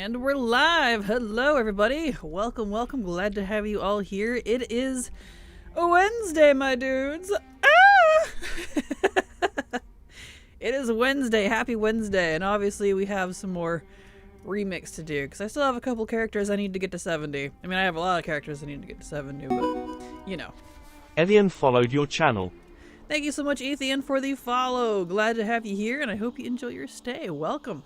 And we're live! Hello everybody! Welcome, welcome. Glad to have you all here. It is a Wednesday, my dudes! Ah! It is Wednesday. Happy Wednesday. And obviously we have some more remix to do, because I still have a couple characters I need to get to 70. I mean, I have a lot of characters I need to get to 70, but, you know. Ethian followed your channel. Thank you so much, Ethian, for the follow. Glad to have you here, and I hope you enjoy your stay. Welcome.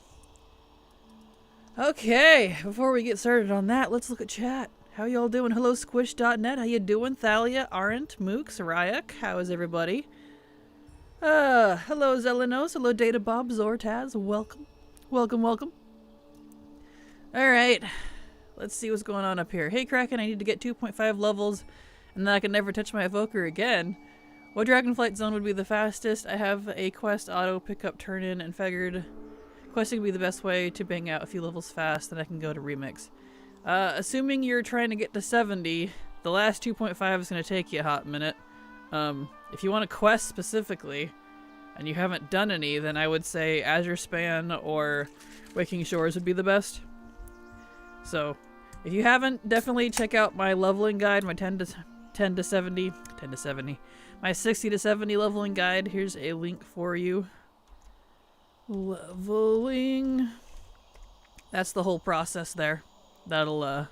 Okay, before we get started on that, let's look at chat. How y'all doing? Hello, squish.net. How you doing? Thalia, Arendt, Mook, Sarayak. How is everybody? Hello, Zelenos. Hello, Data Bob, Zortaz. Welcome. Welcome, welcome. Alright, let's see what's going on up here. Hey, Kraken, I need to get 2.5 levels, and then I can never touch my evoker again. What Dragonflight zone would be the fastest? I have a quest auto pickup turn in and figured questing would be the best way to bang out a few levels fast, then I can go to remix. Assuming you're trying to get to 70, the last 2.5 is going to take you a hot minute. If you want to quest specifically, and you haven't done any, then I would say Azure Span or Waking Shores would be the best. So, if you haven't, definitely check out my leveling guide, my 10 to 70, my 60 to 70 leveling guide. Here's a link for you. Leveling. That's the whole process there. That'll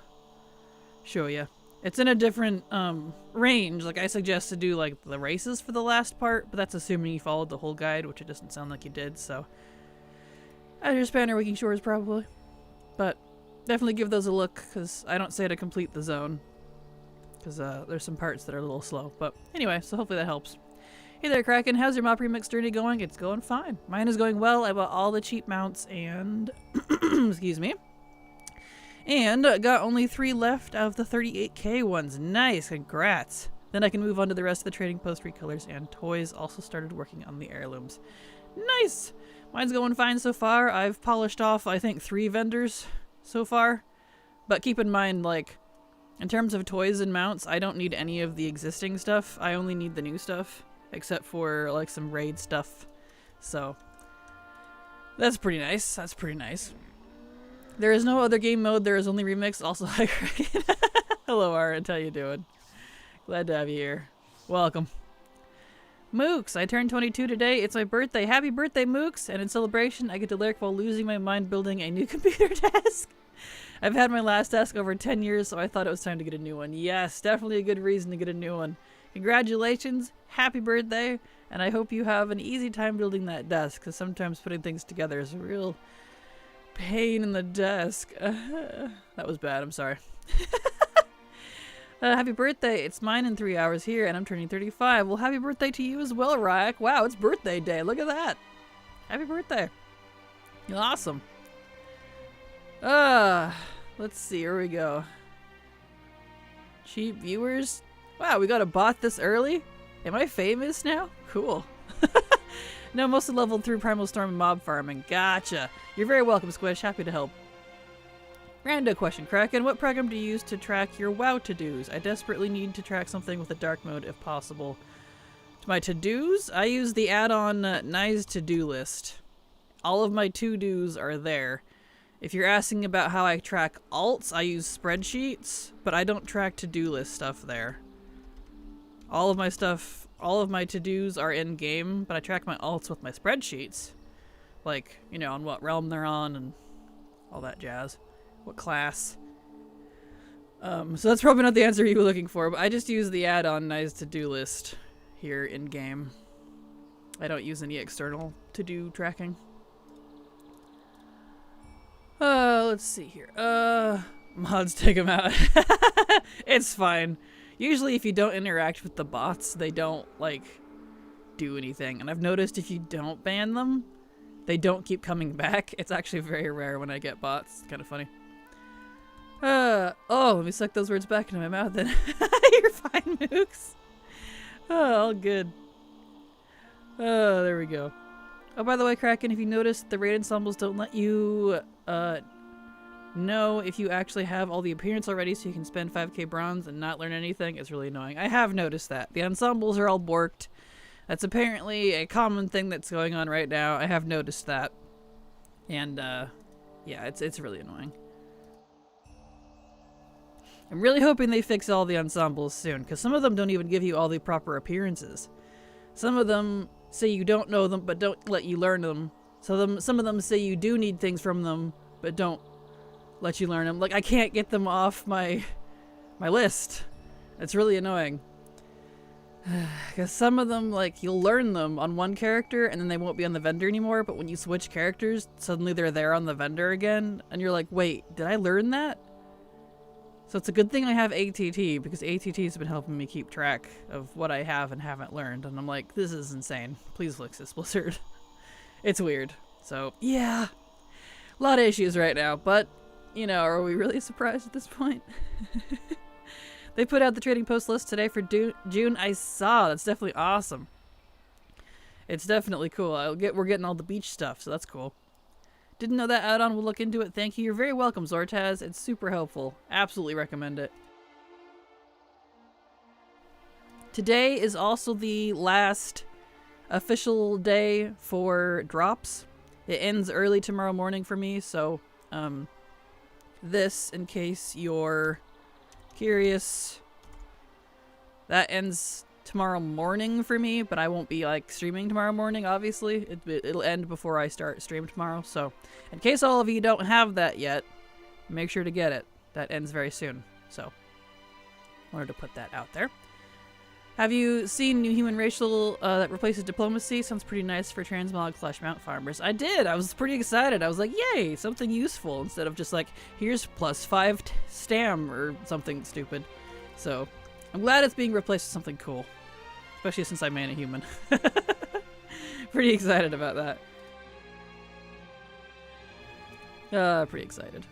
show you. It's in a different range. Like, I suggest to do like the races for the last part, but that's assuming you followed the whole guide, which it doesn't sound like you did. So, Azure Span or Waking Shores probably, but definitely give those a look, because I don't say to complete the zone, because there's some parts that are a little slow. But anyway, so hopefully that helps. Hey there, Kraken. How's your MOAR remix journey going? It's going fine. Mine is going well. I bought all the cheap mounts and excuse me, and got only 3 left out of the 38k ones. Nice, congrats. Then I can move on to the rest of the trading post recolors, and toys also started working on the heirlooms. Nice. Mine's going fine so far. I've polished off, I think, 3 vendors so far, but keep in mind, like, in terms of toys and mounts, I don't need any of the existing stuff. I only need the new stuff, except for like some raid stuff. So that's pretty nice. That's pretty nice. There is no other game mode. There is only remix. Also, hi, Kraken. Hello, Art. How you doing? Glad to have you here. Welcome. Mooks, I turned 22 today. It's my birthday. Happy birthday, Mooks! And in celebration, I get to lurk while losing my mind building a new computer desk. I've had my last desk over 10 years, so I thought it was time to get a new one. Yes, definitely a good reason to get a new one. Congratulations, happy birthday, and I hope you have an easy time building that desk, because sometimes putting things together is a real pain in the desk. That was bad, I'm sorry. Happy birthday. It's mine in 3 hours here, and I'm turning 35. Well, happy birthday to you as well, Ryak. Wow, it's birthday day. Look at that. Happy birthday. You're awesome. Let's see. Here we go. Cheap viewers. Wow, we got a bot this early? Am I famous now? Cool. No, mostly leveled through Primal Storm and mob farming. Gotcha. You're very welcome, Squish. Happy to help. Rando question, Kraken. What program do you use to track your WoW to-dos? I desperately need to track something with a dark mode if possible. To my to-dos, I use the add-on Nice to-do list. All of my to-dos are there. If you're asking about how I track alts, I use spreadsheets, but I don't track to-do list stuff there. All of my stuff, all of my to-dos are in-game, but I track my alts with my spreadsheets. Like, you know, on what realm they're on and all that jazz. What class. So that's probably not the answer you were looking for, but I just use the add-on Nice to-do list here in-game. I don't use any external to-do tracking. Let's see here. Mods take them out. It's fine. Usually if you don't interact with the bots, they don't, like, do anything. And I've noticed if you don't ban them, they don't keep coming back. It's actually very rare when I get bots. It's kind of funny. Oh, let me suck those words back into my mouth then. You're fine, Mooks. Oh, all good. Oh, there we go. Oh, by the way, Kraken, if you notice, the raid ensembles don't let you, know if you actually have all the appearance already, so you can spend 5k bronze and not learn anything. It's really annoying. I have noticed that. The ensembles are all borked. That's apparently a common thing that's going on right now. I have noticed that. And, yeah, it's really annoying. I'm really hoping they fix all the ensembles soon, because some of them don't even give you all the proper appearances. Some of them say you don't know them, but don't let you learn them. So some of them say you do need things from them, but don't let you learn them. Like, I can't get them off my list. It's really annoying. Because some of them, like, you'll learn them on one character, and then they won't be on the vendor anymore, but when you switch characters, suddenly they're there on the vendor again, and you're like, wait, did I learn that? So it's a good thing I have ATT, because ATT's been helping me keep track of what I have and haven't learned, and I'm like, this is insane. Please fix this, Blizzard. It's weird. So, yeah. A lot of issues right now, but, you know, are we really surprised at this point? They put out the trading post list today for June. I saw. That's definitely awesome. It's definitely cool. We're getting all the beach stuff, so that's cool. Didn't know that add-on. We'll look into it. Thank you. You're very welcome, Zortaz. It's super helpful. Absolutely recommend it. Today is also the last official day for drops. It ends early tomorrow morning for me, so this, in case you're curious, that ends tomorrow morning for me, but I won't be like streaming tomorrow morning, obviously. It'll end before I start stream tomorrow, so in case all of you don't have that yet, make sure to get it. That ends very soon, so wanted to put that out there. Have you seen New Human Racial that replaces diplomacy? Sounds pretty nice for transmog/mount farmers. I did. I was pretty excited. I was like, yay, something useful instead of just like, here's +5 stam or something stupid. So I'm glad it's being replaced with something cool, especially since I man a human. Pretty excited about that. Pretty excited.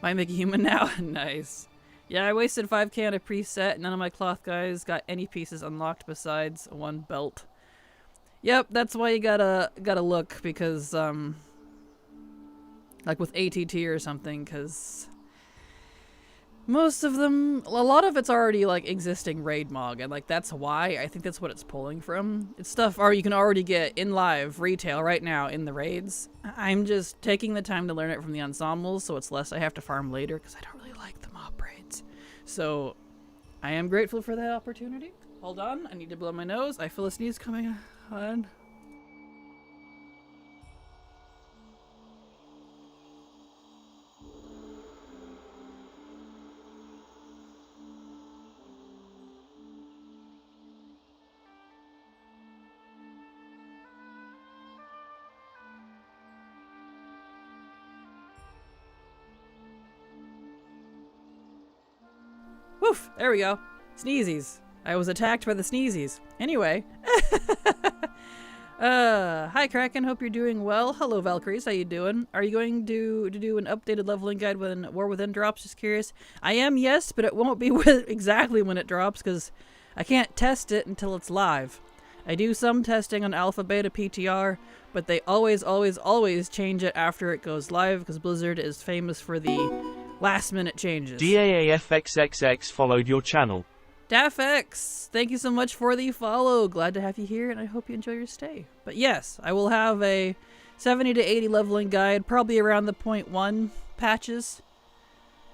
Might make a human now. Nice. Yeah, I wasted 5k on a preset. None of my cloth guys got any pieces unlocked besides one belt. Yep, that's why you gotta look, because like with ATT or something, because most of them, a lot of it's already like existing raid mog, and like that's why I think that's what it's pulling from. It's stuff you can already get in live retail right now in the raids. I'm just taking the time to learn it from the ensembles, so it's less I have to farm later, because I don't really like the mob raids. So I am grateful for that opportunity. Hold on, I need to blow my nose. I feel a sneeze coming on. Woof! There we go. Sneezies. I was attacked by the sneezies. Anyway. Hi Kraken, hope you're doing well. Hello Valkyries, how you doing? Are you going to do an updated leveling guide when War Within drops? Just curious. I am, yes, but it won't be exactly when it drops, because I can't test it until it's live. I do some testing on Alpha Beta PTR, but they always change it after it goes live, because Blizzard is famous for the last minute changes. DAAFXXX followed your channel. DAFX, thank you so much for the follow. Glad to have you here, and I hope you enjoy your stay. But yes, I will have a 70 to 80 leveling guide, probably around the 0.1 patches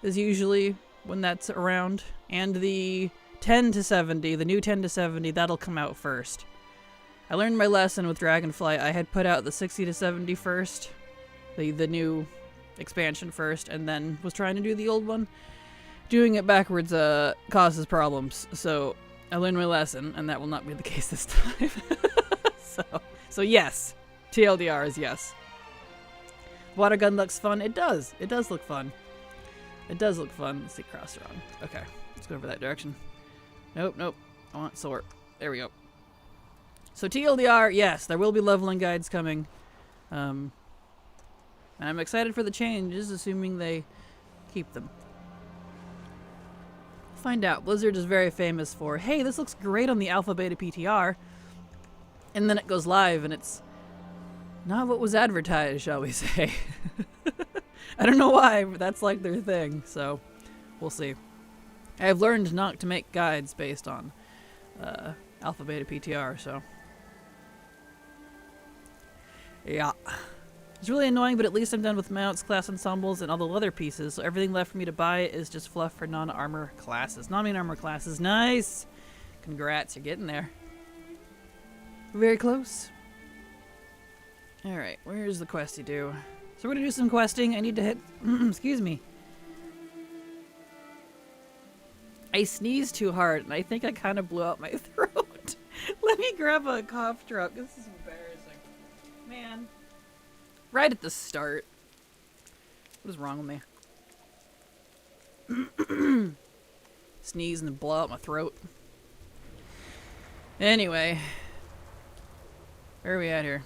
is usually when that's around. And the 10 to 70, the new 10 to 70, that'll come out first. I learned my lesson with Dragonflight. I had put out the 60 to 70 first, the new expansion first, and then was trying to do the old one. Doing it backwards causes problems, so I learned my lesson, and that will not be the case this time. so yes, TLDR is yes. Water gun looks fun. It does. It does look fun. It does look fun. Let's see, cross wrong. Okay, let's go over that direction. Nope. I want sort. There we go. So TLDR, yes, there will be leveling guides coming. And I'm excited for the changes, assuming they keep them. Find out. Blizzard is very famous for, hey, this looks great on the Alpha Beta PTR. And then it goes live and it's not what was advertised, shall we say. I don't know why, but that's like their thing, so we'll see. I've learned not to make guides based on Alpha Beta PTR, so yeah. It's really annoying, but at least I'm done with mounts, class ensembles, and all the leather pieces, so everything left for me to buy is just fluff for non-armor classes. Non-main armor classes. Nice! Congrats, you're getting there. Very close. Alright, where's the questy do? So we're gonna do some questing. I need to hit... excuse me. I sneezed too hard, and I think I kind of blew out my throat. Let me grab a cough drop. This is embarrassing. Man. Right at the start. What is wrong with me? Sneeze and then blow out my throat. Anyway. Where are we at here?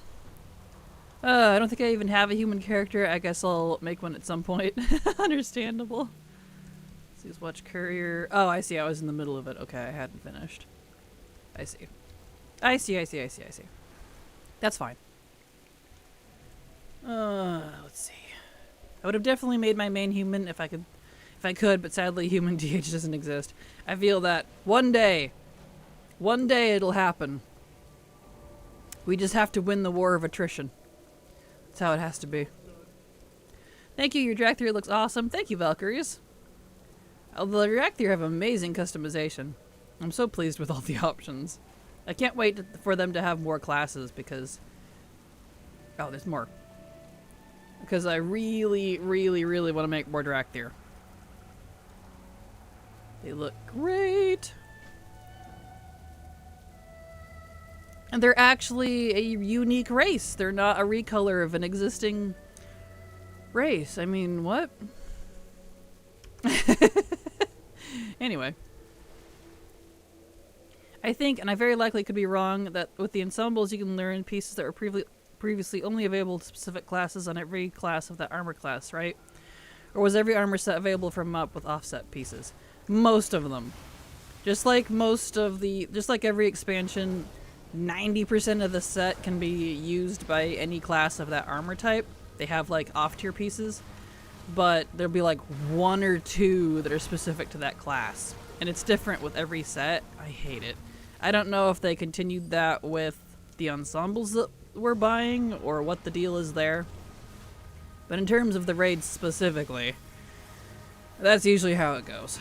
I don't think I even have a human character. I guess I'll make one at some point. Understandable. Let's watch Courier. Oh, I see. I was in the middle of it. Okay, I hadn't finished. I see. I see. That's fine. Let's see. I would have definitely made my main human if I could, but sadly human DH doesn't exist. I feel that one day it'll happen. We just have to win the war of attrition. That's how it has to be. Thank you, your drag theory looks awesome. Thank you, Valkyries. Although the drag theory have amazing customization. I'm so pleased with all the options. I can't wait for them to have more classes because... Oh, there's more. Because I really want to make more Drakthir. They look great. And they're actually a unique race. They're not a recolor of an existing race. I mean, what? Anyway. I think, and I very likely could be wrong, that with the ensembles you can learn pieces that were previously only available to specific classes on every class of that armor class, right? Or was every armor set available from up with offset pieces? Most of them. Just like every expansion, 90% of the set can be used by any class of that armor type. They have like off-tier pieces, but there'll be like one or two that are specific to that class. And it's different with every set. I hate it. I don't know if they continued that with the ensembles that we're buying or what the deal is there. But in terms of the raids specifically, that's usually how it goes.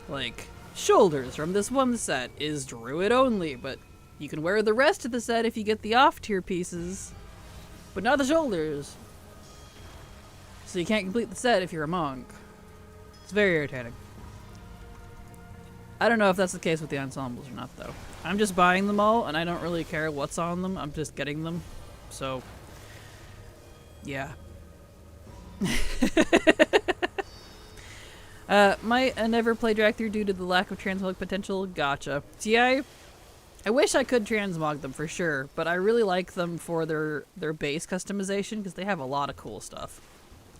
Like, shoulders from this one set is druid only, but you can wear the rest of the set if you get the off-tier pieces, but not the shoulders. So you can't complete the set if you're a monk. It's very irritating. I don't know if that's the case with the ensembles or not, though. I'm just buying them all, and I don't really care what's on them. I'm just getting them. So, yeah. Might never play Drakthir due to the lack of transmog potential. Gotcha. See, I wish I could transmog them for sure, but I really like them for their base customization because they have a lot of cool stuff.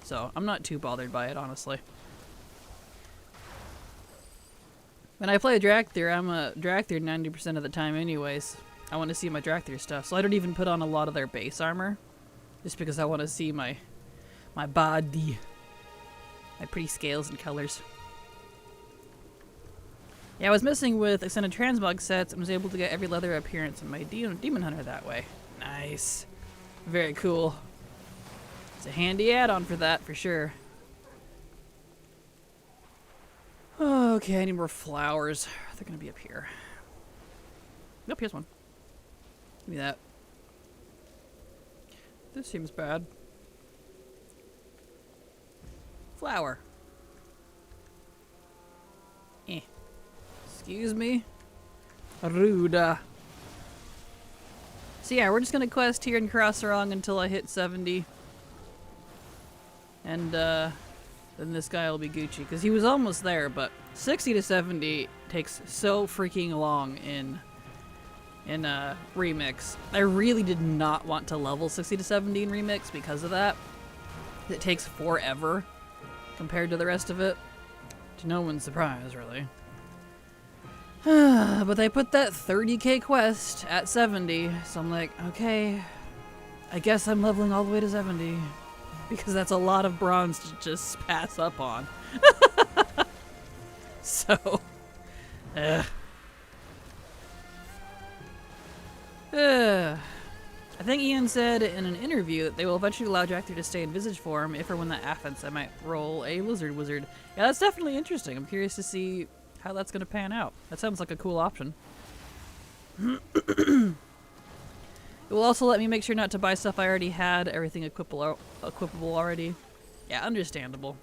So I'm not too bothered by it, honestly. When I play Drakthir, I'm a Drakthir 90% of the time anyways. I want to see my Drakthir stuff, so I don't even put on a lot of their base armor. Just because I want to see my body. My pretty scales and colors. Yeah, I was messing with extended transmog sets and was able to get every leather appearance in my Demon Hunter that way. Nice. Very cool. It's a handy add-on for that, for sure. Okay, I need more flowers. They're gonna be up here. Nope, here's one. Give me that. This seems bad. Flower. Eh. Excuse me. Rude. So yeah, we're just gonna quest here in Krasarong until I hit 70. And then this guy will be Gucci, because he was almost there, but 60 to 70 takes so freaking long in Remix. I really did not want to level 60 to 70 in Remix because of that. It takes forever compared to the rest of it. To no one's surprise, really. But they put that 30k quest at 70, so I'm like, okay, I guess I'm leveling all the way to 70. Because that's a lot of bronze to just pass up on. So, I think Ian said in an interview that they will eventually allow Jack to stay in visage form if or when that happens. I might roll a lizard wizard. Yeah, that's definitely interesting. I'm curious to see how that's going to pan out. That sounds like a cool option. It will also let me make sure not to buy stuff I already had, everything equipable already. Yeah, understandable.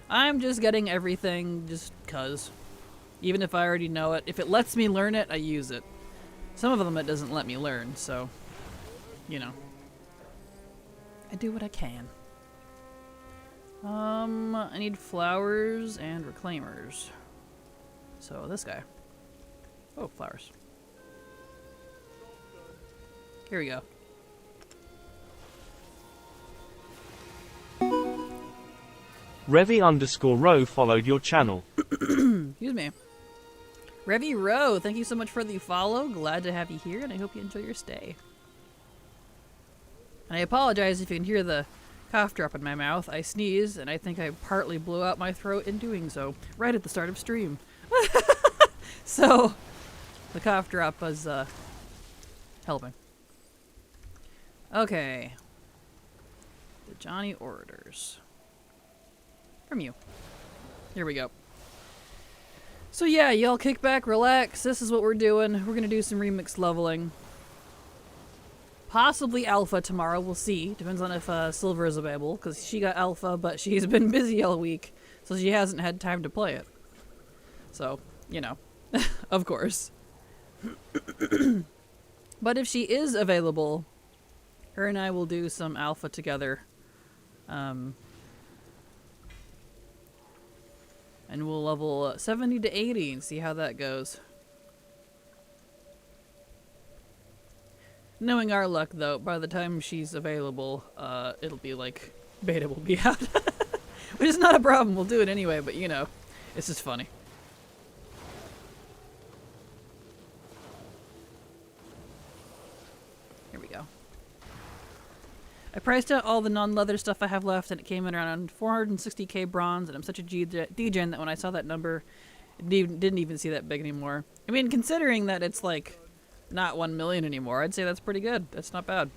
I'm just getting everything just 'cause. Even if I already know it. If it lets me learn it, I use it. Some of them it doesn't let me learn, so, you know. I do what I can. I need flowers and reclaimers. So this guy. Oh, flowers. Here we go. Revi_row followed your channel. Excuse me. Revi Rowe, thank you so much for the follow. Glad to have you here, and I hope you enjoy your stay. And I apologize if you can hear the cough drop in my mouth. I sneezed, and I think I partly blew out my throat in doing so, right at the start of stream. So, the cough drop was, helping. Okay. The Johnny Orators. From you. Here we go. So yeah, y'all kick back, relax. This is what we're doing. We're gonna do some remix leveling. Possibly alpha tomorrow, we'll see. Depends on if Silver is available, because she got alpha, but she's been busy all week, so she hasn't had time to play it. So, you know, of course. But if she is available, her and I will do some alpha together. And we'll level 70 to 80 and see how that goes. Knowing our luck, though, by the time she's available, it'll be like, beta will be out. Which is not a problem, we'll do it anyway, but you know, it's just funny. Here we go. I priced out all the non-leather stuff I have left, and it came in around 460k bronze, and I'm such a degen that when I saw that number, didn't even see that big anymore. I mean, considering that it's like not 1 million anymore, I'd say that's pretty good. That's not bad.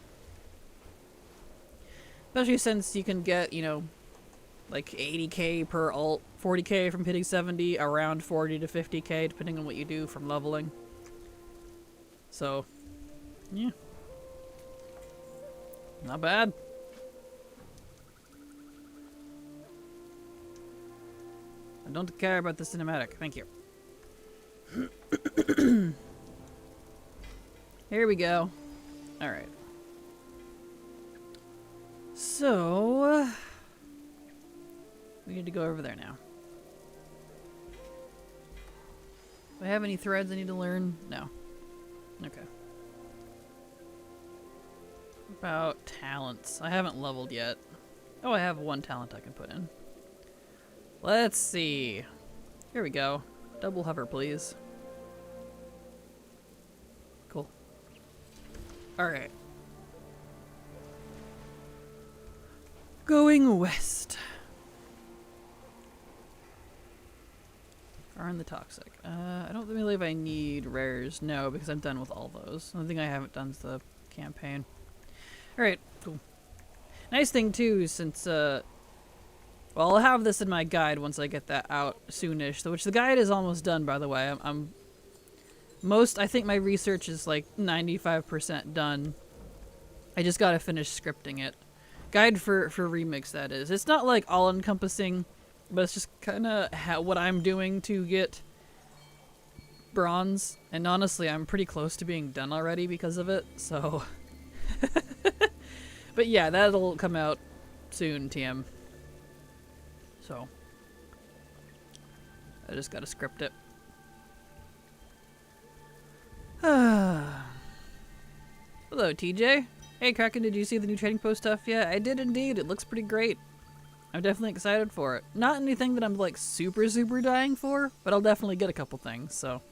Especially since you can get, you know, like 80k per ult, 40k from hitting 70, around 40 to 50k, depending on what you do from leveling. So, yeah. Not bad. I don't care about the cinematic. Thank you. Here we go. Alright. So, we need to go over there now. Do I have any threads I need to learn? No. Okay. About talents. I haven't leveled yet. Oh, I have one talent I can put in. Let's see. Here we go. Double hover, please. Cool. Alright. Going west. Are in the toxic. I don't believe I need rares. No, because I'm done with all those. The only thing I haven't done is the campaign. Alright, cool. Nice thing too, since, well, I'll have this in my guide once I get that out soonish, which the guide is almost done, by the way. I think my research is like 95% done. I just gotta finish scripting it. Guide for remix, that is. It's not like all-encompassing, but it's just kinda what I'm doing to get bronze. And honestly, I'm pretty close to being done already because of it, so... But yeah, that'll come out soon, TM. So, I just gotta script it. Hello, TJ. Hey, Kraken, did you see the new trading post stuff yet? I did indeed. It looks pretty great. I'm definitely excited for it. Not anything that I'm like super dying for, but I'll definitely get a couple things, so.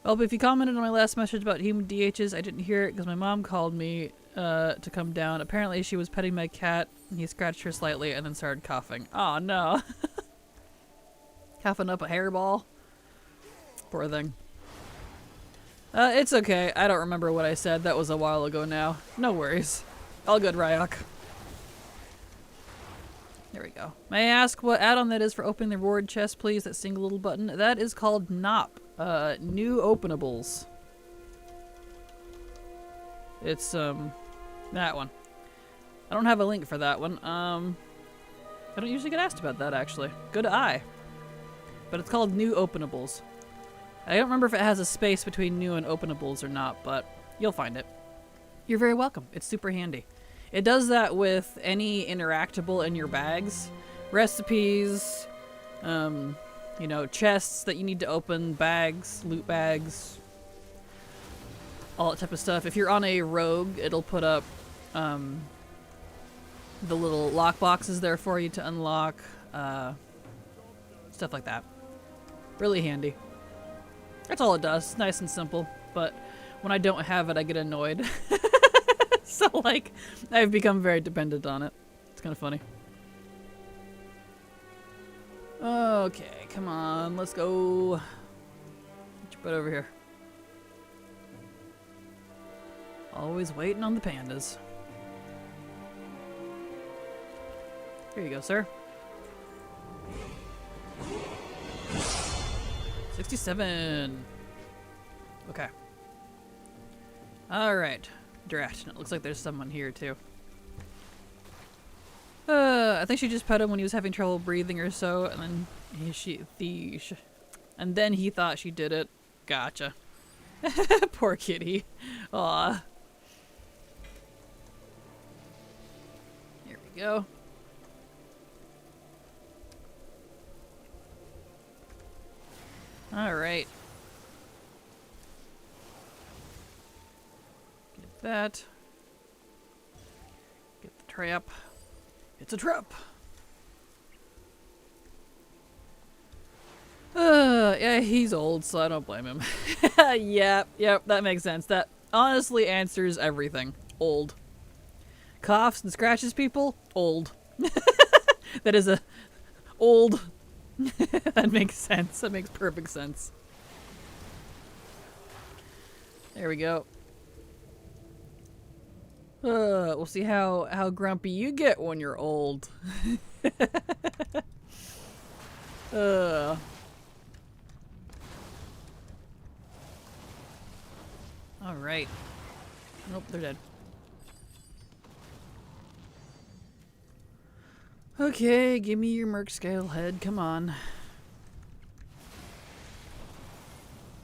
Well, but if you commented on my last message about human DHs, I didn't hear it because my mom called me to come down. Apparently she was petting my cat and he scratched her slightly and then started coughing. Oh no. Coughing up a hairball. Poor thing. It's okay. I don't remember what I said. That was a while ago now. No worries. All good, Ryok. There we go. May I ask what add-on that is for opening the reward chest, please? That single little button. That is called NOP. New Openables. It's, that one. I don't have a link for that one. I don't usually get asked about that, actually. Good eye. But it's called New Openables. I don't remember if it has a space between new and openables or not, but you'll find it. You're very welcome. It's super handy. It does that with any interactable in your bags. Recipes, you know, chests that you need to open, bags, loot bags, all that type of stuff. If you're on a rogue, it'll put up the little lock boxes there for you to unlock, stuff like that. Really handy. That's all it does. It's nice and simple, but when I don't have it, I get annoyed. So, like, I've become very dependent on it. It's kind of funny. Okay, come on, let's go. Get your butt over here. Always waiting on the pandas. Here you go, sir. 67. Okay. Alright. Drat. It looks like there's someone here too. I think she just pet him when he was having trouble breathing or so, and then and then he thought she did it. Gotcha. Poor kitty. Aw. Here we go. Alright. Get that. Get the trap. It's a trap! Yeah, he's old, so I don't blame him. Yep, that makes sense. That honestly answers everything. Old. Coughs and scratches people? Old. That is a... old. That makes sense. That makes perfect sense. There we go. We'll see how grumpy you get when you're old. Alright. Nope, they're dead. Okay, give me your merc scale head, come on.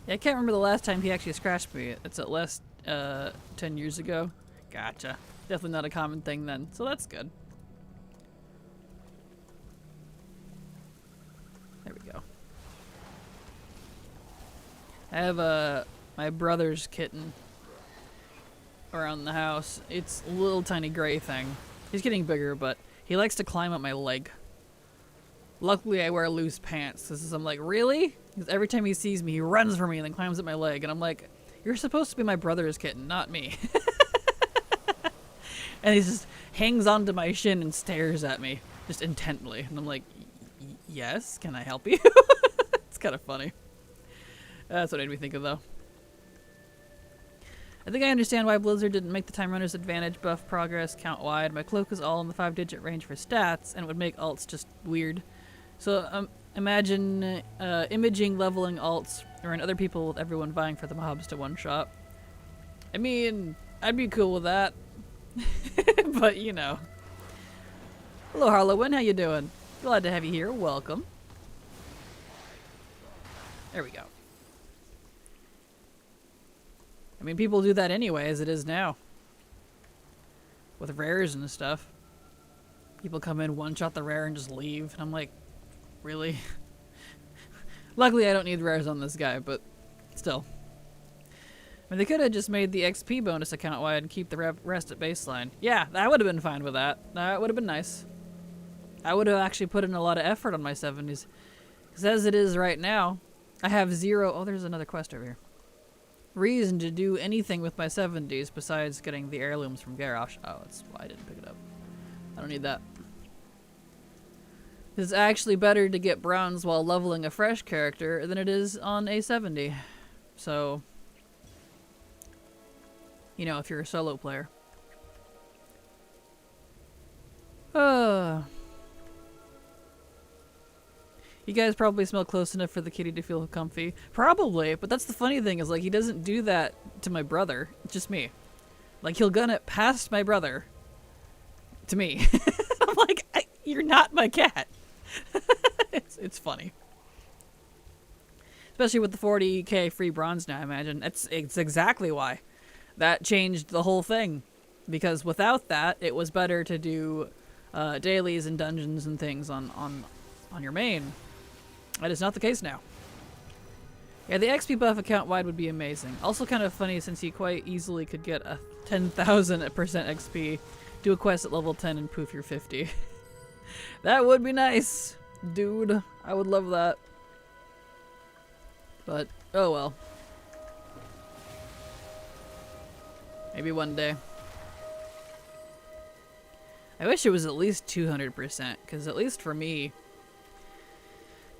Yeah, I can't remember the last time he actually scratched me. It's at least 10 years ago. Gotcha. Definitely not a common thing then, so that's good. There we go. I have my brother's kitten around the house. It's a little tiny gray thing. He's getting bigger, but he likes to climb up my leg. Luckily, I wear loose pants. Because I'm like, really? Because every time he sees me, he runs for me and then climbs up my leg. And I'm like, you're supposed to be my brother's kitten, not me. And he just hangs onto my shin and stares at me, just intently. And I'm like, yes, can I help you? It's kind of funny. That's what it made me think of, though. I think I understand why Blizzard didn't make the Time Runner's advantage buff progress count wide. My cloak is all in the 5-digit range for stats, and it would make alts just weird. So imagine imaging leveling alts, or in other people with everyone vying for the mobs to one-shot. I mean, I'd be cool with that. But, you know. Hello, Harlowin. How you doing? Glad to have you here. Welcome. There we go. I mean, people do that anyway, as it is now. With rares and stuff. People come in, one-shot the rare, and just leave. And I'm like, really? Luckily, I don't need rares on this guy, but still. I mean, they could have just made the XP bonus account-wide and keep the rest at baseline. Yeah, I would have been fine with that. That would have been nice. I would have actually put in a lot of effort on my 70s. Because as it is right now, I have zero... Oh, there's another quest over here. Reason to do anything with my 70s besides getting the heirlooms from Garrosh. Oh, that's why I didn't pick it up. I don't need that. It's actually better to get bronze while leveling a fresh character than it is on a 70. So, You know, if you're a solo player. You guys probably smell close enough for the kitty to feel comfy. Probably, but that's the funny thing is, like, he doesn't do that to my brother. It's just me. Like, he'll gun it past my brother to me. I'm like, you're not my cat. It's funny. Especially with the 40k free bronze now, I imagine. It's exactly why. That changed the whole thing. Because without that, it was better to do dailies and dungeons and things on your main. That is not the case now. Yeah, the XP buff account-wide would be amazing. Also kind of funny since you quite easily could get a 10,000% XP, do a quest at level 10 and poof, you're 50. That would be nice, dude. I would love that. But, oh well. Maybe one day. I wish it was at least 200%, because at least for me,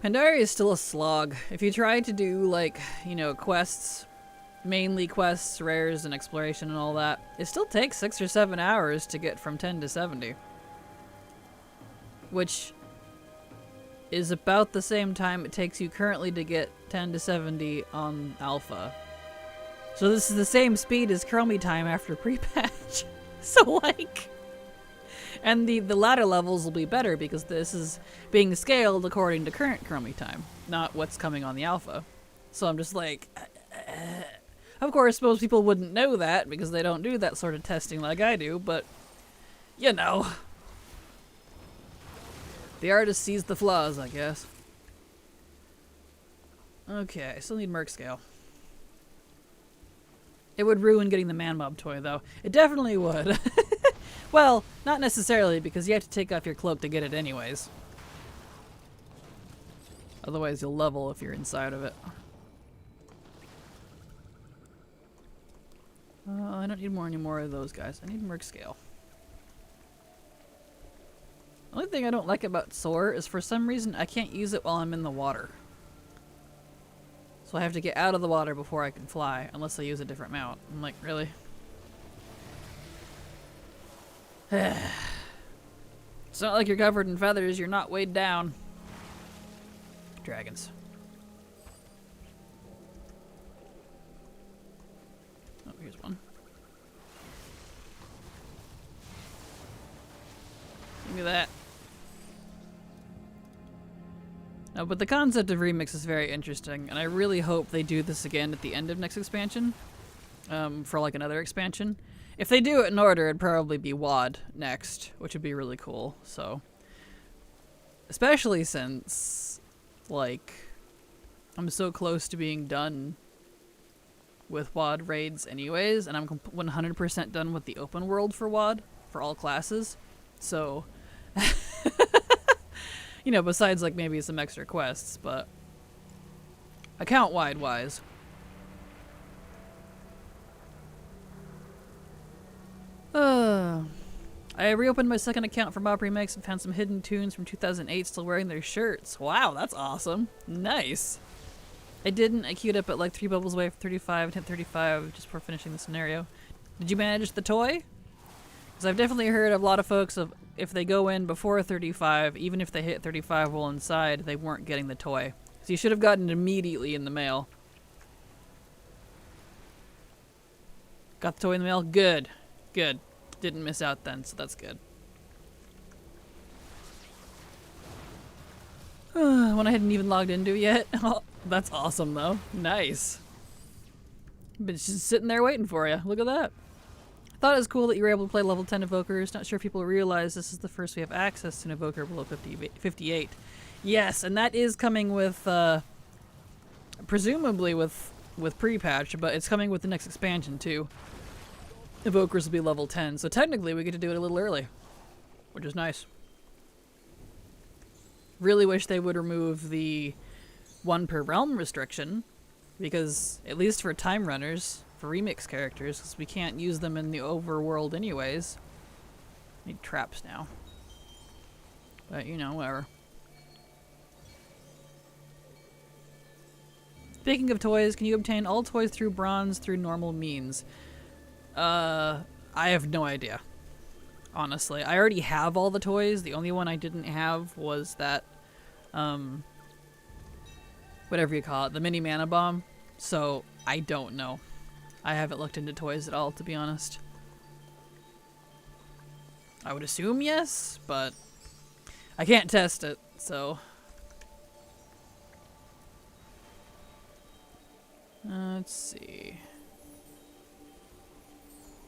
Pandaria is still a slog. If you try to do, like, you know, quests, mainly quests, rares, and exploration and all that, it still takes 6 or 7 hours to get from 10 to 70. Which is about the same time it takes you currently to get 10 to 70 on Alpha. So this is the same speed as Chromie time after pre-patch. So, like... And the latter levels will be better because this is being scaled according to current Chromie time, not what's coming on the alpha. So I'm just like... Of course, most people wouldn't know that because they don't do that sort of testing like I do, but... You know. The artist sees the flaws, I guess. Okay, I still need Merc Scale. It would ruin getting the Man Mob toy, though. It definitely would. Well, not necessarily, because you have to take off your cloak to get it anyways. Otherwise you'll level if you're inside of it. I don't need any more of those guys. I need Merc Scale. The only thing I don't like about Soar is for some reason I can't use it while I'm in the water. So I have to get out of the water before I can fly, unless I use a different mount. I'm like, really? It's not like you're covered in feathers, you're not weighed down. Dragons. Oh, here's one. Give me that. No, but the concept of remix is very interesting, and I really hope they do this again at the end of next expansion. For like another expansion. If they do it in order, it'd probably be WAD next, which would be really cool, so. Especially since, like, I'm so close to being done with WAD raids anyways, and I'm 100% done with the open world for WAD, for all classes, so. You know, besides, like, maybe some extra quests, but account-wide wise. I reopened my second account for MOAR Remakes and found some hidden tunes from 2008 still wearing their shirts. Wow, that's awesome. Nice. I didn't. I queued up at like 3 bubbles away for 35 and hit 35 just before finishing the scenario. Did you manage the toy? Because I've definitely heard of a lot of folks of if they go in before 35, even if they hit 35 while inside, they weren't getting the toy. So you should have gotten it immediately in the mail. Got the toy in the mail? Good. Good. Didn't miss out then, so that's good. One I hadn't even logged into yet. Oh, that's awesome though. Nice. But it's just sitting there waiting for you. Look at that. Thought it was cool that you were able to play level 10 evokers. Not sure if people realize this is the first we have access to an evoker below 58. Yes, and that is coming with, presumably with pre-patch, but it's coming with the next expansion too. Evokers will be level 10, so technically we get to do it a little early, which is nice. Really wish they would remove the 1 per realm restriction, because at least for time runners, for remix characters, because we can't use them in the overworld anyways. Need traps now. But, you know, whatever. Speaking of toys, can you obtain all toys through bronze through normal means? I have no idea. Honestly, I already have all the toys. The only one I didn't have was that, whatever you call it, the mini mana bomb. So I don't know. I haven't looked into toys at all, to be honest. I would assume yes, but I can't test it, so. Let's see.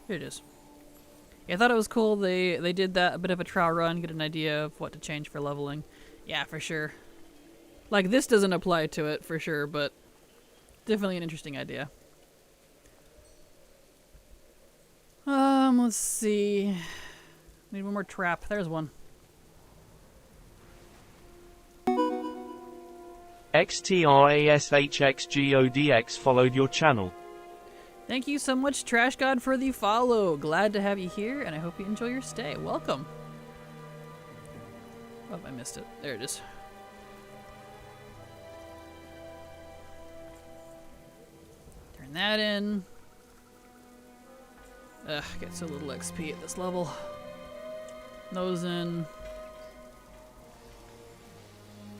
Here it is. Yeah, I thought it was cool. They did that, a bit of a trial run, get an idea of what to change for leveling. Yeah, for sure. Like, this doesn't apply to it, for sure, but definitely an interesting idea. Let's see. Need one more trap. There's one. XTRASHXGODX followed your channel. Thank you so much, Trash God, for the follow. Glad to have you here, and I hope you enjoy your stay. Welcome. Oh, I missed it. There it is. Turn that in. Ugh, get so little XP at this level. Those in.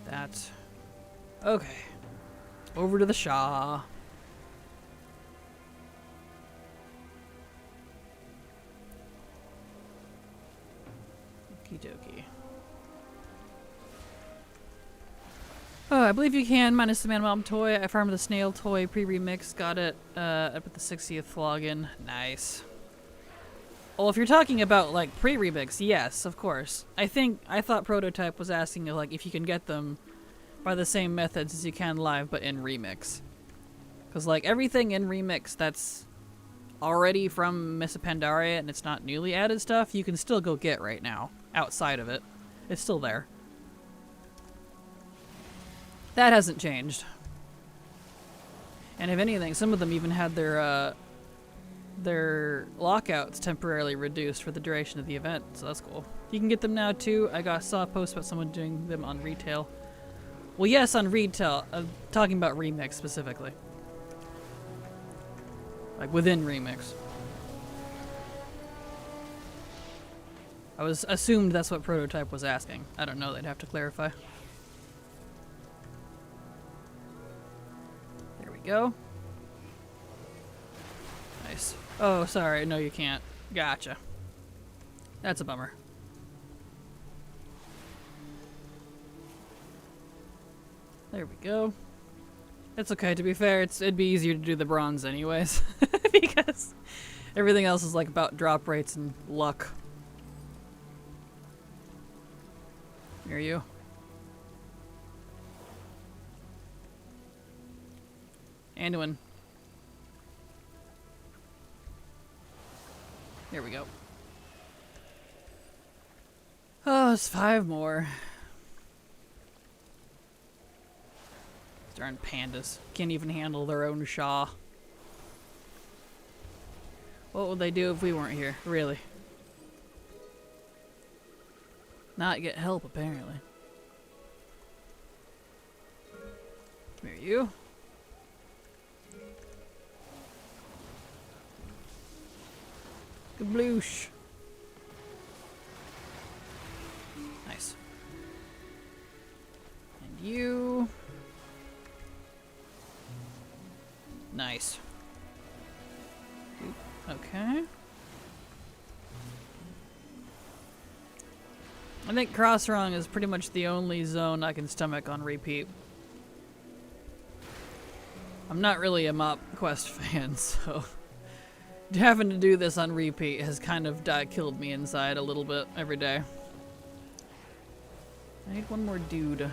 That. Okay. Over to the Shah. Okie dokie. Oh, I believe you can, minus the Man Mom toy. I farmed the snail toy pre-remix, got it up at the 60th login. Nice. Well, if you're talking about, like, pre-remix, yes, of course. I thought Prototype was asking, like, if you can get them by the same methods as you can live, but in remix. Because, like, everything in remix that's already from Miss Pandaria and it's not newly added stuff, you can still go get right now, outside of it. It's still there. That hasn't changed. And if anything, some of them even had their lockouts temporarily reduced for the duration of the event, so that's cool. You can get them now too. I saw a post about someone doing them on retail. Well, yes, on retail. I'm talking about Remix specifically. Like within Remix. I was assumed that's what Prototype was asking. I don't know, they'd have to clarify. There we go. Nice. Oh, sorry, no you can't. Gotcha. That's a bummer. There we go. It's okay, to be fair, it'd be easier to do the bronze anyways. Because everything else is like about drop rates and luck. Here you. Anduin. There we go. Oh, it's 5 more. Darn pandas. Can't even handle their own Shah. What would they do if we weren't here? Really? Not get help, apparently. Come here, you. Kabloosh. Nice. And you. Nice. Okay. I think Crossrung is pretty much the only zone I can stomach on repeat. I'm not really a Mop Quest fan, so having to do this on repeat has kind of killed me inside a little bit every day. I need one more dude.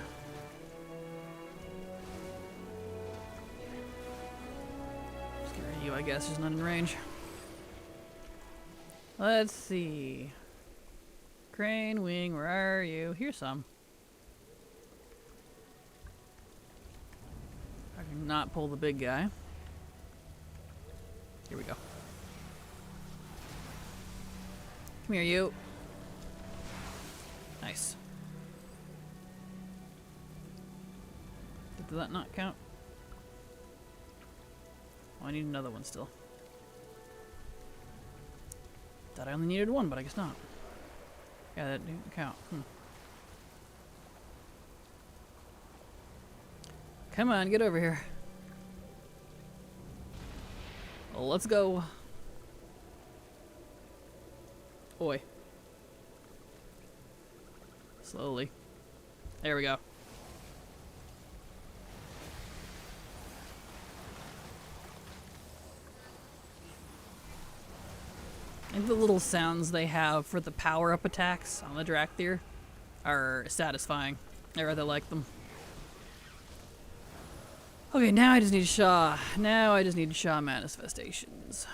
Just get rid of you, I guess. He's not in range. Let's see. Crane, Wing, where are you? Here's some. I can not pull the big guy. Here we go. Come here, you. Nice. Did that not count? Oh, I need another one still. Thought I only needed one, but I guess not. Yeah, that didn't count. Come on, get over here. Let's go. Oi. Slowly. There we go. I think the little sounds they have for the power-up attacks on the Drakthir are satisfying. I rather like them. Okay, now I just need Shaw. Now I just need Shaw manifestations.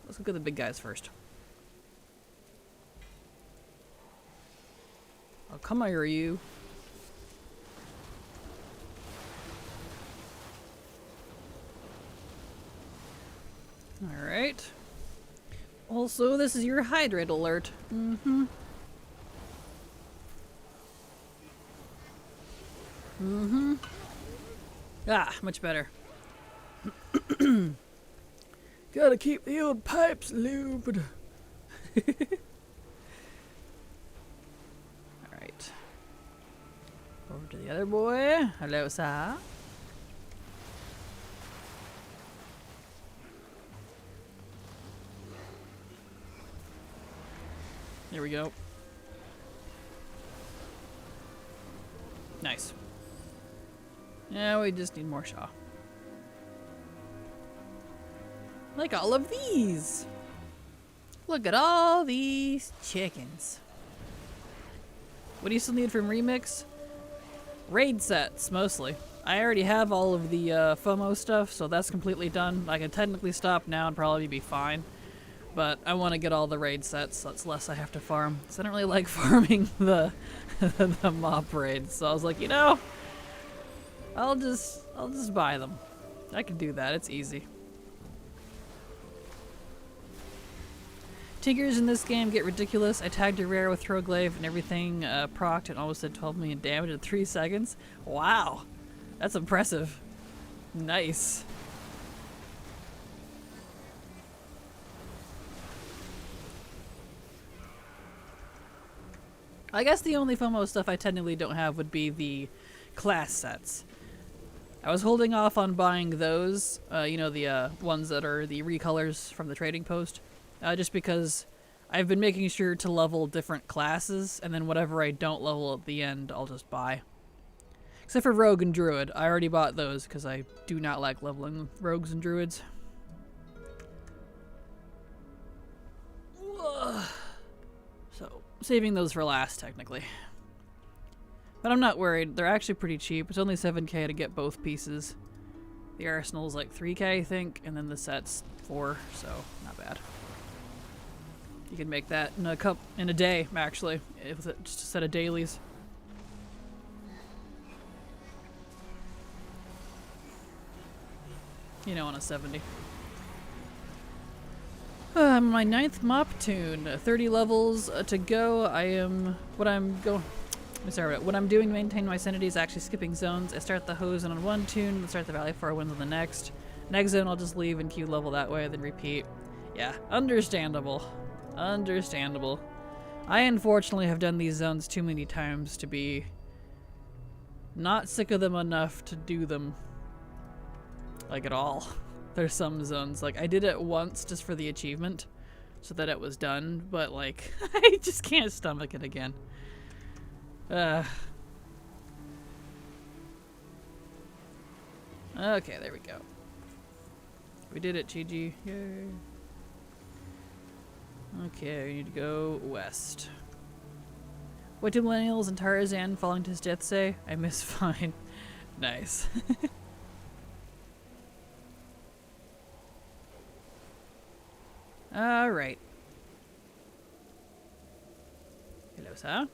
Let's look at the big guys first. Oh, come here, you. Alright. Also, this is your hydrate alert. Ah, much better. Gotta keep the old pipes lubed. Alright. Over to the other boy. Hello, sir. There we go. Nice. Now we just need more Shaw. Like all of these. Look at all these chickens. What do you still need from Remix? Raid sets, mostly. I already have all of the FOMO stuff, so that's completely done. I can technically stop now and probably be fine. But I want to get all the raid sets, so it's less I have to farm. So I don't really like farming the the mob raids. So I was like, you know, I'll just buy them. I can do that. It's easy. Tinkers in this game get ridiculous. I tagged a rare with Throglaive and everything procced and almost did 12 million damage in 3 seconds. Wow, that's impressive. Nice. I guess the only FOMO stuff I technically don't have would be the class sets. I was holding off on buying those, you know, the ones that are the recolors from the trading post, just because I've been making sure to level different classes, and then whatever I don't level at the end, I'll just buy. Except for Rogue and Druid. I already bought those because I do not like leveling Rogues and Druids. So, saving those for last, technically. But I'm not worried. They're actually pretty cheap. It's only 7k to get both pieces. The arsenal's like 3k, I think, and then the set's 4, so not bad. You can make that in a day, actually, with just a set of dailies. You know, on a 70. My 9th mop tune, 30 levels to go. What I'm doing to maintain my sanity is actually skipping zones. I start the hose on one tune, and start the Valley 4 winds on the next. Next zone I'll just leave and queue level that way, then repeat. Yeah, understandable. Understandable. I unfortunately have done these zones too many times to be not sick of them enough to do them, like, at all. There's some zones, like, I did it once just for the achievement, so that it was done, but, like, I just can't stomach it again. Okay, there we go. We did it, GG. Yay. Okay, we need to go west. What do millennials and Tarzan falling to his death say? I miss fine. Nice. Alright. Hello, sir.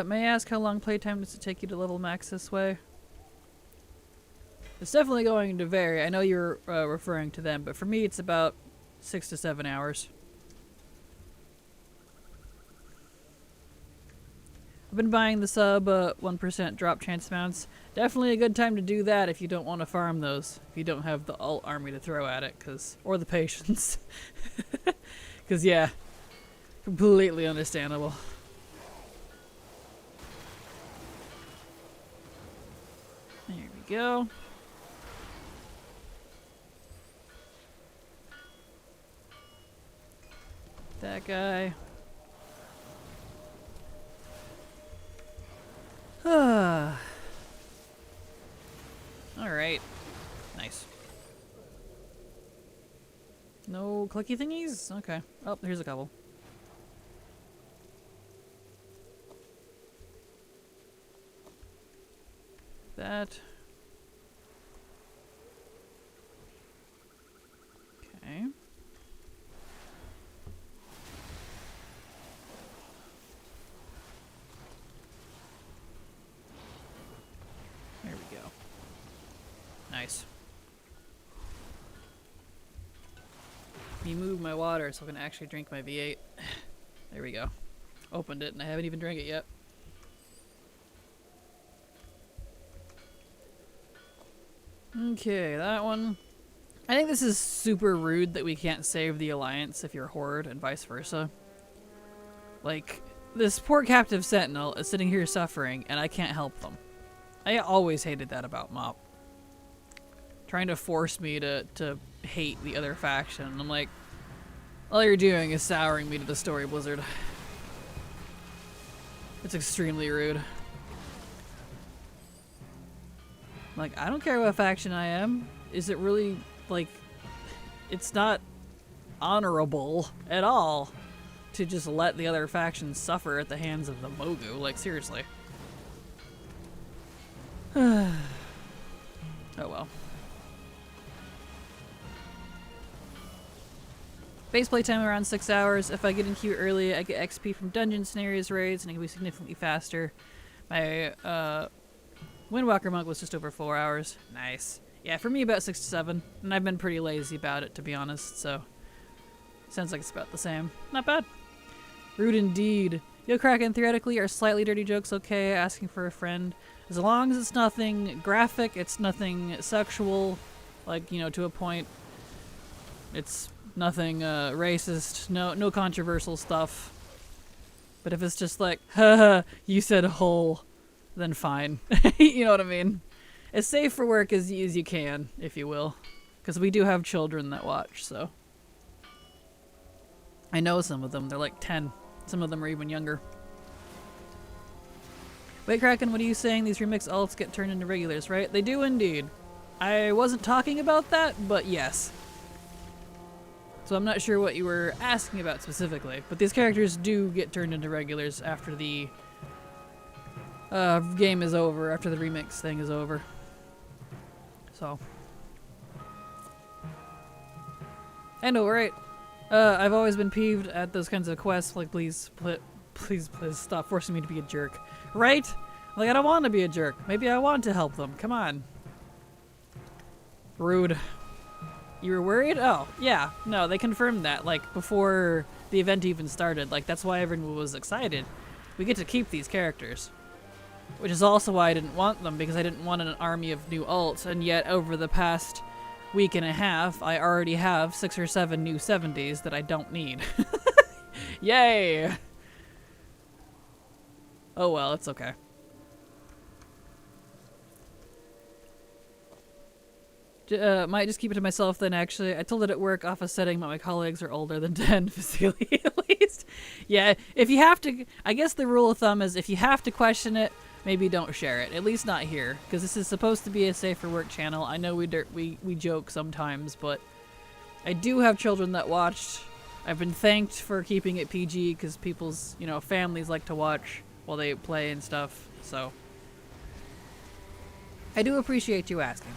May I ask how long playtime does it take you to level max this way? It's definitely going to vary. I know you're referring to them, but for me it's about 6 to 7 hours. been buying the sub 1% drop chance mounts. Definitely a good time to do that if you don't want to farm those. If you don't have the alt army to throw at it, or the patience. Because, yeah, completely understandable. There we go. That guy. Alright. Nice. No clicky thingies? Okay. Oh, here's a couple. That. Okay. There we go. Nice. Let me move my water so I can actually drink my V8. There we go. Opened it and I haven't even drank it yet. Okay, that one. I think this is super rude that we can't save the Alliance if you're Horde and vice versa. Like, this poor captive sentinel is sitting here suffering and I can't help them. I always hated that about MOP. Trying to force me to hate the other faction. I'm like, all you're doing is souring me to the story, Blizzard. It's extremely rude. Like, I don't care what faction I am. Is it really, like, it's not honorable at all to just let the other faction suffer at the hands of the Mogu. Like, seriously. Oh well. Base playtime around 6 hours. If I get in queue early, I get XP from dungeon scenarios raids, and it can be significantly faster. My Windwalker Monk was just over 4 hours. Nice. Yeah, for me about 6 to 7, and I've been pretty lazy about it, to be honest, so sounds like it's about the same. Not bad. Rude indeed. Yo, Kraken, theoretically, are slightly dirty jokes okay? Asking for a friend. As long as it's nothing graphic, it's nothing sexual, like, you know, to a point. It's nothing racist, no controversial stuff. But if it's just like, haha, you said hole, then fine. You know what I mean? As safe for work as you can, if you will. Because we do have children that watch, so. I know some of them, they're like 10. Some of them are even younger. Wait, Kraken, what are you saying? These remix alts get turned into regulars, right? They do indeed. I wasn't talking about that, but yes. So I'm not sure what you were asking about specifically, but these characters do get turned into regulars after the game is over, after the remix thing is over. So. I know, right? I've always been peeved at those kinds of quests, like please stop forcing me to be a jerk. Right? Like, I don't want to be a jerk. Maybe I want to help them. Come on. Rude. You were worried? Oh, yeah. No, they confirmed that, like, before the event even started. Like, that's why everyone was excited. We get to keep these characters. Which is also why I didn't want them, because I didn't want an army of new alts, and yet over the past week and a half, I already have 6 or 7 new 70s that I don't need. Yay! Oh well, it's okay. Might just keep it to myself then, actually. I told it at work off a setting, but my colleagues are older than 10, physically at least. Yeah, if you have to, I guess the rule of thumb is if you have to question it, maybe don't share it. At least not here, because this is supposed to be a safer work channel. I know we joke sometimes, but I do have children that watched. I've been thanked for keeping it PG, because people's, you know, families like to watch while they play and stuff, so. I do appreciate you asking.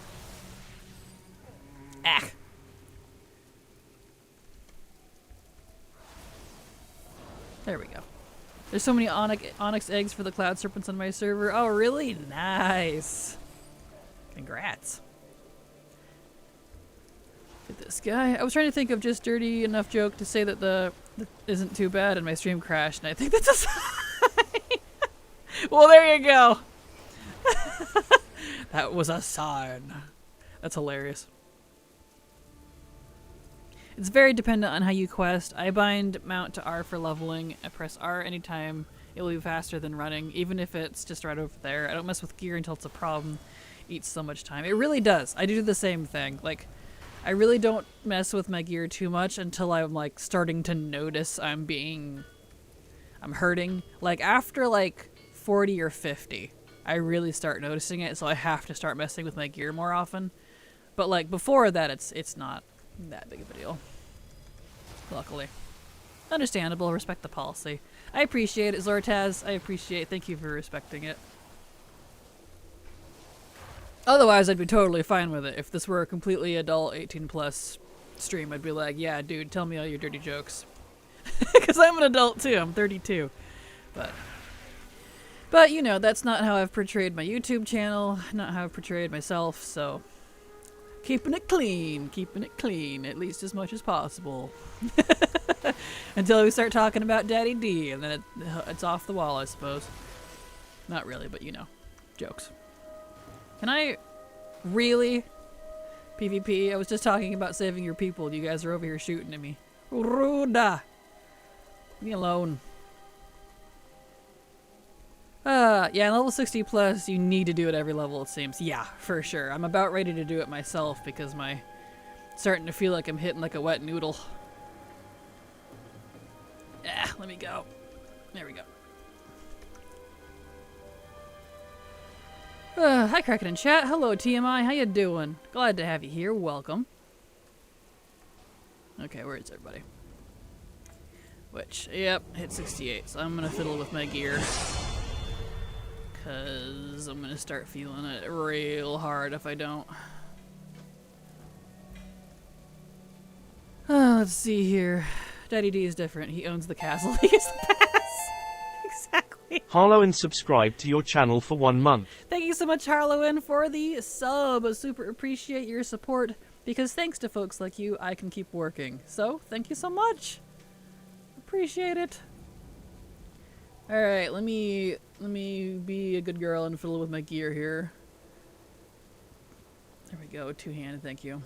Ah. There we go. There's so many onyx eggs for the cloud serpents on my server. Oh, really? Nice. Congrats. Get this guy. I was trying to think of just dirty enough joke to say that the isn't too bad, and my stream crashed, and I think that's a sign. Well, there you go. That was a sign. That's hilarious. It's very dependent on how you quest. I bind mount to R for leveling. I press R anytime. It will be faster than running, even if it's just right over there. I don't mess with gear until it's a problem. Eats so much time. It really does. I do the same thing. Like, I really don't mess with my gear too much until I'm like starting to notice I'm hurting. Like after like 40 or 50, I really start noticing it, so I have to start messing with my gear more often. But like before that, it's not that big of a deal. Luckily. Understandable, respect the policy. I appreciate it, Zortaz. I appreciate it. Thank you for respecting it. Otherwise, I'd be totally fine with it. If this were a completely adult 18 plus stream, I'd be like, yeah, dude, tell me all your dirty jokes. Because I'm an adult too, I'm 32. But, you know, that's not how I've portrayed my YouTube channel, not how I've portrayed myself, so... keeping it clean, at least as much as possible. Until we start talking about Daddy D, and then it's off the wall, I suppose. Not really, but you know, jokes. Can I really PvP? I was just talking about saving your people. You guys are over here shooting at me. Ruda! Leave me alone. Yeah, level 60 plus, you need to do it every level, it seems. Yeah, for sure. I'm about ready to do it myself because starting to feel like I'm hitting like a wet noodle. Ah, let me go. There we go. Hi Kraken in chat. Hello TMI, how you doing? Glad to have you here. Welcome. Okay, where is everybody? Yep, hit 68, so I'm gonna fiddle with my gear. Cause I'm gonna start feeling it real hard if I don't. Let's see here. Daddy D is different. He owns the castle. He gets the pass. Exactly. Harlow subscribe to your channel for 1 month. Thank you so much, Harlow, for the sub. I super appreciate your support because thanks to folks like you, I can keep working. So, thank you so much. Appreciate it. Alright, let me be a good girl and fiddle with my gear here. There we go, two-handed, thank you.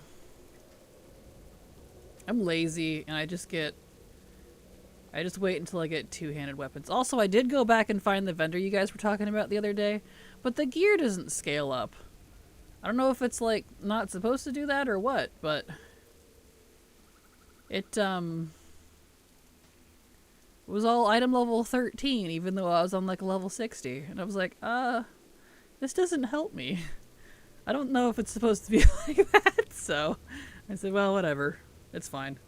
I'm lazy, and I just wait until I get two-handed weapons. Also, I did go back and find the vendor you guys were talking about the other day, but the gear doesn't scale up. I don't know if it's, like, not supposed to do that or what, but... It was all item level 13, even though I was on, like, level 60. And I was like, this doesn't help me. I don't know if it's supposed to be like that, so... I said, well, whatever. It's fine.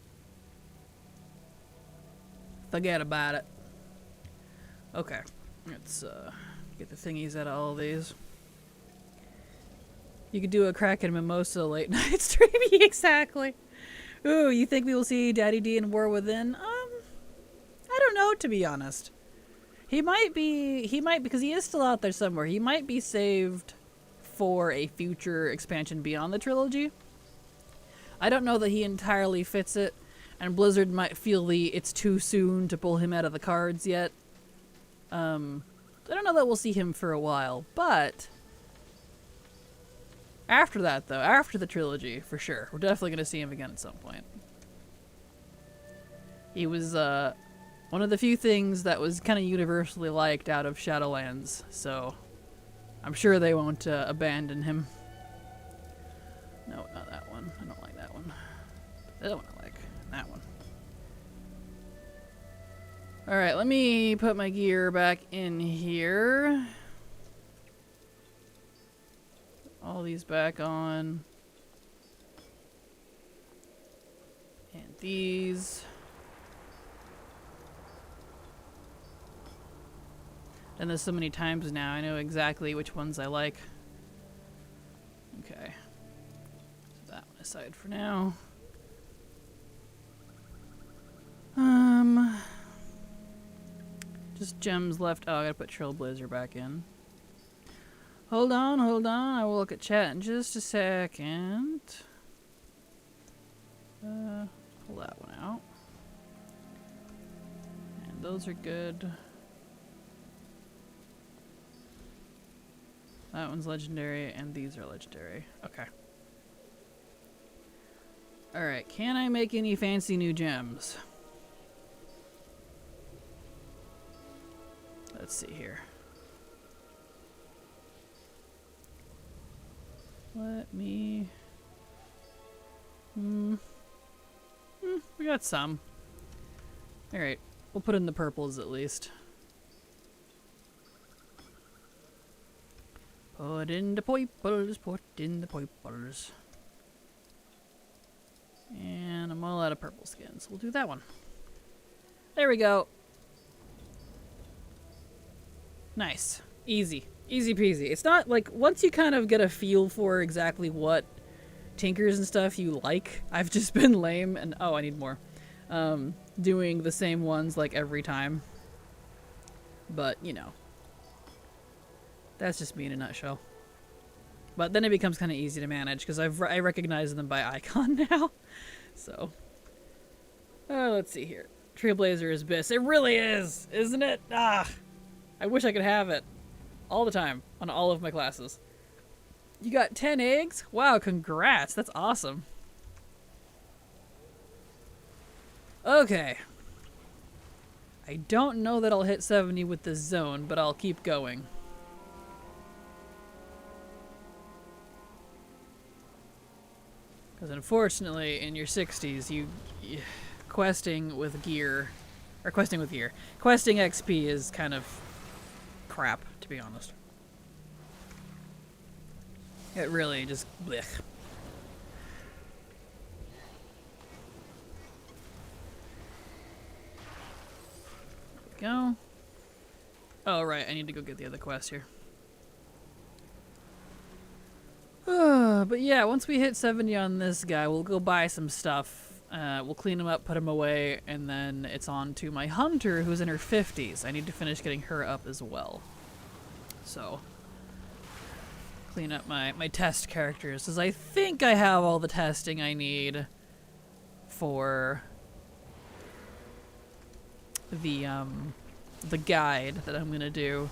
Forget about it. Okay. Let's get the thingies out of all these. You could do a Kraken Mimosa late night stream. Exactly. Ooh, you think we will see Daddy D in War Within? I don't know, to be honest. He might, because he is still out there somewhere. He might be saved for a future expansion beyond the trilogy. I don't know that he entirely fits it, and Blizzard might feel it's too soon to pull him out of the cards yet. I don't know that we'll see him for a while, but after that, though, after the trilogy, for sure, we're definitely going to see him again at some point. He was one of the few things that was kind of universally liked out of Shadowlands, so I'm sure they won't abandon him. No, not that one. I don't like that one. That one I like. That one. Alright, let me put my gear back in here. All these back on. And these. Done this so many times now, I know exactly which ones I like. Okay. Set that one aside for now. Just gems left. Oh, I gotta put Trailblazer back in. Hold on. I will look at chat in just a second. Pull that one out. And those are good. That one's legendary, and these are legendary. Okay. Alright, can I make any fancy new gems? Let's see here. Let me... we got some. Alright, we'll put in the purples at least. Put in the purples, put in the purples. And I'm all out of purple skins. We'll do that one. There we go. Nice. Easy. Easy peasy. It's not like, once you kind of get a feel for exactly what tinkers and stuff you like, I've just been lame and, oh, I need more. Doing the same ones like every time. But, you know. That's just me in a nutshell. But then it becomes kind of easy to manage because I recognize them by icon now. So. Let's see here. Trailblazer is Biss. It really is, isn't it? Ah! I wish I could have it. All the time. On all of my classes. You got 10 eggs? Wow, congrats. That's awesome. Okay. I don't know that I'll hit 70 with this zone, but I'll keep going. Because unfortunately, in your 60s, you questing with gear, or questing with gear, questing XP is kind of crap, to be honest. It really just blech. Go. Oh, right, I need to go get the other quest here. But yeah, once we hit 70 on this guy, we'll go buy some stuff. We'll clean him up, put him away, and then it's on to my hunter, who's in her 50s. I need to finish getting her up as well. So, clean up my test characters, because I think I have all the testing I need for the guide that I'm gonna do.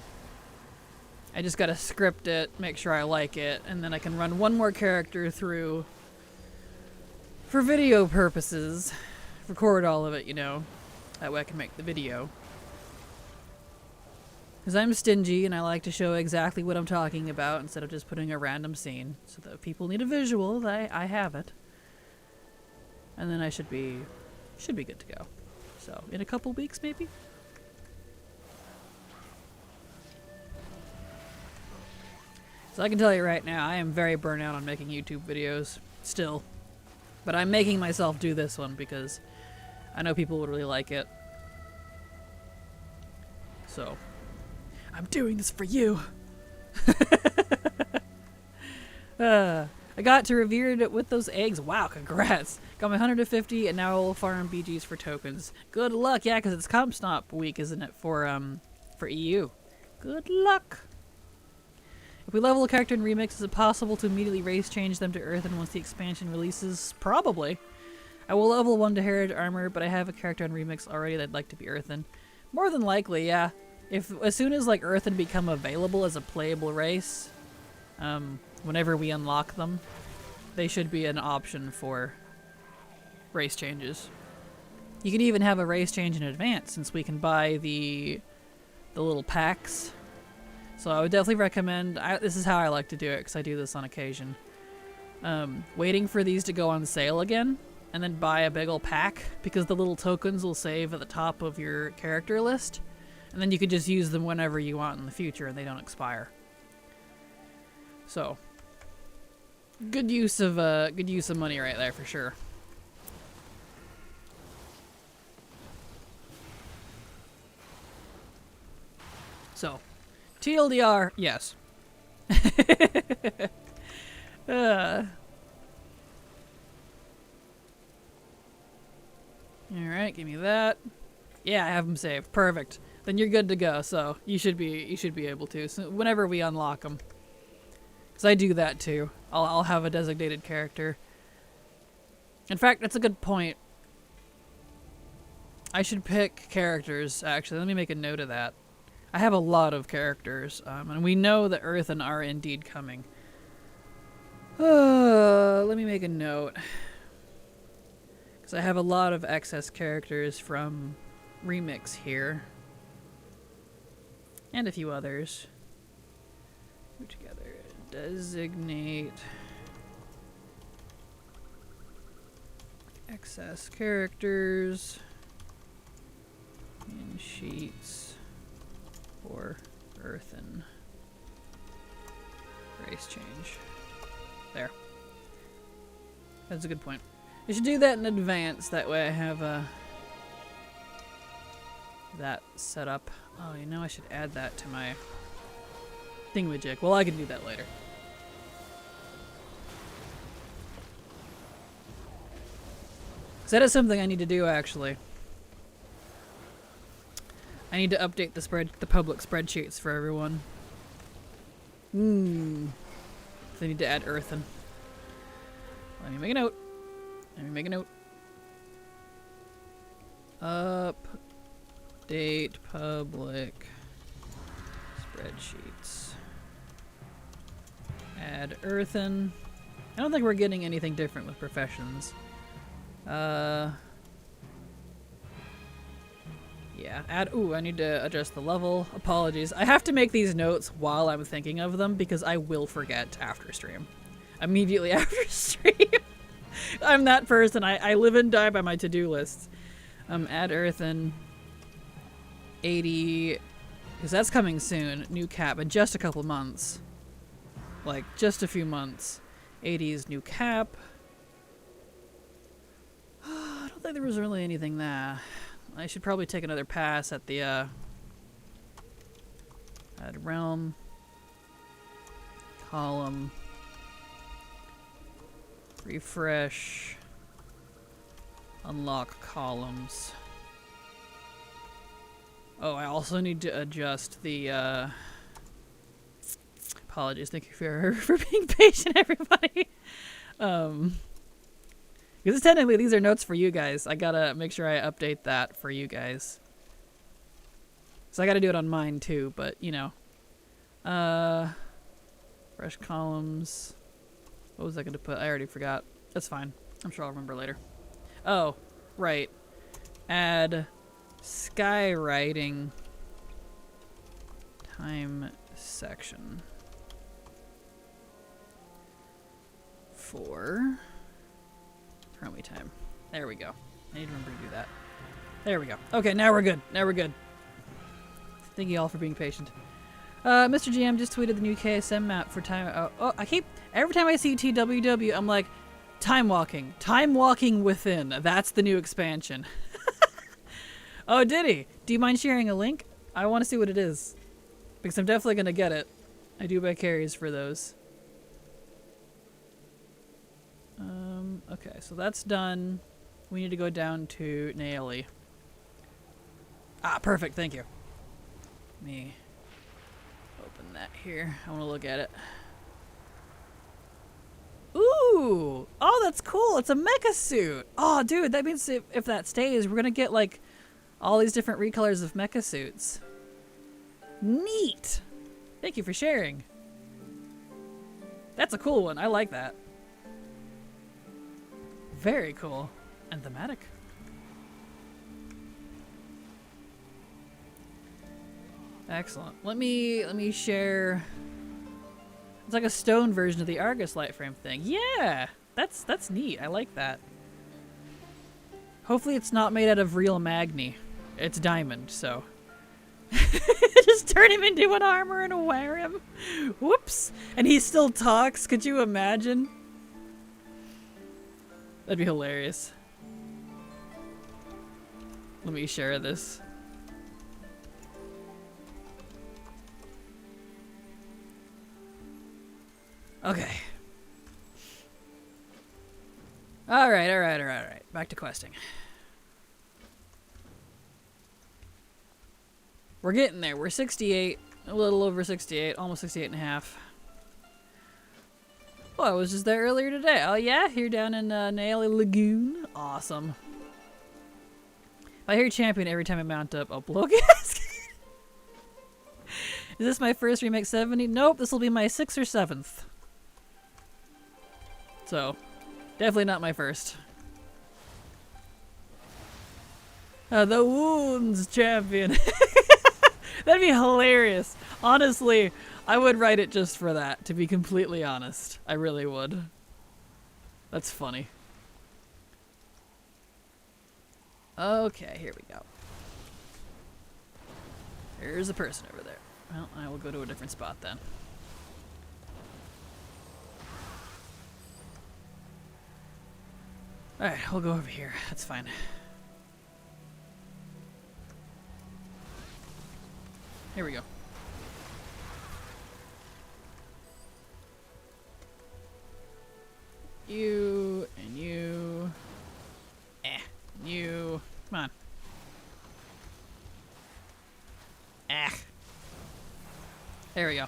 I just gotta script it, make sure I like it, and then I can run one more character through for video purposes. Record all of it, you know. That way I can make the video. Because I'm stingy and I like to show exactly what I'm talking about instead of just putting a random scene. So that if people need a visual, I have it. And then I should be good to go. So, in a couple weeks maybe? So I can tell you right now, I am very burnt out on making YouTube videos, still. But I'm making myself do this one because I know people would really like it. So, I'm doing this for you! I got to revered it with those eggs. Wow, congrats! Got my 150 and now I'll farm BGs for tokens. Good luck, yeah, because it's Comp Stomp week, isn't it, for EU. Good luck! If we level a character in Remix, is it possible to immediately race change them to Earthen once the expansion releases? Probably. I will level 1 to Heritage Armor, but I have a character on Remix already that'd like to be Earthen. More than likely, yeah. As soon as like Earthen become available as a playable race, whenever we unlock them, they should be an option for race changes. You can even have a race change in advance since we can buy the little packs. So I would definitely recommend, this is how I like to do it because I do this on occasion, waiting for these to go on sale again and then buy a big ol' pack because the little tokens will save at the top of your character list and then you can just use them whenever you want in the future and they don't expire. So, good use of money right there for sure. So, TLDR, yes. Alright, give me that. Yeah, I have them saved. Perfect. Then you're good to go, so you should be able to. So whenever we unlock them. Because I do that too. I'll have a designated character. In fact, that's a good point. I should pick characters, actually. Let me make a note of that. I have a lot of characters, and we know that Earthen are indeed coming. Let me make a note. Because I have a lot of excess characters from Remix here. And a few others. Put together. Designate excess characters in sheets for Earthen. Race change. There. That's a good point. I should do that in advance. That way I have that set up. Oh, you know, I should add that to my thingamajig. Well, I can do that later. So that is something I need to do, actually. I need to update the public spreadsheets for everyone. So I need to add Earthen. Let me make a note. Update public spreadsheets. Add Earthen. I don't think we're getting anything different with professions. Yeah, I need to adjust the level. Apologies. I have to make these notes while I'm thinking of them because I will forget after stream. Immediately after stream. I'm that person. I live and die by my to-do lists. Add Earthen. 80, because that's coming soon. New cap in just a couple months. Like, just a few months. 80's new cap. I don't think there was really anything there. I should probably take another pass at the, add realm. Column. Refresh. Unlock columns. Oh, I also need to adjust the, apologies, thank you for being patient, everybody. Because technically these are notes for you guys. I gotta make sure I update that for you guys. So I gotta do it on mine too, but, you know. Fresh columns. What was I gonna put? I already forgot. That's fine. I'm sure I'll remember later. Oh, right. Add skywriting time section for Chromie time. There we go. I need to remember to do that. There we go. Okay, now we're good. Thank you all for being patient. Mr. GM just tweeted the new KSM map for time. Every time I see TWW, I'm like, time walking within. That's the new expansion. Oh, did he? Do you mind sharing a link? I want to see what it is. Because I'm definitely going to get it. I do buy carries for those. Okay, so that's done. We need to go down to Naeli. Ah, perfect, thank you. Let me open that here. I want to look at it. Ooh! Oh, that's cool! It's a mecha suit! Oh, dude, that means if that stays, we're going to get, like, all these different recolors of mecha suits. Neat! Thank you for sharing. That's a cool one. I like that. Very cool. And thematic. Excellent. Let me share. It's like a stone version of the Argus light frame thing. Yeah! That's neat. I like that. Hopefully it's not made out of real magni. It's diamond, so. Just turn him into an armor and wear him. Whoops. And he still talks. Could you imagine? That'd be hilarious. Let me share this. Okay. Alright. Back to questing. We're getting there. We're 68. A little over 68. Almost 68 and a half. Oh, I was just there earlier today. Oh yeah? Here down in Naeli Lagoon. Awesome. If I hear champion every time I mount up, I'll blow gas. Is this my first remake 70? Nope, this will be my 6th or 7th. So, definitely not my first. The Wounds Champion. That'd be hilarious. Honestly, I would write it just for that, to be completely honest. I really would. That's funny. Okay, here we go. There's a person over there. Well, I will go to a different spot then. Alright, we'll go over here. That's fine. Here we go. You and you. You. Come on. There we go.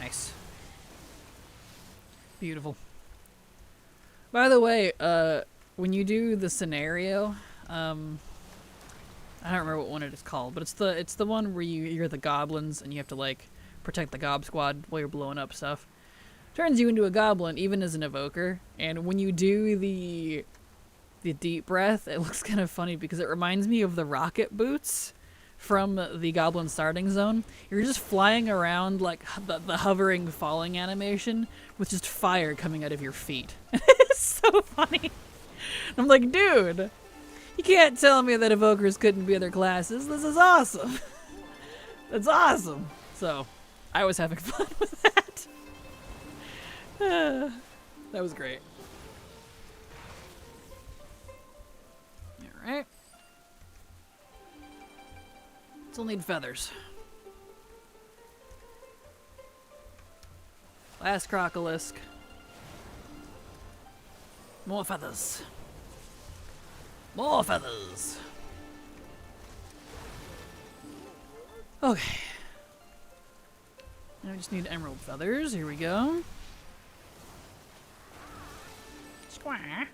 Nice. Beautiful. By the way, when you do the scenario, I don't remember what one it is called, but it's the one where you're the goblins and you have to like protect the gob squad while you're blowing up stuff. Turns you into a goblin even as an evoker, and when you do the deep breath, it looks kind of funny because it reminds me of the rocket boots from the goblin starting zone. You're just flying around like the hovering falling animation with just fire coming out of your feet. It's so funny. I'm like, dude, you can't tell me that evokers couldn't be other classes. This is awesome. That's awesome. So, I was having fun with that. That was great. Alright. Still need feathers. Last crocolisk. More feathers. More feathers. Okay. Now we just need emerald feathers. Here we go. Square.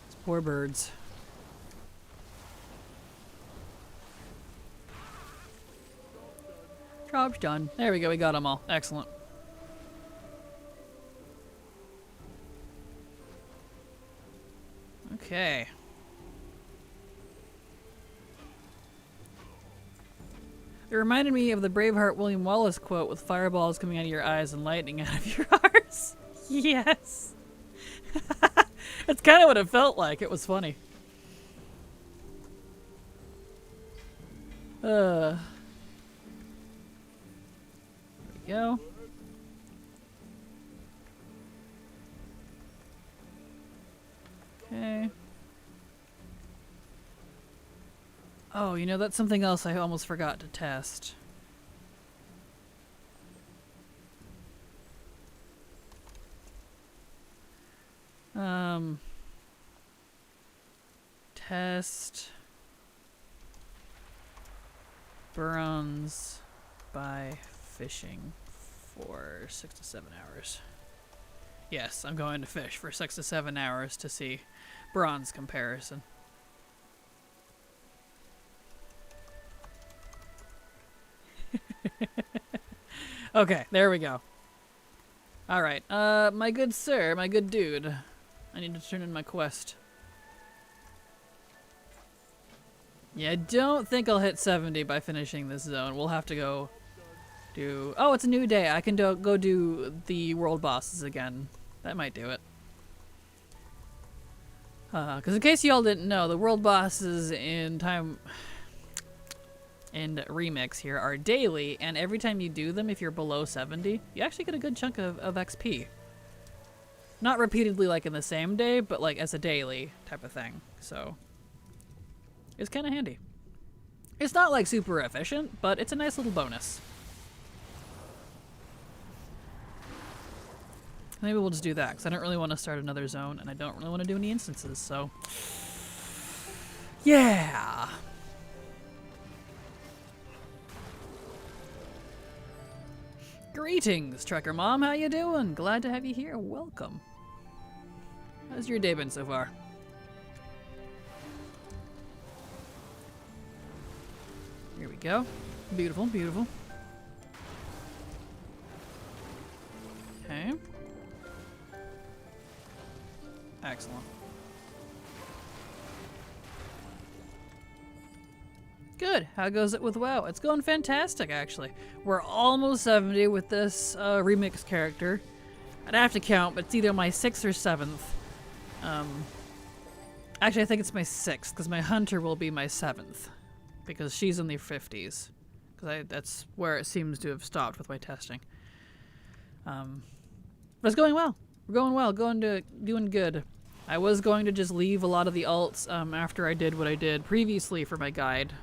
These poor birds. Job's done. There we go. We got them all. Excellent. Okay. It reminded me of the Braveheart William Wallace quote with fireballs coming out of your eyes and lightning out of your hearts. Yes. That's kind of what it felt like. It was funny. There we go. Okay. Oh, you know, that's something else I almost forgot to test. Test bronze by fishing for 6 to 7 hours. Yes, I'm going to fish for 6 to 7 hours to see bronze comparison. Okay, there we go. Alright, my good sir, my good dude. I need to turn in my quest. Yeah, I don't think I'll hit 70 by finishing this zone. We'll have to go do... Oh, it's a new day. I can go do the world bosses again. That might do it. Because in case y'all didn't know, the world bosses in Time... and Remix here are daily, and every time you do them, if you're below 70, you actually get a good chunk of XP. Not repeatedly like in the same day, but like as a daily type of thing. So, it's kind of handy. It's not like super efficient, but it's a nice little bonus. Maybe we'll just do that, because I don't really want to start another zone, and I don't really want to do any instances, so... Yeah! Greetings, Trucker Mom. How you doing? Glad to have you here. Welcome. How's your day been so far? Here we go. Beautiful, beautiful. Okay. Excellent. Good. How goes it with WoW? It's going fantastic, actually. We're almost 70 with this remix character. I'd have to count, but it's either my 6th or 7th. Actually, I think it's my 6th, because my hunter will be my 7th. Because she's in the 50s. Because that's where it seems to have stopped with my testing. But it's going well. We're going well. Doing good. I was going to just leave a lot of the alts after I did what I did previously for my guide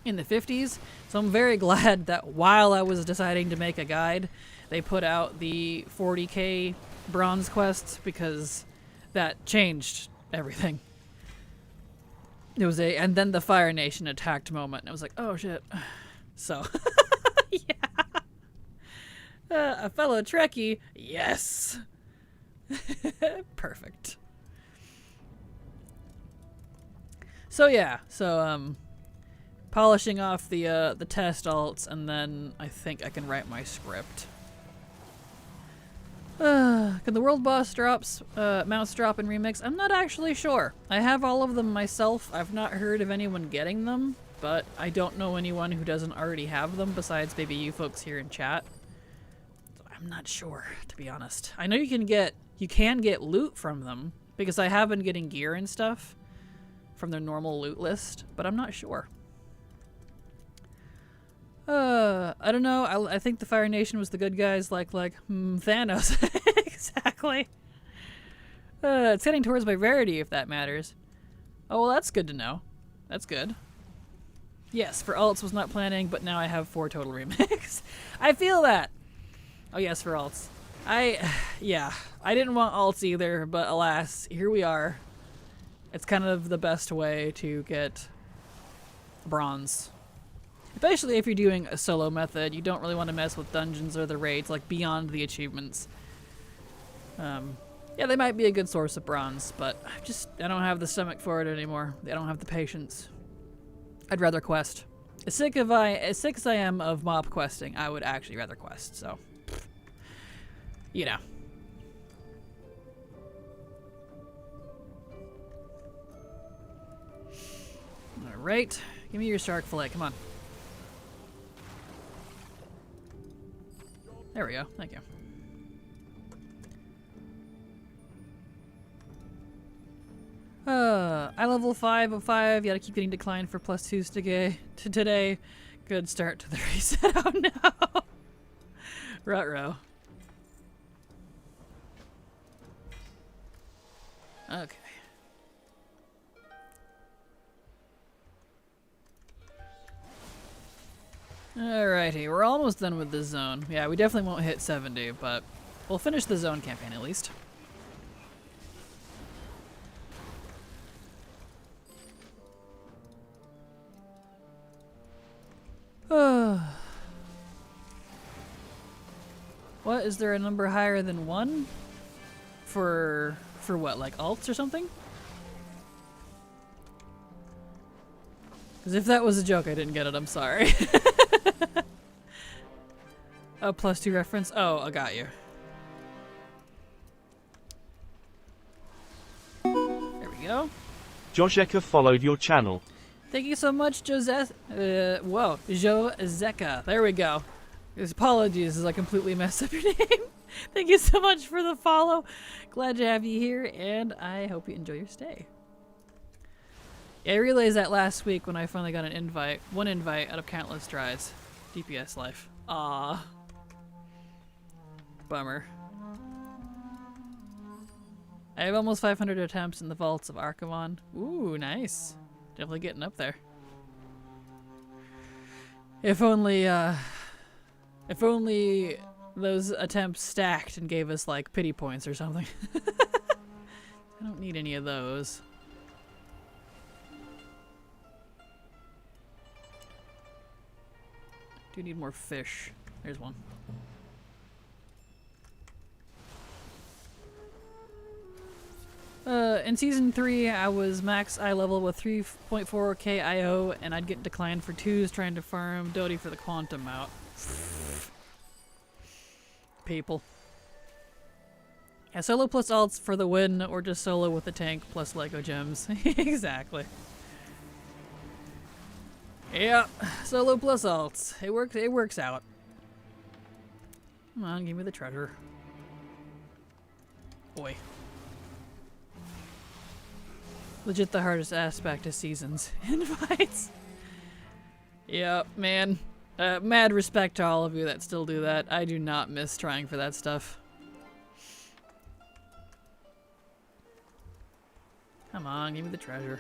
in the 50s. So I'm very glad that while I was deciding to make a guide, they put out the 40k bronze quests, because that changed everything. It was and then the Fire Nation attacked moment, and I was like, oh shit. So, yeah. A fellow Trekkie, yes. Perfect. So yeah, polishing off the test alts, and then I think I can write my script. Can the world boss mounts drop in remix? I'm not actually sure. I have all of them myself. I've not heard of anyone getting them, but I don't know anyone who doesn't already have them besides maybe you folks here in chat. So I'm not sure, to be honest. I know you can get loot from them, because I have been getting gear and stuff from their normal loot list, but I'm not sure. I don't know. I think the Fire Nation was the good guys, like Thanos. Exactly. It's heading towards my rarity, if that matters. Oh, well, that's good to know. That's good. Yes, for alts was not planning, but now I have 4 total remix. I feel that. Oh, yes, for alts. Yeah, I didn't want alts either, but alas, here we are. It's kind of the best way to get bronze. Especially if you're doing a solo method, you don't really want to mess with dungeons or the raids, like beyond the achievements. Yeah, they might be a good source of bronze, but I don't have the stomach for it anymore. I don't have the patience. I'd rather quest. As sick as I am of mob questing, I would actually rather quest, so. You know. Alright. Give me your shark fillet, come on. There we go, thank you. I level 5 of 5, gotta keep getting declined for +2s today. Good start to the reset, oh no! Ruh-roh. Okay. Alrighty, we're almost done with this zone. Yeah, we definitely won't hit 70, but we'll finish the zone campaign at least. What? Is there a number higher than 1? For what, like alts or something? Because if that was a joke, I didn't get it, I'm sorry. A +2 reference? Oh, I got you. There we go. Josheka followed your channel. Thank you so much, Joseph. Whoa, Joseka. There we go. Apologies as I completely messed up your name. Thank you so much for the follow. Glad to have you here, and I hope you enjoy your stay. Yeah, I realized that last week when I finally got one invite out of countless tries. DPS life. Ah, bummer. I have almost 500 attempts in the vaults of Archivon. Ooh, nice. Definitely getting up there. If only those attempts stacked and gave us like pity points or something. I don't need any of those. Do need more fish. There's one. In Season 3, I was max eye level with 3.4k IO, and I'd get declined for 2s trying to farm Doty for the quantum mount. People. Yeah, solo plus alts for the win, or just solo with the tank plus Lego gems. Exactly. Yeah, solo plus alts. It works out. Come on, give me the treasure. Boy. Legit the hardest aspect of seasons. Invites. Yeah, man. Mad respect to all of you that still do that. I do not miss trying for that stuff. Come on, give me the treasure.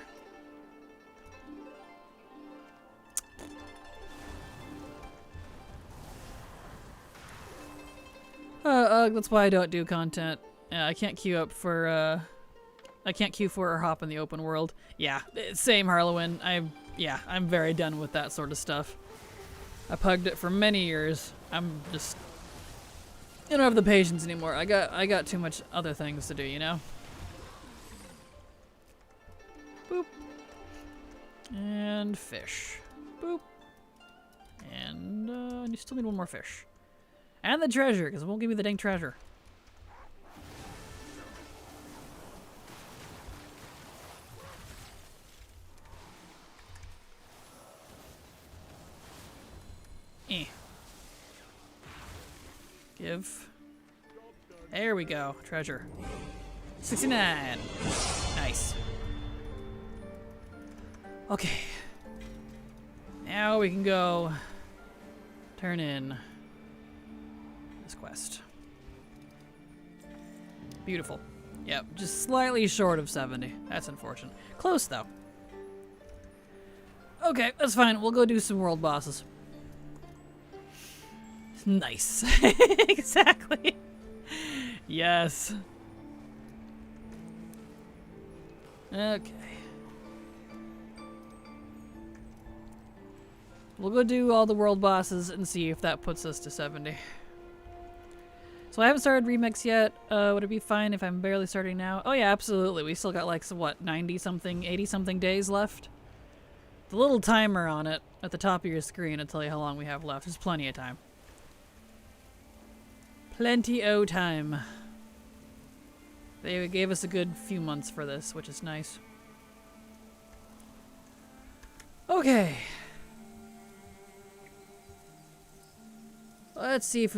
That's why I don't do content. I can't queue up for, I can't queue for or hop in the open world. Yeah, same Harlowin. I'm very done with that sort of stuff. I pugged it for many years. I don't have the patience anymore. I got too much other things to do, you know? Boop. And fish. Boop. And, you still need one more fish. And the treasure, because it won't give me the dang treasure. Give. There we go. Treasure. 69. Nice. Okay. Now we can go turn in this quest. Beautiful. Yep, just slightly short of 70. That's unfortunate. Close though. Okay, that's fine. We'll go do some world bosses. Nice. Exactly. Yes. Okay. We'll go do all the world bosses and see if that puts us to 70. So I haven't started Remix yet. Would it be fine if I'm barely starting now? Oh yeah, absolutely. We still got like, what, 90-something, 80-something days left? The little timer on it at the top of your screen will tell you how long we have left. There's plenty of time. Plenty o' time. They gave us a good few months for this, which is nice. Okay. Let's see if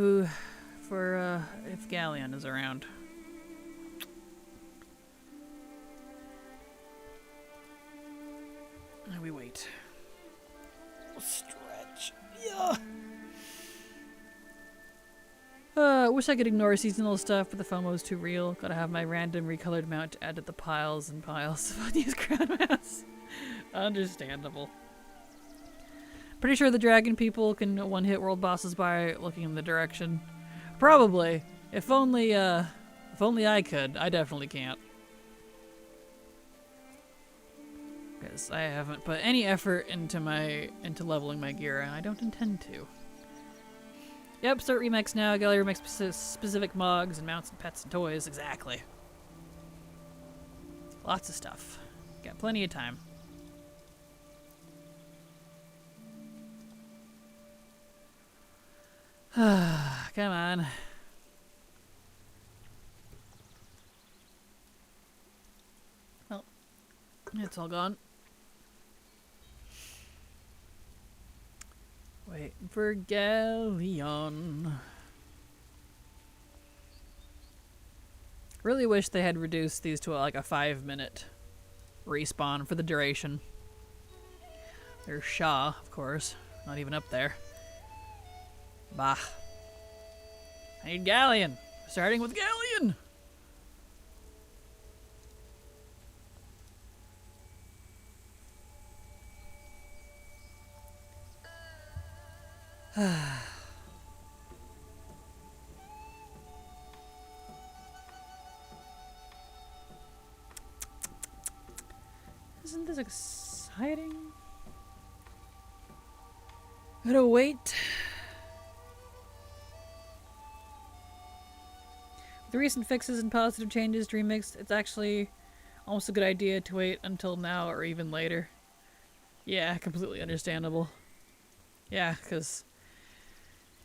Galleon is around. And we wait. We'll stretch. Yeah. Wish I could ignore seasonal stuff, but the FOMO's too real. Gotta have my random recolored mount to add to the piles and piles of unused crown mounts. Understandable. Pretty sure the dragon people can one-hit world bosses by looking in the direction. Probably. If only I could. I definitely can't. Because I haven't put any effort into leveling my gear, and I don't intend to. Yep, start Remix now. Gotta remix specific mugs and mounts and pets and toys. Exactly. Lots of stuff. Got plenty of time. Come on. Well, it's all gone. Waiting for Galleon. Really wish they had reduced these to like a 5-minute respawn for the duration. There's Shaw, of course. Not even up there. Bah. I need Galleon. Starting with Galleon. Isn't this exciting? Gotta wait. The recent fixes and positive changes to Remixed, it's actually almost a good idea to wait until now or even later. Yeah, completely understandable. Yeah, because...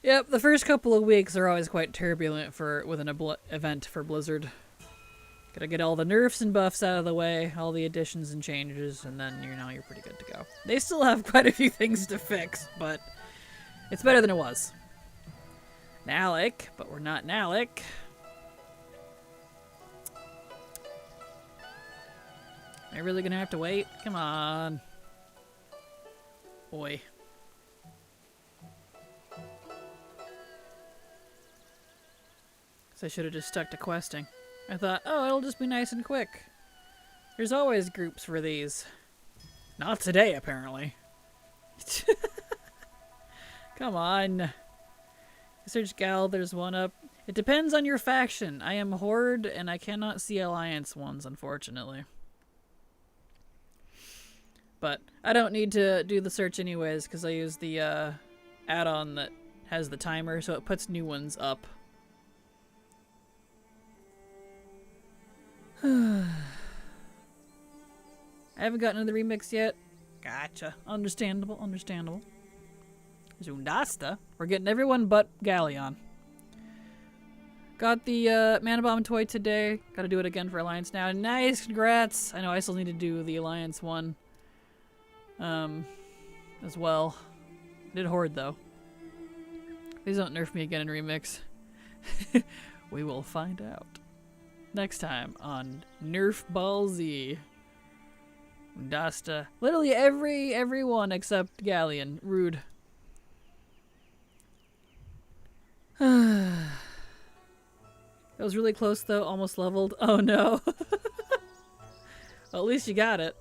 Yep, the first couple of weeks are always quite turbulent with an event for Blizzard. Gotta get all the nerfs and buffs out of the way, all the additions and changes, and then you're pretty good to go. They still have quite a few things to fix, but it's better than it was. Nalik, but we're not Nalik. Am I really gonna have to wait? Come on. Boy. So I should have just stuck to questing. I thought, oh, it'll just be nice and quick. There's always groups for these. Not today, apparently. Come on. Search Gal, there's one up. It depends on your faction. I am Horde, and I cannot see Alliance ones, unfortunately. But I don't need to do the search anyways, because I use the add-on that has the timer, so it puts new ones up. I haven't gotten into the remix yet. Gotcha. Understandable, understandable. Zundasta. We're getting everyone but Galleon. Got the Mana Bomb toy today. Gotta do it again for Alliance now. Nice, congrats. I know I still need to do the Alliance one. As well. Did Horde though. Please don't nerf me again in remix. We will find out. Next time on Nerf Ball Z. Dasta. Literally everyone except Galleon. Rude. That was really close though, almost leveled. Oh no. Well, at least you got it.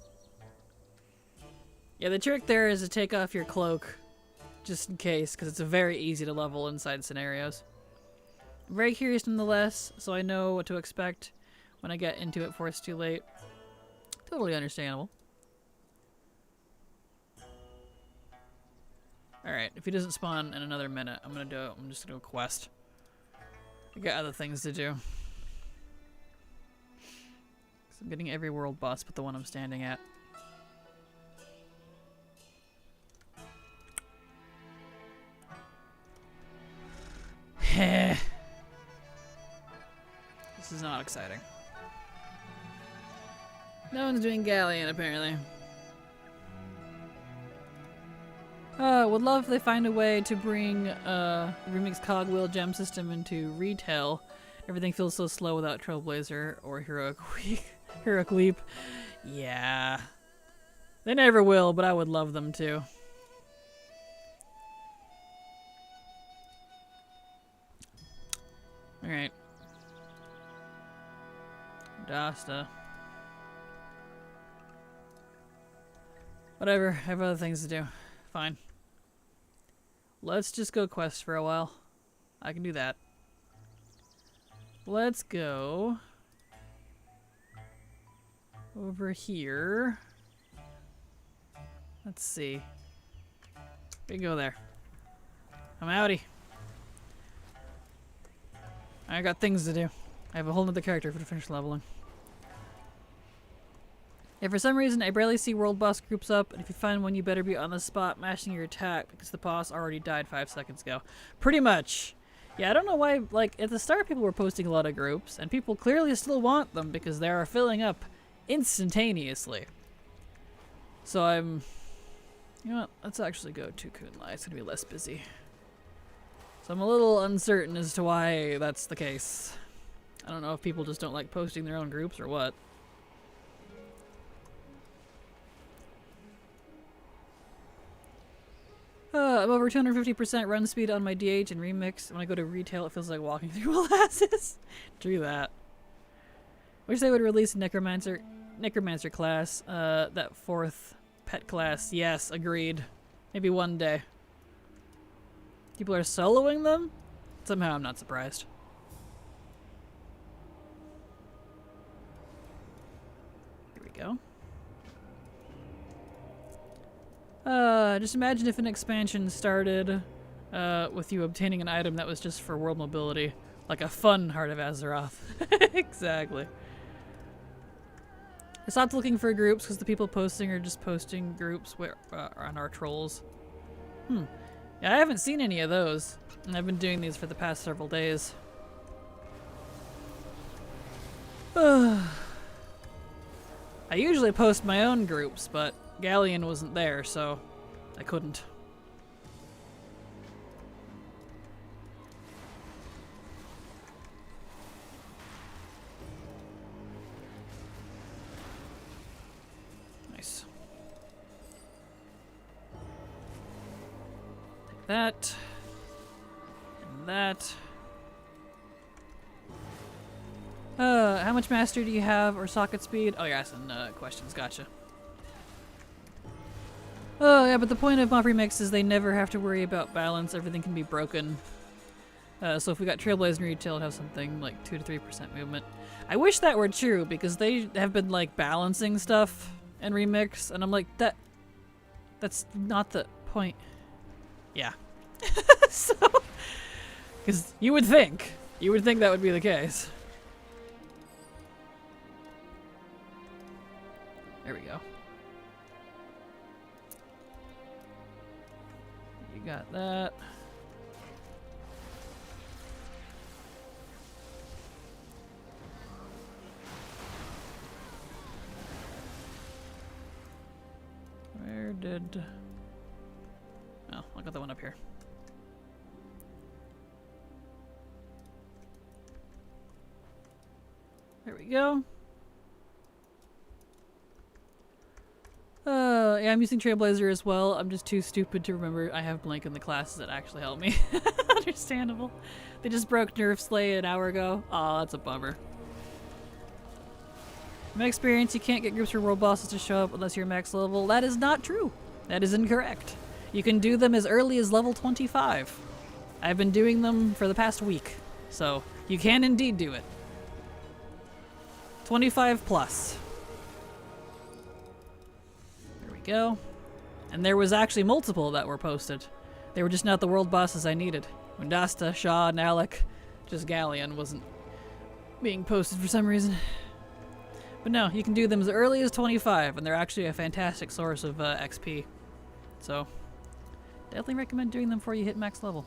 Yeah, the trick there is to take off your cloak, just in case, because it's very easy to level inside scenarios. I'm very curious nonetheless, so I know what to expect when I get into it before it's too late. Totally understandable. Alright, if he doesn't spawn in another minute, I'm just gonna go quest. I got other things to do. 'Cause I'm getting every world boss but the one I'm standing at. This is not exciting. No one's doing Galleon, apparently. Would love if they find a way to bring Remix Cogwheel gem system into retail. Everything feels so slow without Trailblazer or Heroic Leap. Yeah. They never will, but I would love them to. Alright. Dasta. Whatever, I have other things to do. Fine. Let's just go quest for a while. I can do that. Let's go over here. Let's see. We can go there. I'm outie. I got things to do. I have a whole nother character to finish leveling. If for some reason I barely see world boss groups up, and if you find one you better be on the spot mashing your attack because the boss already died 5 seconds ago. Pretty much. Yeah, I don't know why, like, at the start people were posting a lot of groups, and people clearly still want them because they are filling up instantaneously. So I'm... You know what, let's actually go to Kunlai. It's gonna be less busy. So I'm a little uncertain as to why that's the case. I don't know if people just don't like posting their own groups or what. I'm over 250% run speed on my DH and Remix. When I go to retail, it feels like walking through molasses. True that. Wish they would release a Necromancer class. That 4th pet class. Yes, agreed. Maybe one day. People are soloing them? Somehow I'm not surprised. Here we go. Just imagine if an expansion started with you obtaining an item that was just for world mobility. Like a fun Heart of Azeroth. Exactly. I stopped looking for groups because the people posting are just posting groups where, on our trolls. Yeah, I haven't seen any of those. And I've been doing these for the past several days. I usually post my own groups, but Galleon wasn't there, so I couldn't. Nice. Take that. And that. How much mastery do you have, or socket speed? Oh, you're asking questions, gotcha. Oh, yeah, but the point of MOAR remix is they never have to worry about balance, everything can be broken. So if we got Trailblazer in retail, it'd have something like 2 to 3% movement. I wish that were true, because they have been, like, balancing stuff in remix, and I'm like, that's not the point. Yeah. So, because you would think that would be the case. There we go. You got that. Where did... Oh, I got the one up here. There we go. Yeah, I'm using Trailblazer as well. I'm just too stupid to remember I have Blink in the classes that actually help me. Understandable. They just broke Nerf Slay an hour ago. Aw, that's a bummer. In my experience, you can't get groups for world bosses to show up unless you're max level. That is not true. That is incorrect. You can do them as early as level 25. I've been doing them for the past week, so you can indeed do it. 25 plus. Go. And there was actually multiple that were posted. They were just not the world bosses I needed. Mundasta, Shaw, and Alec. Just Galleon wasn't being posted for some reason. But no, you can do them as early as 25, and they're actually a fantastic source of XP. So, definitely recommend doing them before you hit max level.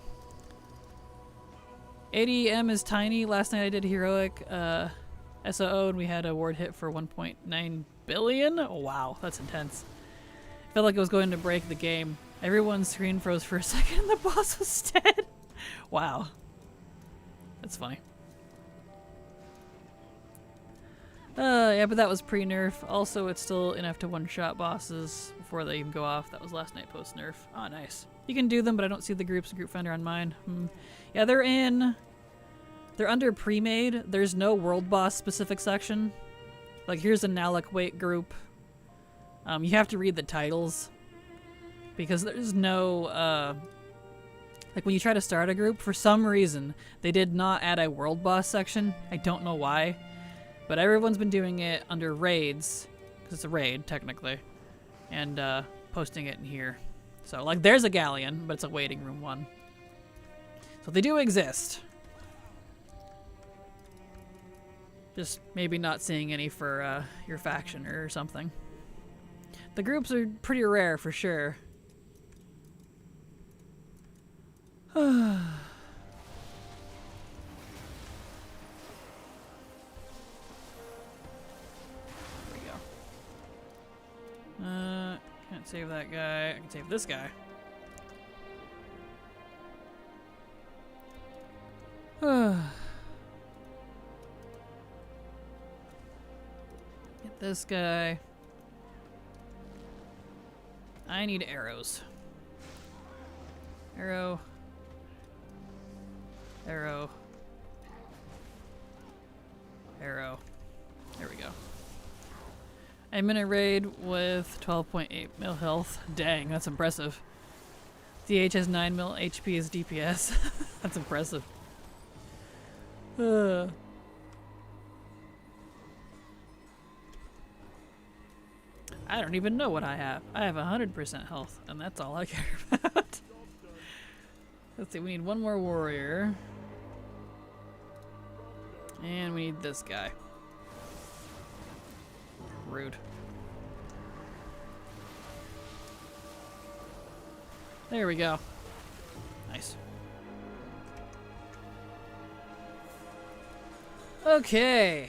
80M is tiny. Last night I did Heroic SOO, and we had a ward hit for 1.9 billion? Oh, wow, that's intense. Felt like it was going to break the game. Everyone's screen froze for a second and the boss was dead. Wow. That's funny. Yeah, but that was pre-nerf. Also, it's still enough to one-shot bosses before they even go off. That was last night post-nerf. Oh, nice. You can do them, but I don't see the groups in Group Finder on mine. Yeah, they're under pre-made. There's no world boss specific section. Like, here's a Nalek Wait group. You have to read the titles because there's no, like when you try to start a group, for some reason, they did not add a world boss section. I don't know why, but everyone's been doing it under raids, because it's a raid, technically, and posting it in here. So, like, there's a Galleon, but it's a waiting room one. So they do exist. Just maybe not seeing any for your faction or something. The groups are pretty rare for sure. There we go. Can't save that guy. I can save this guy. Get this guy. I need arrows. Arrow. Arrow. Arrow. There we go. I'm in a raid with 12.8 mil health. Dang, that's impressive. DH has 9 mil HP as DPS. That's impressive. I don't even know what I have. I have 100% health, and that's all I care about. Let's see, we need one more warrior. And we need this guy. Rude. There we go. Nice. Okay.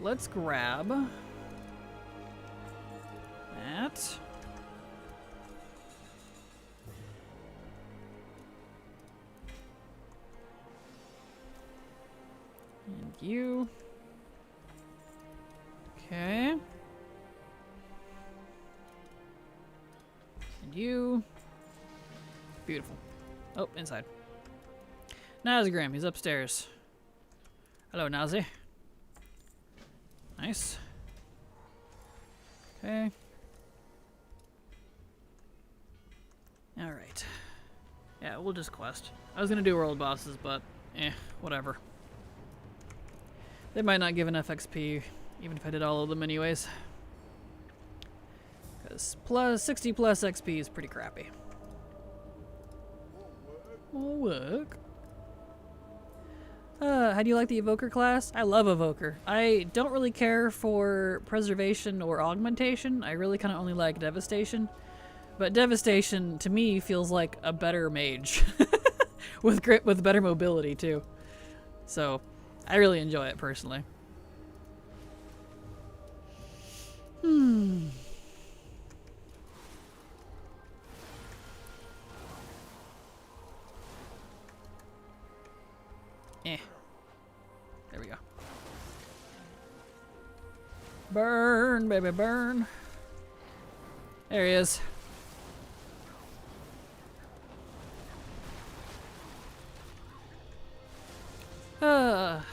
Let's grab that. And you. Okay. And you. Beautiful. Oh, inside. Nazgrim, he's upstairs. Hello, Nazi. Nice. Okay. Alright. Yeah, we'll just quest. I was gonna do world bosses, but whatever. They might not give enough XP, even if I did all of them anyways. Because plus 60 plus XP is pretty crappy. Will work. How do you like the Evoker class? I love Evoker. I don't really care for Preservation or Augmentation. I really kind of only like Devastation. But Devastation, to me, feels like a better mage. with better mobility, too. So, I really enjoy it, personally. There we go. Burn, baby, burn. There he is.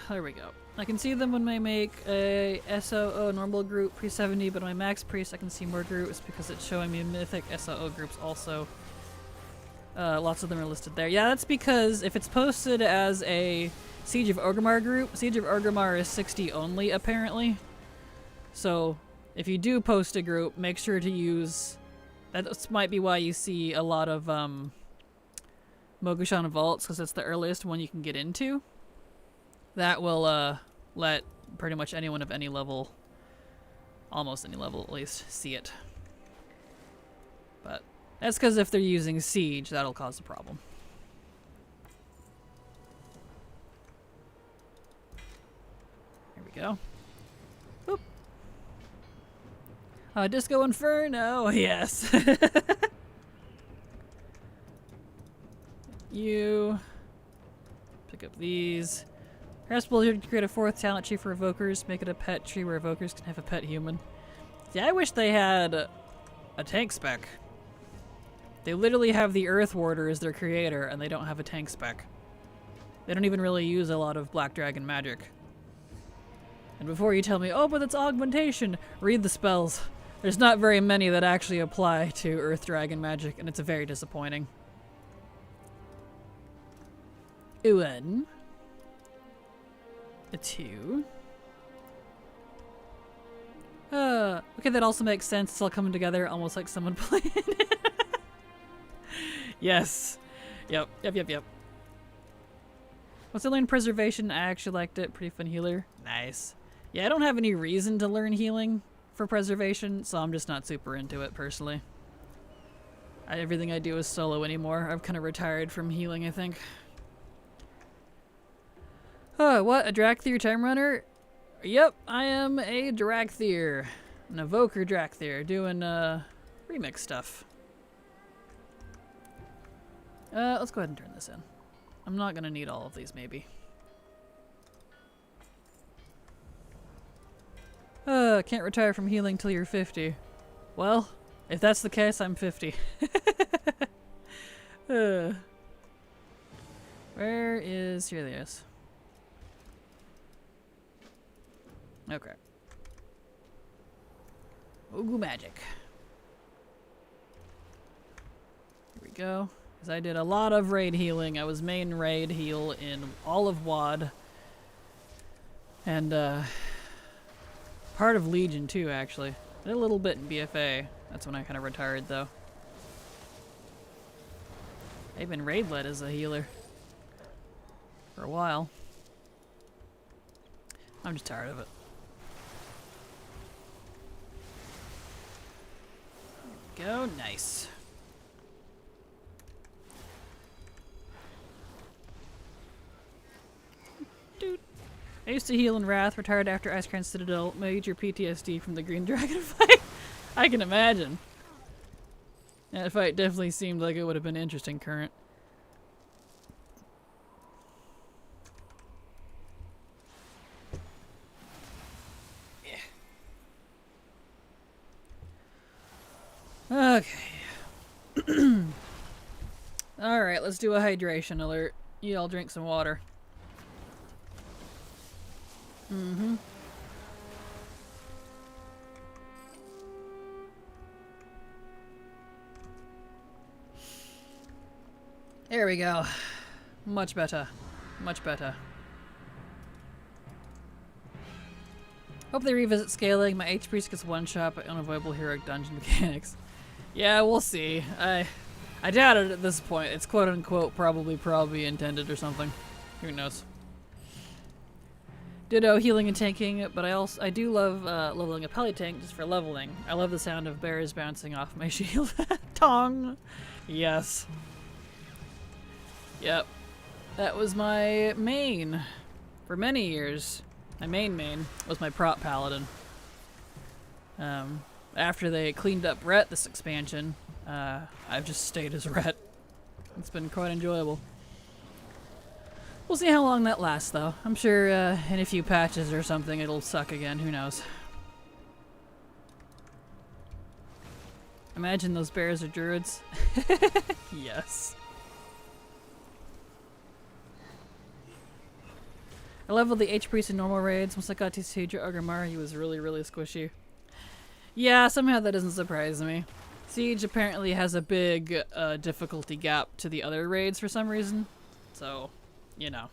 There we go. I can see them when I make a SOO normal group pre-70, but on my max priest I can see more groups because it's showing me mythic SOO groups also. Lots of them are listed there. Yeah, that's because if it's posted as a Siege of Orgrimmar group, Siege of Orgrimmar is 60 only, apparently. So, if you do post a group, make sure to use... That might be why you see a lot of Mogushan Vaults, because it's the earliest one you can get into. That will let pretty much anyone of any level, almost any level at least, see it. But that's because if they're using Siege, that'll cause a problem. Here we go. Boop. Disco Inferno, yes. You pick up these. Perhaps we'll create a 4th talent tree for evokers, make it a pet tree where evokers can have a pet human. Yeah, I wish they had a tank spec. They literally have the Earth Warder as their creator, and they don't have a tank spec. They don't even really use a lot of Black Dragon magic. And before you tell me, oh, but it's augmentation, read the spells. There's not very many that actually apply to Earth Dragon magic, and it's very disappointing. One. A 2. Okay, that also makes sense. It's all coming together almost like someone planned it. Yes. Yep. Once I learned Preservation, I actually liked it. Pretty fun healer. Nice. Yeah, I don't have any reason to learn healing for Preservation, so I'm just not super into it, personally. Everything I do is solo anymore. I've kind of retired from healing, I think. What? A Drakthir Time Runner? Yep, I am a Drakthir. An Evoker Drakthir, doing, remix stuff. Let's go ahead and turn this in. I'm not gonna need all of these, maybe. Can't retire from healing till you're 50. Well, if that's the case, I'm 50. Where is... Here it is. Okay. Oogu magic. Here we go. Because I did a lot of raid healing. I was main raid heal in all of WoD. And, part of Legion too, actually. I did a little bit in BFA. That's when I kind of retired, though. I've been raid led as a healer. For a while. I'm just tired of it. Go, nice. Dude. I used to heal in Wrath, retired after Ice Crown Citadel, major PTSD from the Green Dragon fight. I can imagine. That fight definitely seemed like it would have been interesting current. Yeah. Okay. Alright, let's do a hydration alert. You all drink some water. Mm-hmm. There we go. Much better. Much better. Hope they revisit scaling. My H-Priest gets one shot by unavoidable heroic dungeon mechanics. Yeah, we'll see. I doubt it at this point. It's quote unquote probably intended or something. Who knows? Ditto healing and tanking, but I do love leveling a Peli tank just for leveling. I love the sound of bears bouncing off my shield. Tong! Yes. Yep. That was my main for many years. My main was my prop paladin. After they cleaned up Rhett this expansion, I've just stayed as Rhett. It's been quite enjoyable. We'll see how long that lasts, though. I'm sure in a few patches or something it'll suck again. Who knows? Imagine those bears are druids. Yes. I leveled the H-Priest in normal raids. Once I got to Siege Ogrimmar, he was really squishy. Yeah, somehow that doesn't surprise me. Siege apparently has a big difficulty gap to the other raids for some reason. So, you know.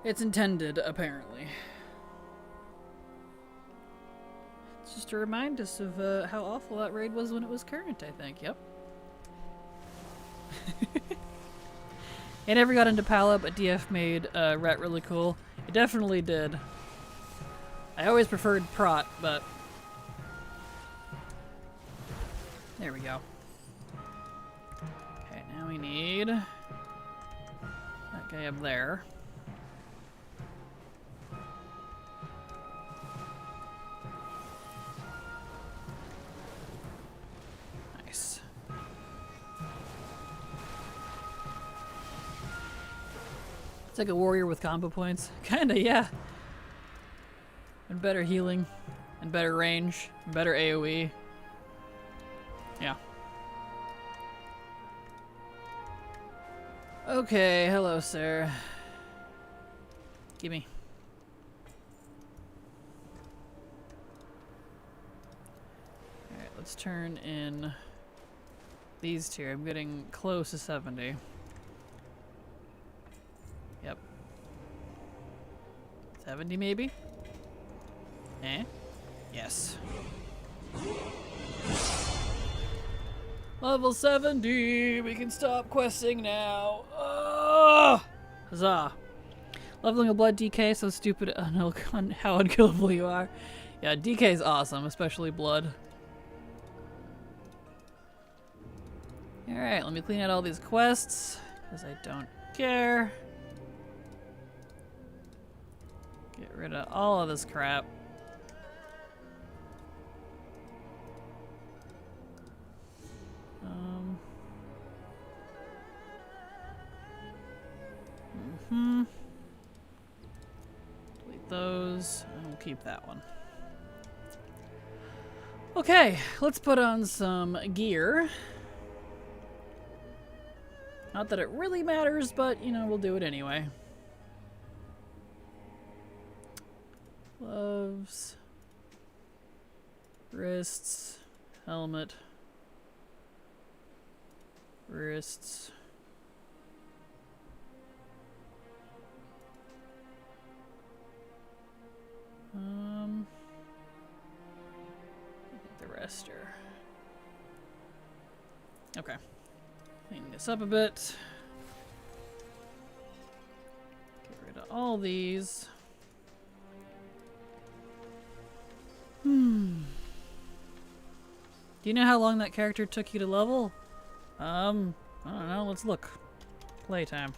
It's intended, apparently. It's just to remind us of how awful that raid was when it was current, I think. Yep. I never got into Pala, but DF made Rhett really cool. It definitely did. I always preferred Prot, but... There we go. Okay, now we need... that guy up there. Nice. It's like a warrior with combo points. Kinda, yeah. And better healing, and better range, and better AoE. Yeah. Okay, hello, sir. Gimme. Alright, let's turn in these two. I'm getting close to 70. Yep. 70 maybe? Eh? Yes. Level 70! We can stop questing now! Oh! Huzzah! Leveling a blood DK, so stupid on how unkillable you are. Yeah, DK's awesome, especially blood. Alright, let me clean out all these quests, because I don't care. Get rid of all of this crap. Delete those, and we'll keep that one. Okay, let's put on some gear. Not that it really matters, but, you know, we'll do it anyway. Gloves. Wrists. Helmet. Wrists. I think the rest are... Okay. Clean this up a bit. all these. Do you know how long that character took you to level? I don't know. Let's look. Playtime.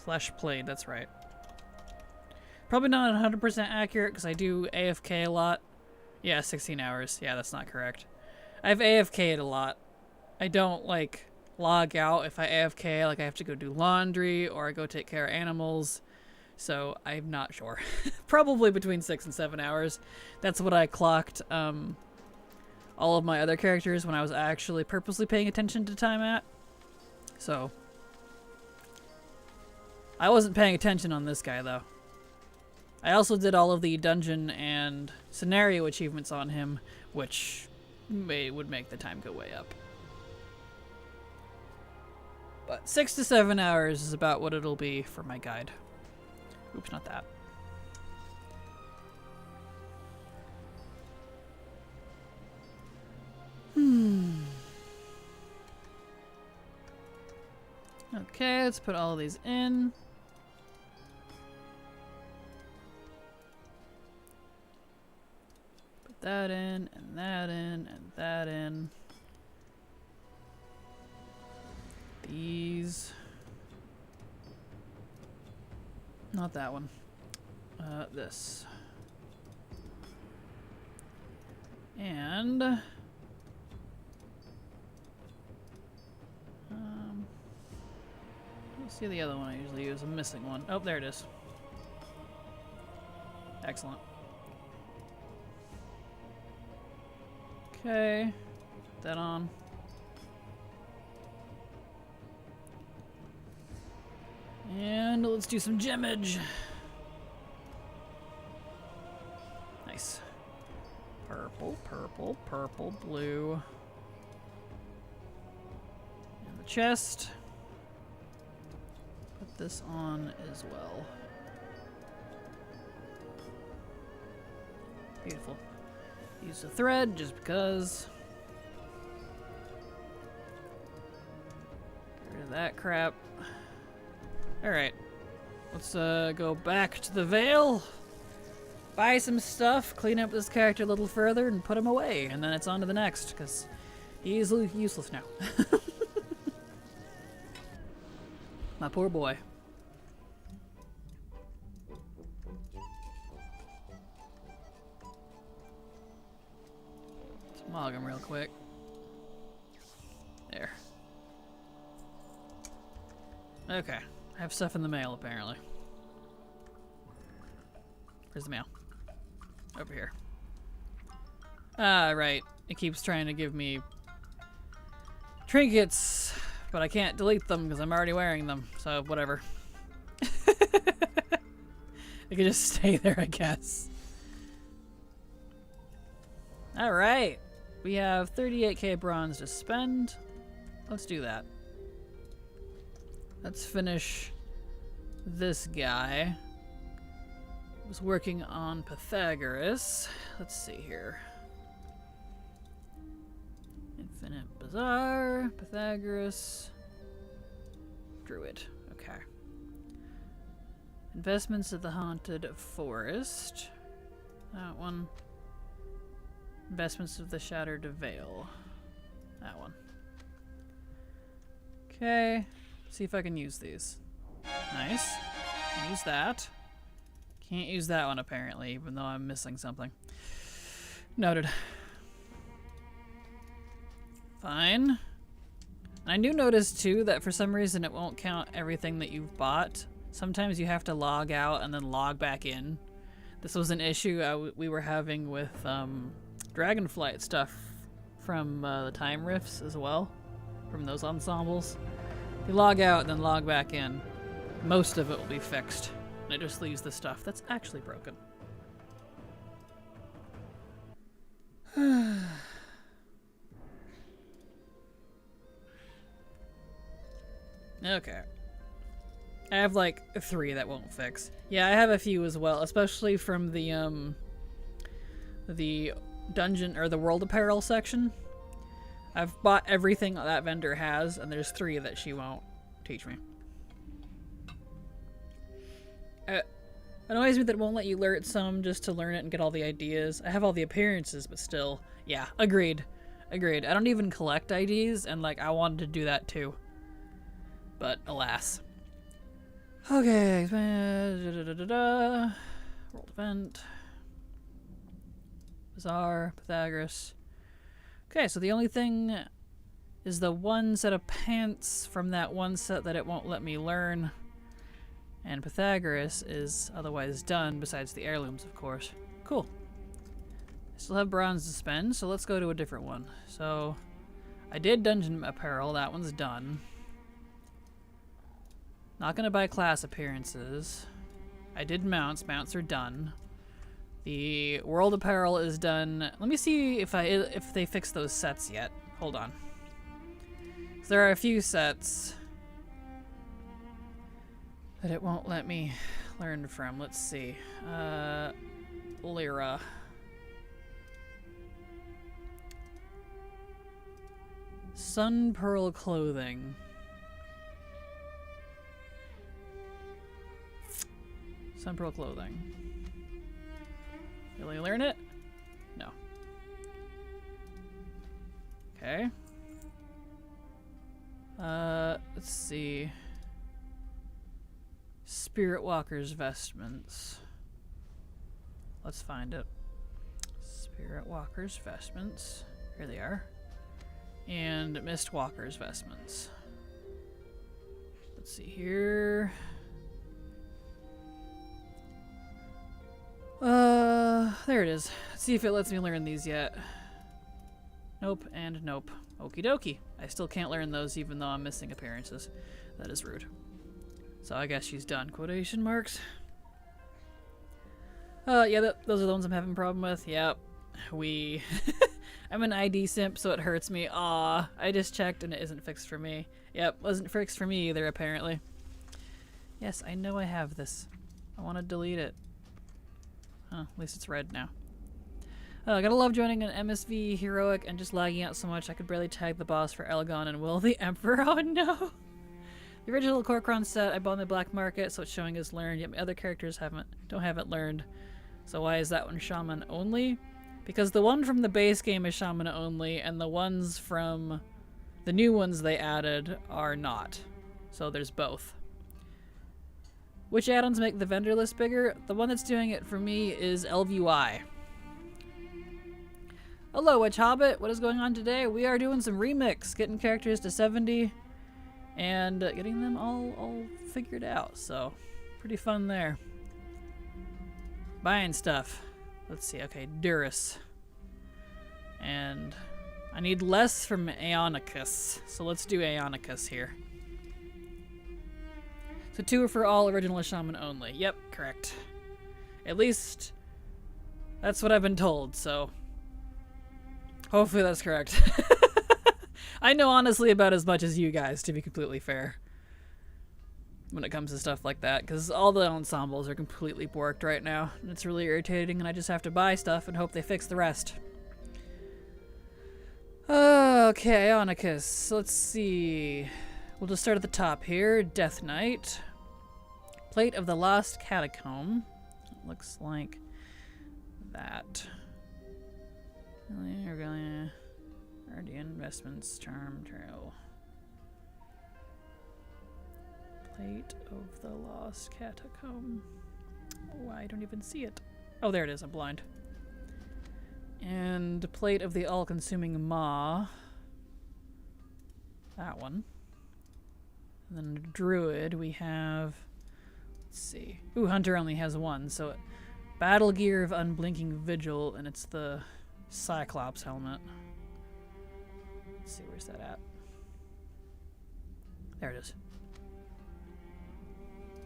Slash played, that's right. Probably not 100% accurate because I do AFK a lot. Yeah, 16 hours. Yeah, that's not correct. I've AFK'd a lot. I don't, like, log out if I AFK. Like, I have to go do laundry or I go take care of animals. So, I'm not sure. Probably between 6 and 7 hours. That's what I clocked all of my other characters when I was actually purposely paying attention to time at. So, I wasn't paying attention on this guy, though. I also did all of the dungeon and scenario achievements on him, which would make the time go way up. But 6 to 7 hours is about what it'll be for my guide. Oops, not that. Okay, let's put all of these in. Put that in, and that in, and that in. These. Not that one. This. And let's see the other one I usually use. I'm missing one. Oh, there it is. Excellent. Okay. Put that on. And let's do some gemage. Nice. Purple, purple, purple, blue. And the chest. Put this on as well. Beautiful. Use the thread just because. Get rid of that crap. Alright. Let's go back to the Vale. Buy some stuff, clean up this character a little further, and put him away. And then it's on to the next, because he's useless now. My poor boy. Let's mog him real quick. There. Okay. I have stuff in the mail, apparently. Where's the mail? Over here. Ah, right. It keeps trying to give me trinkets, but I can't delete them because I'm already wearing them, so whatever. It can just stay there, I guess. Alright. We have 38k bronze to spend. Let's do that. Let's finish this guy. I was working on Pythagoras. Let's see here. Infinite Bazaar, Pythagoras, Druid. Okay. Investments of the Haunted Forest. That one. Investments of the Shattered Veil. That one. Okay. See if I can use these. Nice. Use that. Can't use that one apparently, even though I'm missing something. Noted. Fine. And I do notice too that for some reason it won't count everything that you've bought. Sometimes you have to log out and then log back in. This was an issue we were having with Dragonflight stuff from the Time Rifts as well, from those ensembles. If you log out and then log back in, most of it will be fixed. And it just leaves the stuff that's actually broken. Okay. I have like 3 that won't fix. Yeah, I have a few as well, especially from the dungeon or the world apparel section. I've bought everything that vendor has, and there's 3 that she won't teach me. It annoys me that it won't let you learn some just to learn it and get all the ideas. I have all the appearances, but still. Yeah, agreed. Agreed. I don't even collect IDs, and like I wanted to do that too. But alas. Okay, world event. Bazaar, Pythagoras. Okay, so the only thing is the one set of pants from that one set that it won't let me learn. And Pythagoras is otherwise done, besides the heirlooms, of course. Cool. I still have bronze to spend, so let's go to a different one. So, I did dungeon apparel, that one's done. Not gonna buy class appearances. I did mounts, mounts are done. The world apparel is done. Let me see if they fixed those sets yet. Hold on. So there are a few sets that it won't let me learn from. Let's see. Lyra. Sun Pearl clothing. Sun Pearl clothing. Will you learn it? No. Okay. Let's see. Spirit Walker's vestments. Let's find it. Spirit Walker's vestments. Here they are. And Mist Walker's vestments. Let's see here. There it is. Let's see if it lets me learn these yet. Nope and nope. Okie dokie. I still can't learn those even though I'm missing appearances. That is rude. So I guess she's done. Quotation marks. Yeah, those are the ones I'm having a problem with. Yep. I'm an ID simp, so it hurts me. Aw, I just checked and it isn't fixed for me. Yep, wasn't fixed for me either, apparently. Yes, I know I have this. I want to delete it. Huh, at least it's red now. I gotta love joining an MSV heroic and just lagging out so much I could barely tag the boss for Elgon and Will the Emperor. Oh no! The original Corcoran set I bought on the black market, so it's showing as learned, yet my other characters don't have it learned. So why is that one Shaman only? Because the one from the base game is Shaman only, and the ones from the new ones they added are not. So there's both. Which add-ons make the vendor list bigger? The one that's doing it for me is LVY. Hello, Witch Hobbit. What is going on today? We are doing some remix, getting characters to 70, and getting them all figured out. So, pretty fun there. Buying stuff. Let's see. Okay, Durus. And I need less from Aeonicus, so let's do Aeonicus here. So 2 are for all original Shaman only. Yep, correct. At least that's what I've been told, so hopefully that's correct. I know honestly about as much as you guys, to be completely fair, when it comes to stuff like that, because all the ensembles are completely borked right now, and it's really irritating, and I just have to buy stuff and hope they fix the rest. Okay, Aeonicus. Let's see. We'll just start at the top here. Death Knight. Plate of the Lost Catacomb. Looks like that. Guardian Investments. Charm Trail. Plate of the Lost Catacomb. Oh, I don't even see it. Oh, there it is. I'm blind. And Plate of the All-Consuming Maw. That one. And then Druid, we have... Let's see. Ooh, Hunter only has one, so... Battle Gear of Unblinking Vigil, and it's the Cyclops helmet. Let's see, where's that at? There it is.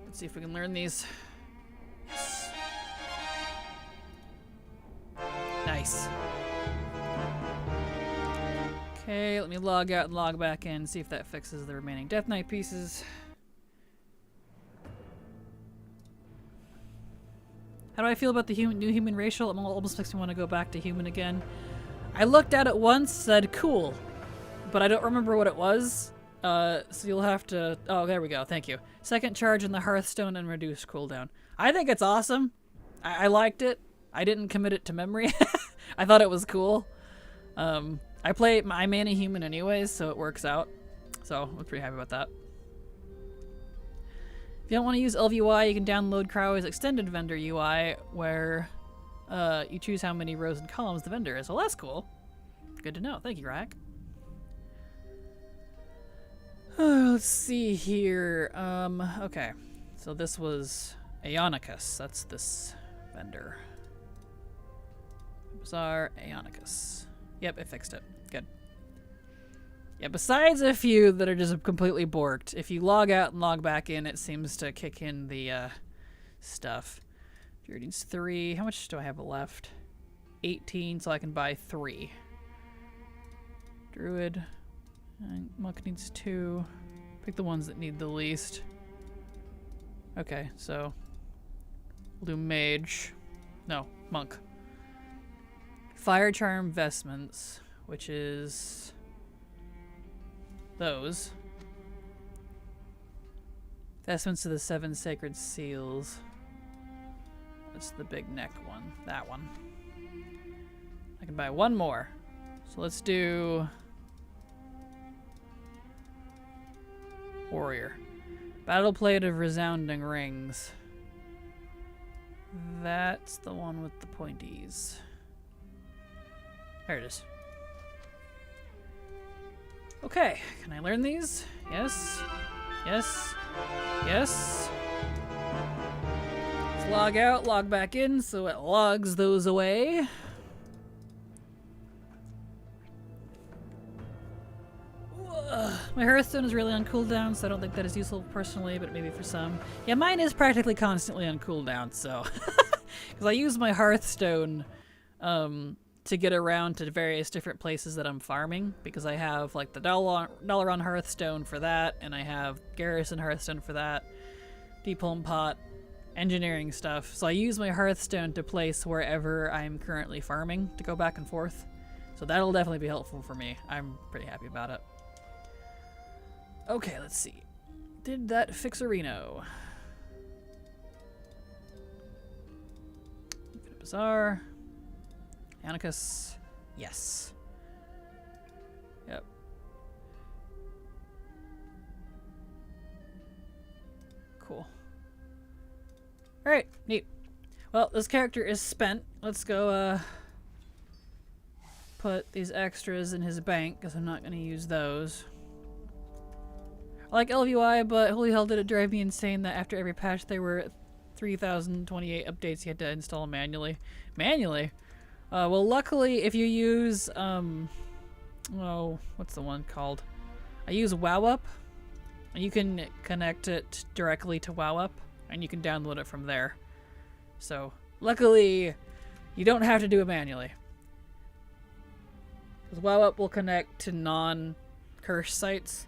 Let's see if we can learn these. Yes. Nice. Okay, let me log out and log back in, see if that fixes the remaining Death Knight pieces. How do I feel about the new human racial? It almost makes me want to go back to human again. I looked at it once, said cool, but I don't remember what it was. So you'll have to... Oh, there we go. Thank you. Second charge in the Hearthstone and reduced cooldown. I think it's awesome. I liked it. I didn't commit it to memory. I thought it was cool. I play my main a human anyways, so it works out. So I'm pretty happy about that. If you don't want to use LVUI, you can download CryoWay's extended vendor UI, where you choose how many rows and columns the vendor is. Well, that's cool. Good to know. Thank you, Rack. Let's see here. Okay. So this was Aeonicus. That's this vendor. Bizarre Aeonicus. Yep, it fixed it. Good. Yeah, besides a few that are just completely borked, if you log out and log back in, it seems to kick in the stuff. Druid needs 3. How much do I have left? 18, so I can buy 3. Druid. And Monk needs 2. Pick the ones that need the least. Okay, so we'll do Mage. No, Monk. Fire Charm Vestments, which is those. Vestments of the 7 Sacred Seals. That's the big neck one. That one. I can buy one more. So let's do Warrior. Battleplate of Resounding Rings. That's the one with the pointies. There it is. Okay, can I learn these? Yes. Yes. Yes. Let's log out, log back in, so it logs those away. My Hearthstone is really on cooldown, so I don't think that is useful personally, but maybe for some. Yeah, mine is practically constantly on cooldown, so. Because I use my Hearthstone to get around to various different places that I'm farming, because I have like the Dalaran Hearthstone for that, and I have Garrison Hearthstone for that, Deep Home Pot, engineering stuff. So I use my Hearthstone to place wherever I'm currently farming to go back and forth. So that'll definitely be helpful for me. I'm pretty happy about it. Okay, let's see. Did that fix a Reno? Infinite Bazaar. Anicus. Yes. Yep. Cool. Alright, neat. Well, this character is spent. Let's go, put these extras in his bank, because I'm not going to use those. I like LVUI, but holy hell did it drive me insane that after every patch there were 3,028 updates you had to install manually. Manually? Well, luckily if you use, oh, what's the one called? I use WowUp. You can connect it directly to WowUp, and you can download it from there. So, luckily, you don't have to do it manually. Because WowUp will connect to non-curse sites.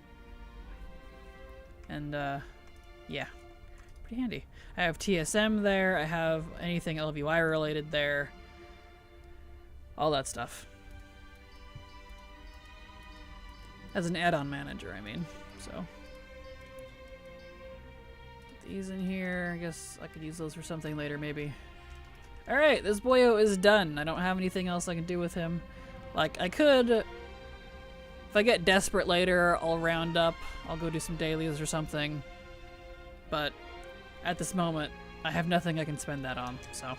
And, yeah, pretty handy. I have TSM there, I have anything LVY related there. All that stuff. As an add-on manager, I mean, so. Put these in here, I guess I could use those for something later, maybe. Alright, this boyo is done. I don't have anything else I can do with him. Like, I could... If I get desperate later, I'll round up. I'll go do some dailies or something. But at this moment, I have nothing I can spend that on, so.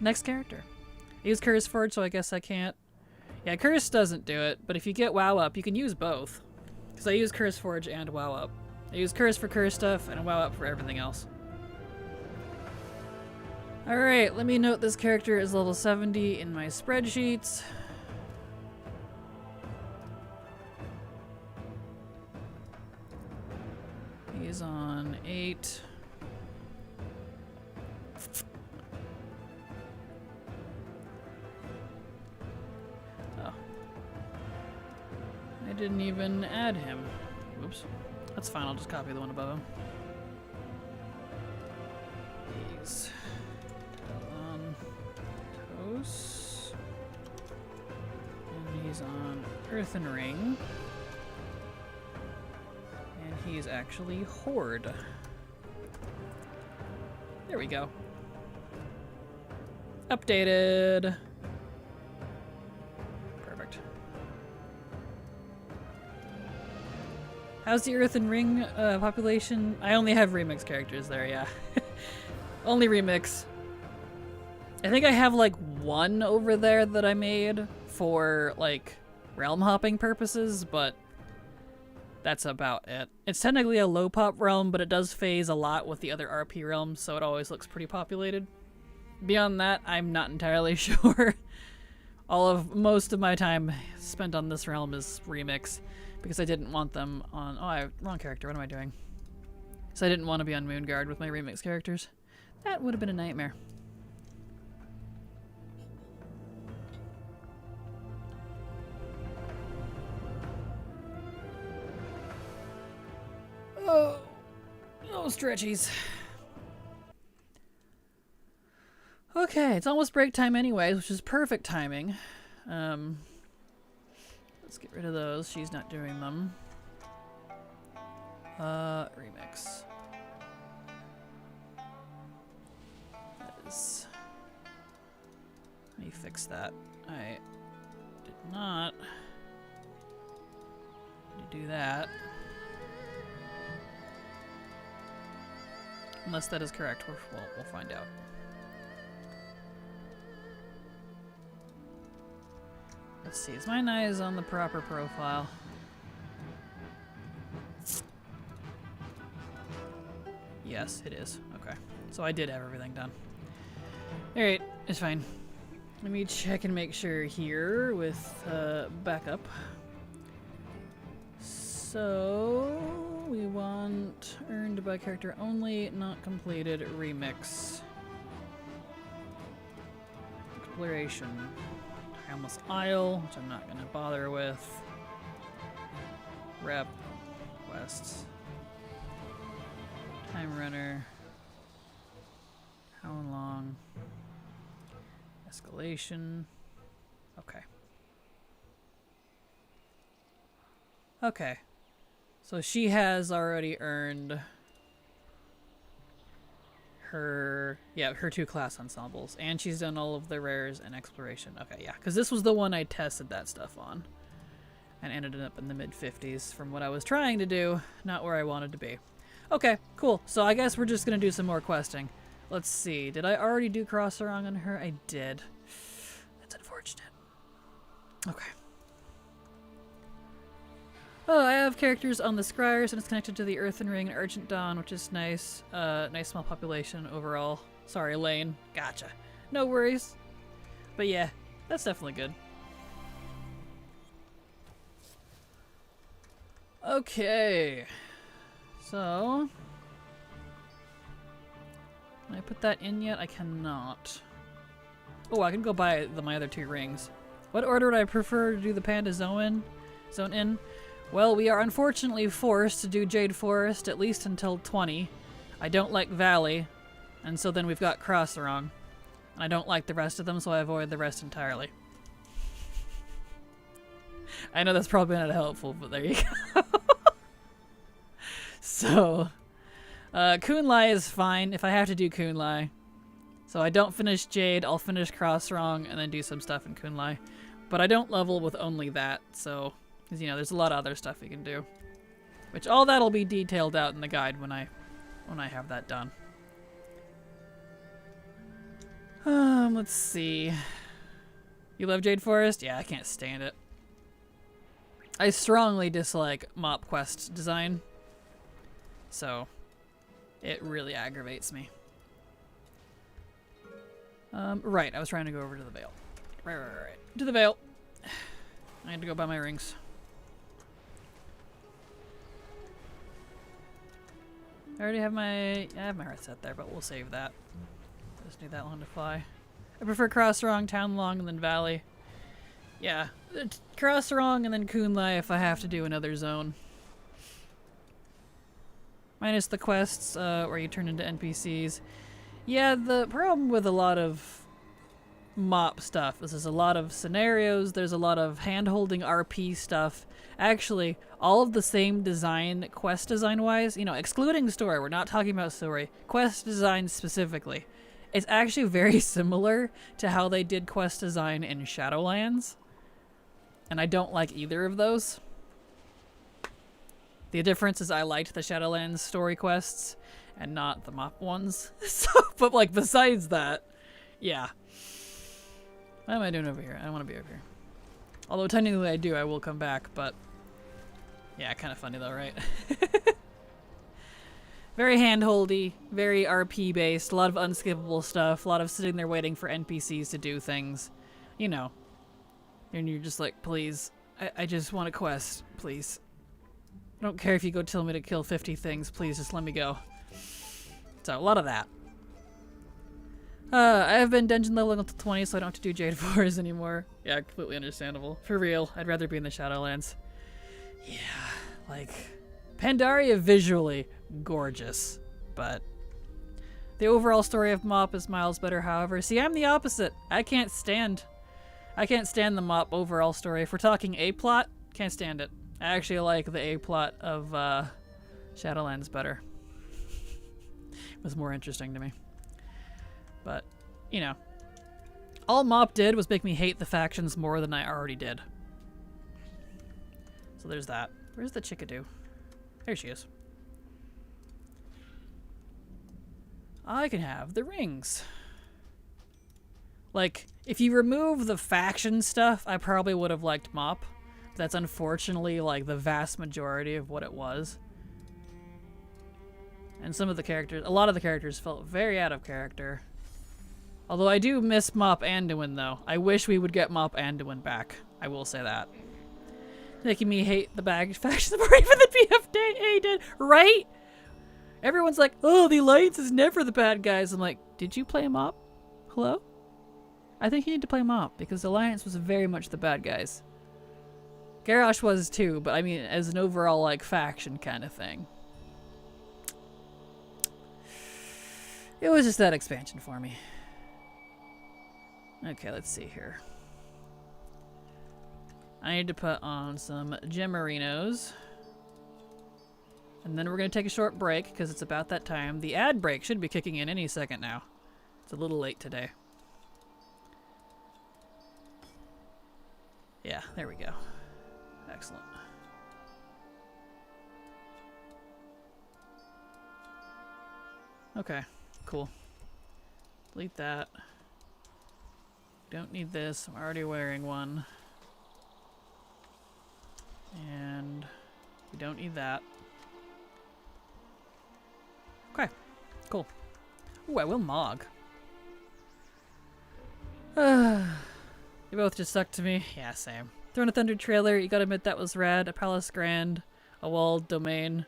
Next character. I use Curse Forge, so I guess I can't. Yeah, Curse doesn't do it, but if you get WoW Up, you can use both. Because I use Curse Forge and WoW Up. I use Curse for Curse stuff, and WoW Up for everything else. Alright, let me note this character is level 70 in my spreadsheets. He's on 8. Oh. I didn't even add him. Whoops. That's fine, I'll just copy the one above him. He's on Toast. And he's on Earthen Ring. And he's actually Horde. There we go. Updated. Perfect. How's the Earthen Ring population? I only have remix characters there, yeah. Only remix. I think I have like one over there that I made for like realm hopping purposes, but that's about it. It's technically a low pop realm, but it does phase a lot with the other RP realms, so it always looks pretty populated. Beyond that, I'm not entirely sure. Most of my time spent on this realm is remix, because I didn't want them on... Oh, wrong character. What am I doing? So I didn't want to be on Moonguard with my remix characters. That would have been a nightmare. Oh, stretchies. Okay, it's almost break time anyways, which is perfect timing. Let's get rid of those. She's not doing them. Remix. Let me fix that. I did not do that. Unless that is correct. We'll find out. Let's see. Is mine eyes on the proper profile? Yes, it is. Okay. So I did have everything done. Alright, it's fine. Let me check and make sure here with backup. So we want earned by character only, not completed, remix. Exploration. Timeless Isle, which I'm not going to bother with. Rep. Quests. Time Runner. How long? Escalation. Okay. Okay. So she has already earned her 2 class ensembles, and she's done all of the rares and exploration. Okay, yeah, because this was the one I tested that stuff on and ended up in the mid-50s from what I was trying to do, not where I wanted to be. Okay, cool. So I guess we're just gonna do some more questing. Let's see. Did I already do Crossarong on her? I did. That's unfortunate. Okay. Oh, I have characters on the Scryers, and it's connected to the Earthen Ring and Urgent Dawn, which is nice. Nice small population overall. Sorry, Lane. Gotcha. No worries. But yeah, that's definitely good. Okay. So... can I put that in yet? I cannot. Oh, I can go buy my other 2 rings. What order would I prefer to do the Panda Zone in? Well, we are unfortunately forced to do Jade Forest at least until 20. I don't like Valley, and so then we've got Crossarong. And I don't like the rest of them, so I avoid the rest entirely. I know that's probably not helpful, but there you go. So, Kunlai is fine if I have to do Kunlai. So I don't finish Jade, I'll finish Crossarong, and then do some stuff in Kunlai. But I don't level with only that, so... because, you know, there's a lot of other stuff you can do. Which all that'll be detailed out in the guide when I have that done. Let's see. You love Jade Forest? Yeah, I can't stand it. I strongly dislike mop quest design. So, it really aggravates me. Right, I was trying to go over to the Vale. Right. To the Vale. I had to go buy my rings. I already have I have my heart set there, but we'll save that. Just need that one to fly. I prefer Crossarong, Town Long, and then Valley. Yeah, Crossarong and then Kunlai if I have to do another zone. Minus the quests where you turn into NPCs. Yeah, the problem with a lot of mop stuff is there's a lot of scenarios, there's a lot of hand-holding RP stuff, actually all of the same design, quest design wise, you know, excluding story, we're not talking about story, quest design specifically. It's actually very similar to how they did quest design in Shadowlands. And I don't like either of those. The difference is I liked the Shadowlands story quests and not the MOAR ones. So, but like besides that, yeah. What am I doing over here? I don't want to be over here. Although technically I do, I will come back, but yeah, kind of funny though, right? Very handholdy, very RP based, a lot of unskippable stuff, a lot of sitting there waiting for NPCs to do things, you know. And you're just like, please, I just want a quest, please. I don't care if you go tell me to kill 50 things, please just let me go. So, a lot of that. I have been dungeon leveling up to 20, so I don't have to do Jade 4s anymore. Yeah, completely understandable. For real, I'd rather be in the Shadowlands. Yeah, like, Pandaria visually gorgeous, but the overall story of MOAR is miles better, however. See, I'm the opposite. I can't stand the MOAR overall story. If we're talking A-plot, can't stand it. I actually like the A-plot of Shadowlands better. It was more interesting to me. But, you know, all MOAR did was make me hate the factions more than I already did. So there's that. Where's the chickadee? There she is. I can have the rings. Like, if you remove the faction stuff, I probably would have liked MOAR. That's unfortunately, like, the vast majority of what it was. And some of the characters, a lot of the characters felt very out of character. Although I do miss MOAR Anduin, though. I wish we would get MOAR Anduin back. I will say that. Making me hate the bag faction more even than BFA did, right? Everyone's like, oh, the Alliance is never the bad guys. I'm like, did you play MOAR? Hello? I think you need to play MOAR, because the Alliance was very much the bad guys. Garrosh was too, but I mean, as an overall, like, faction kind of thing. It was just that expansion for me. Okay, let's see here. I need to put on some Gemarinos. And then we're going to take a short break, because it's about that time. The ad break should be kicking in any second now. It's a little late today. Yeah, there we go. Excellent. Okay, cool. Delete that. Don't need this. I'm already wearing one. And we don't need that. Okay, cool. Ooh, I will Mog. You both just suck to me. Yeah, same. Throne of Thunder trailer, you gotta admit that was rad. A Palace Grand, a walled domain.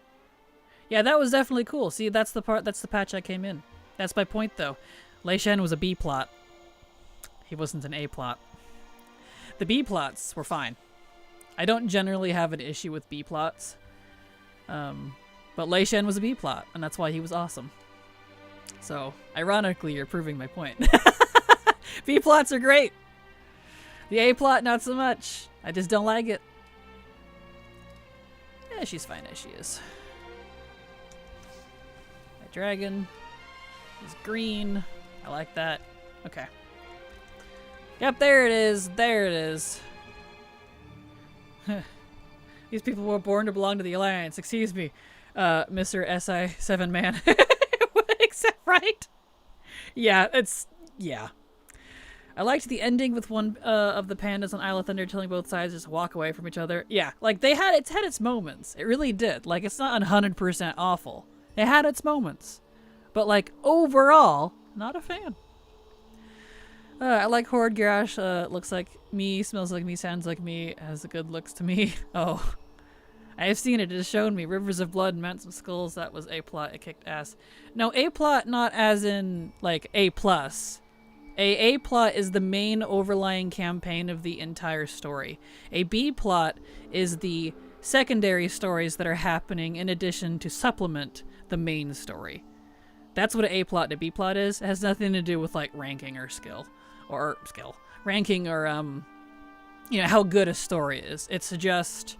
Yeah, that was definitely cool. See, that's the part, that's the patch I came in. That's my point, though. Lei Shen was a B plot. He wasn't an A plot. The B plots were fine. I don't generally have an issue with B plots. But Lei Shen was a B plot, and that's why he was awesome. So, ironically, you're proving my point. B plots are great. The A plot, not so much. I just don't like it. Yeah, she's fine as she is. My dragon is green. I like that. Okay. Yep, there it is. There it is. These people were born to belong to the Alliance. Excuse me, Mr. SI7 man. Except, right? Yeah, yeah. I liked the ending with one of the pandas on Isle of Thunder telling both sides just walk away from each other. Yeah, like it had its moments. It really did. Like, it's not 100% awful. It had its moments. But, like, overall, not a fan. I like Horde Garrosh. Looks like me, smells like me, sounds like me, has the good looks to me. Oh. I have seen it. It has shown me. Rivers of Blood, Mountains of Skulls. That was A-plot. It kicked ass. No, A-plot not as in, like, A+. A-plot is the main overlying campaign of the entire story. A B-plot is the secondary stories that are happening in addition to supplement the main story. That's what an A-plot to B-plot is. It has nothing to do with, like, ranking or skill. Or skill. Ranking or, you know, how good a story is. It's just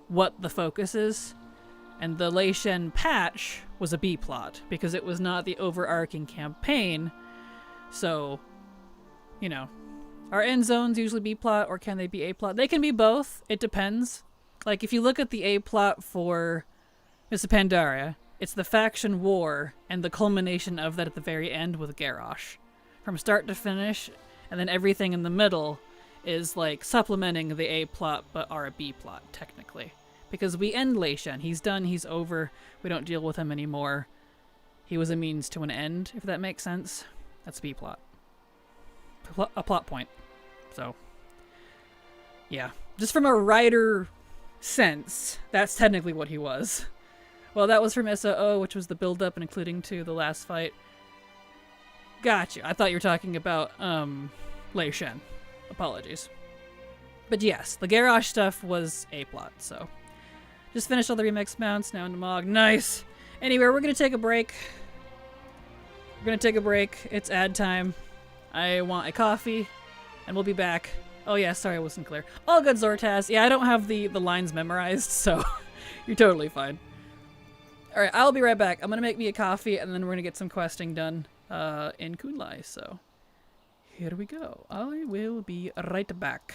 what the focus is. And the Lei Shen patch was a B plot because it was not the overarching campaign. So, you know, are end zones usually B plot or can they be A plot? They can be both. It depends. Like if you look at the A plot for Mr. Pandaria, it's the faction war and the culmination of that at the very end with Garrosh. From start to finish, and then everything in the middle is like supplementing the A plot but are a B plot, technically. Because we end Lei Shen. He's done, he's over, we don't deal with him anymore. He was a means to an end, if that makes sense. That's B plot. A plot point. So, yeah. Just from a writer sense, that's technically what he was. Well, that was from SOO, which was the build-up and including to the last fight. Gotcha. I thought you were talking about, Lei Shen. Apologies. But yes, the Garrosh stuff was A-plot, so. Just finished all the remix mounts, now into Mog. Nice! Anyway, we're gonna take a break. It's ad time. I want a coffee, and we'll be back. Oh yeah, sorry I wasn't clear. All good, Zortaz. Yeah, I don't have the lines memorized, so you're totally fine. Alright, I'll be right back. I'm gonna make me a coffee, and then we're gonna get some questing done in Kunlai, so here we go. I will be right back.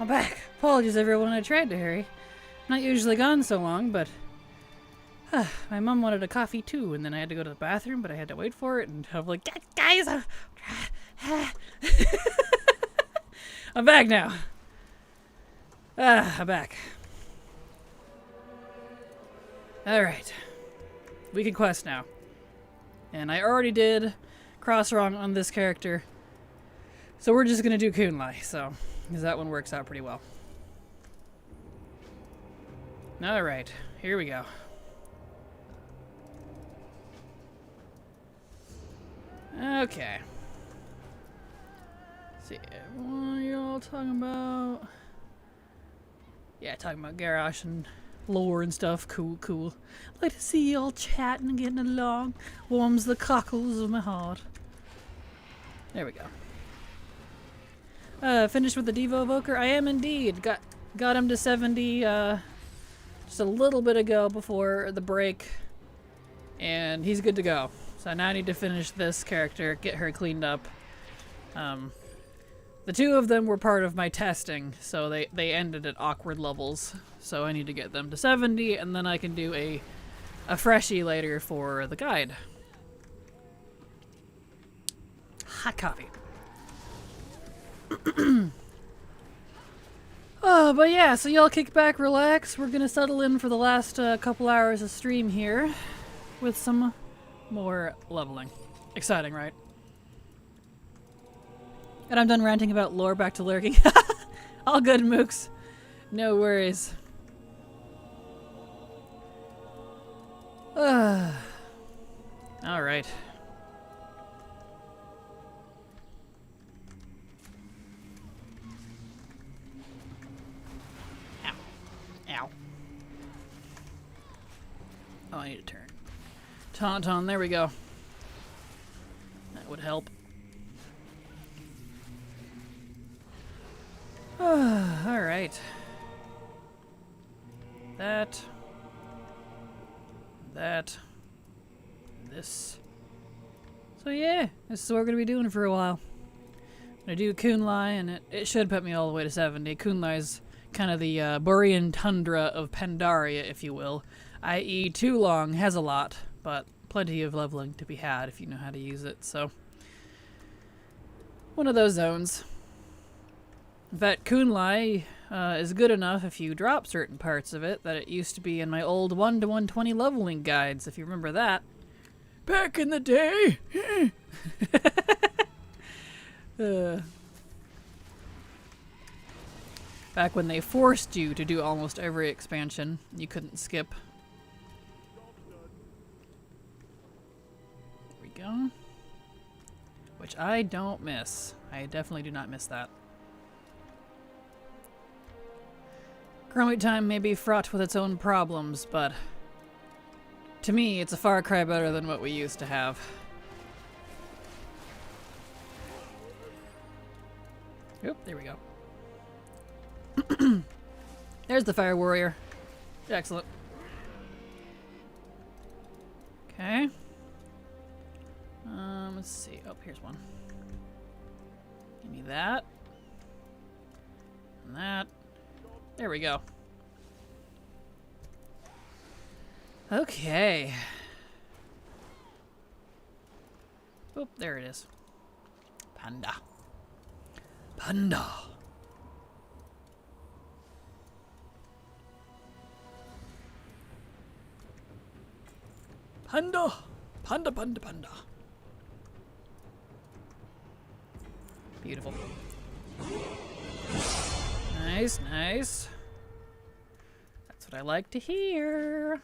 I'm back. Apologies everyone, I tried to hurry. I'm not usually gone so long, but my mom wanted a coffee too, and then I had to go to the bathroom, but I had to wait for it, and I'm like, guys, I'm back now. I'm back. Alright. We can quest now. And I already did cross-wrong on this character, so we're just gonna do Kunlai, so, because that one works out pretty well. Alright, here we go. Okay. Let's see, what are you all talking about? Yeah, talking about Garrosh and lore and stuff. Cool, cool. Like to see you all chatting and getting along. Warms the cockles of my heart. There we go. Finished with the Devo Evoker? I am indeed. Got him to 70 just a little bit ago before the break. And he's good to go. So now I need to finish this character, get her cleaned up. The two of them were part of my testing, so they ended at awkward levels. So I need to get them to 70, and then I can do a freshie later for the guide. Hot coffee. Oh, but yeah, so y'all kick back, relax. We're gonna settle in for the last couple hours of stream here with some more leveling. Exciting, right? And I'm done ranting about lore, back to lurking. All good, mooks. No worries. Alright. Ow. Ow. Oh, I need to turn. Tauntaun, there we go. That would help. Alright. This. So yeah, this is what we're going to be doing for a while. I'm going to do Kunlai, and it should put me all the way to 70. Kunlai is kind of the Borean tundra of Pandaria, if you will. I.e. too long, has a lot, but plenty of leveling to be had if you know how to use it, so. One of those zones. In fact, Kunlai is good enough if you drop certain parts of it that it used to be in my old 1 to 120 leveling guides, if you remember that. Back in the day! Back when they forced you to do almost every expansion, you couldn't skip. There we go. Which I don't miss. I definitely do not miss that. Chromite time may be fraught with its own problems, but to me, it's a far cry better than what we used to have. Oop, there we go. There's the Fire Warrior. Excellent. Okay. Let's see. Oh, here's one. Give me that. And that. There we go. Okay. Oh, there it is. Panda. Panda. Panda. Panda, panda, panda. Beautiful. Nice, nice. That's what I like to hear.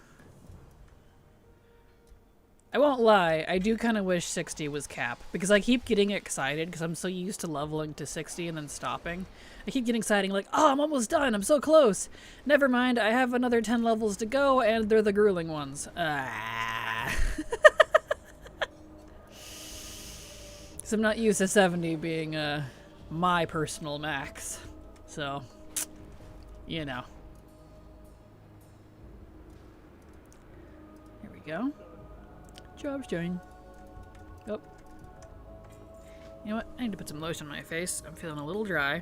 I won't lie, I do kind of wish 60 was cap, because I keep getting excited because I'm so used to leveling to 60 and then stopping. I keep getting excited, like, oh, I'm almost done, I'm so close. Never mind, I have another 10 levels to go, and they're the grueling ones. Ah. Because I'm not used to 70 being my personal max. So, you know. Here we go. Job's doing. Oh. You know what? I need to put some lotion on my face. I'm feeling a little dry.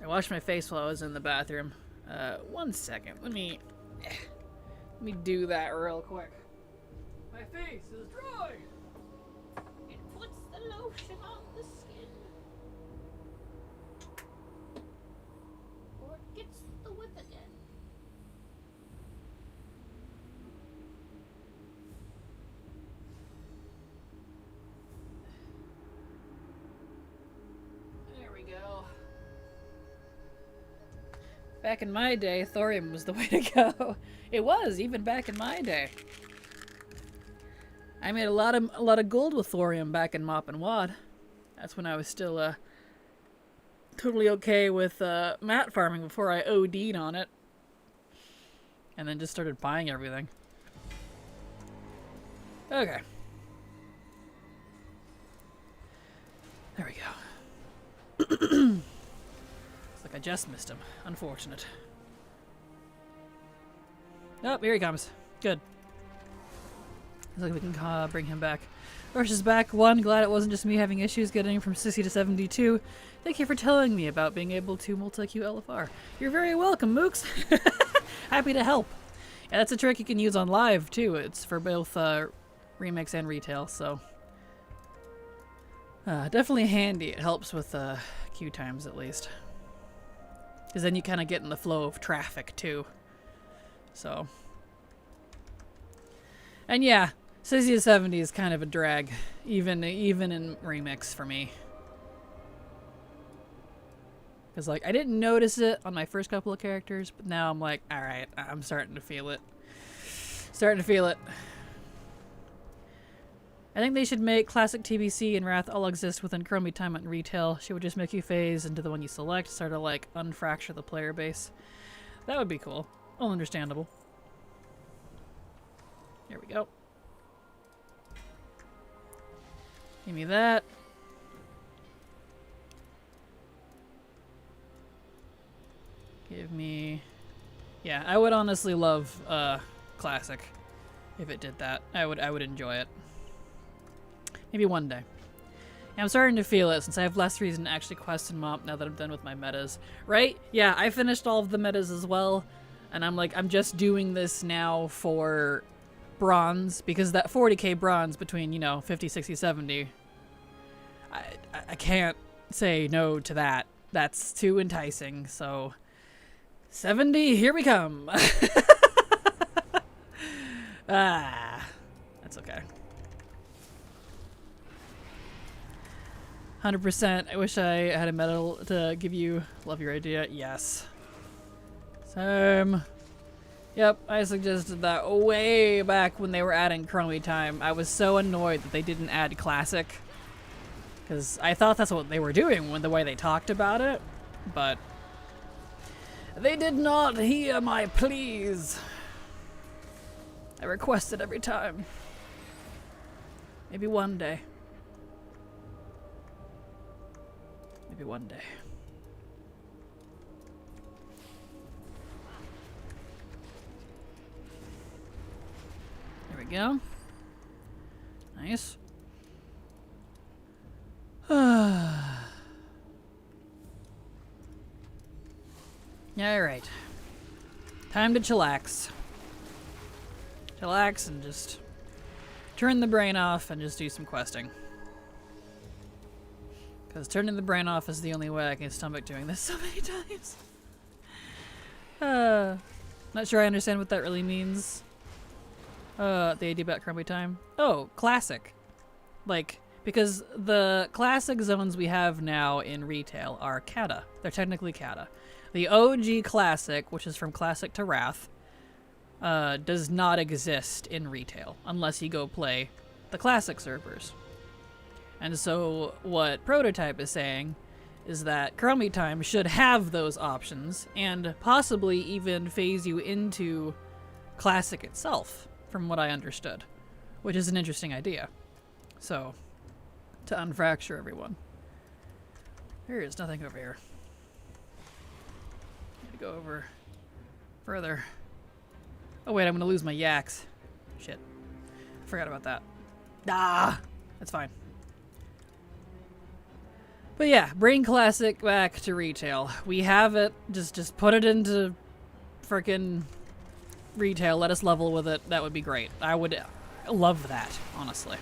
I washed my face while I was in the bathroom. 1 second. Let me do that real quick. My face is dry. It puts the lotion on the skin. Or it gets the whip again. There we go. Back in my day, thorium was the way to go. It was, even back in my day. I made a lot of gold with thorium back in Mop and Wad. That's when I was still totally okay with mat farming before I OD'd on it. And then just started buying everything. Okay. There we go. It's like I just missed him. Unfortunate. Oh, here he comes. Good. Looks like we can bring him back. Rush is back. 1, glad it wasn't just me having issues getting from 60 to 72. Thank you for telling me about being able to multi-queue LFR. You're very welcome, Mooks. Happy to help. Yeah, that's a trick you can use on live, too. It's for both remix and retail, so... definitely handy. It helps with queue times, at least. Because then you kind of get in the flow of traffic, too. So... And yeah, 60 to 70 is kind of a drag, even in remix for me. Because like I didn't notice it on my first couple of characters, but now I'm like, all right, I'm starting to feel it. Starting to feel it. I think they should make classic TBC and Wrath all exist within Chromie Time and retail. She would just make you phase into the one you select, sort of like unfracture the player base. That would be cool. All understandable. Here we go. Give me that. Give me... Yeah, I would honestly love Classic if it did that. I would enjoy it. Maybe one day. Yeah, I'm starting to feel it since I have less reason to actually quest and mop now that I'm done with my metas. Right? Yeah, I finished all of the metas as well. And I'm like, I'm just doing this now for... bronze, because that 40k bronze between, you know, 50, 60, 70, I can't say no to that. That's too enticing, so 70, here we come. That's okay. 100%. I wish I had a medal to give you. Love your idea. Yes. Same. Yep, I suggested that way back when they were adding Chromie Time. I was so annoyed that they didn't add Classic. Because I thought that's what they were doing when the way they talked about it. But they did not hear my pleas. I requested every time. Maybe one day. Maybe one day. There we go. Nice. Alright. Time to chillax. Chillax and just turn the brain off and just do some questing. Because turning the brain off is the only way I can stomach doing this so many times. Not sure I understand what that really means. The idea about Chromie Time. Oh, classic. Like, because the classic zones we have now in retail are kata. They're technically kata. The OG classic, which is from classic to Wrath, does not exist in retail unless you go play the classic servers. And so what Prototype is saying is that Chromie Time should have those options and possibly even phase you into classic itself, from what I understood, which is an interesting idea. So, to unfracture everyone. There is nothing over here. Need to go over further. Oh wait, I'm gonna lose my yaks. Shit. Forgot about that. Ah! That's fine. But yeah, bring Classic back to retail. We have it. Just put it into frickin' retail. Let us level with it. That would be great. I would love that, honestly.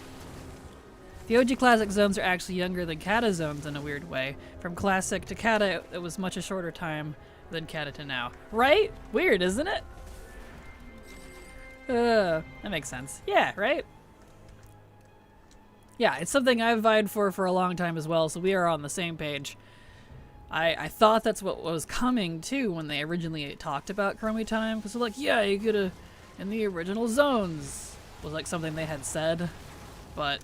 The OG Classic zones are actually younger than Kata zones in a weird way. From Classic to Kata, it was much a shorter time than Kata to now. Right? Weird, isn't it? That makes sense. Yeah, right? Yeah, it's something I've vied for a long time as well, so we are on the same page. I thought that's what was coming, too, when they originally talked about Chromie Time, because they're like, yeah, you could in the original zones, was like something they had said, but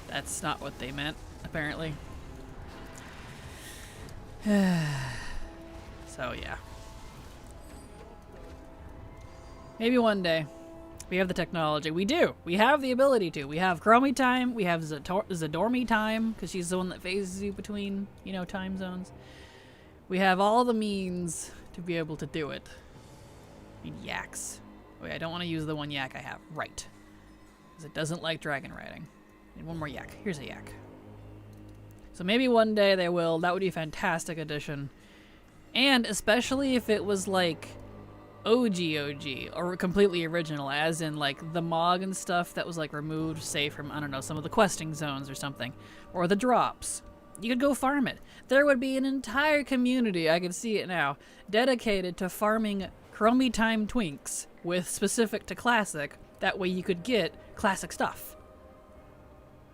that's not what they meant, apparently. So, yeah. Maybe one day. We have the technology. We do. We have the ability to. We have Chromie Time. We have Zadormi Time, because she's the one that phases you between, time zones. We have all the means to be able to do it. I need yaks. Wait, I don't want to use the one yak I have. Right. Because it doesn't like dragon riding. I need one more yak. Here's a yak. So maybe one day they will. That would be a fantastic addition. And especially if it was like OG or completely original, as in like the MOG and stuff that was like removed, say from, I don't know, some of the questing zones or something, or the drops. You could go farm it. There would be an entire community, I can see it now, dedicated to farming Chromie Time Twinks with specific to Classic. That way you could get Classic stuff.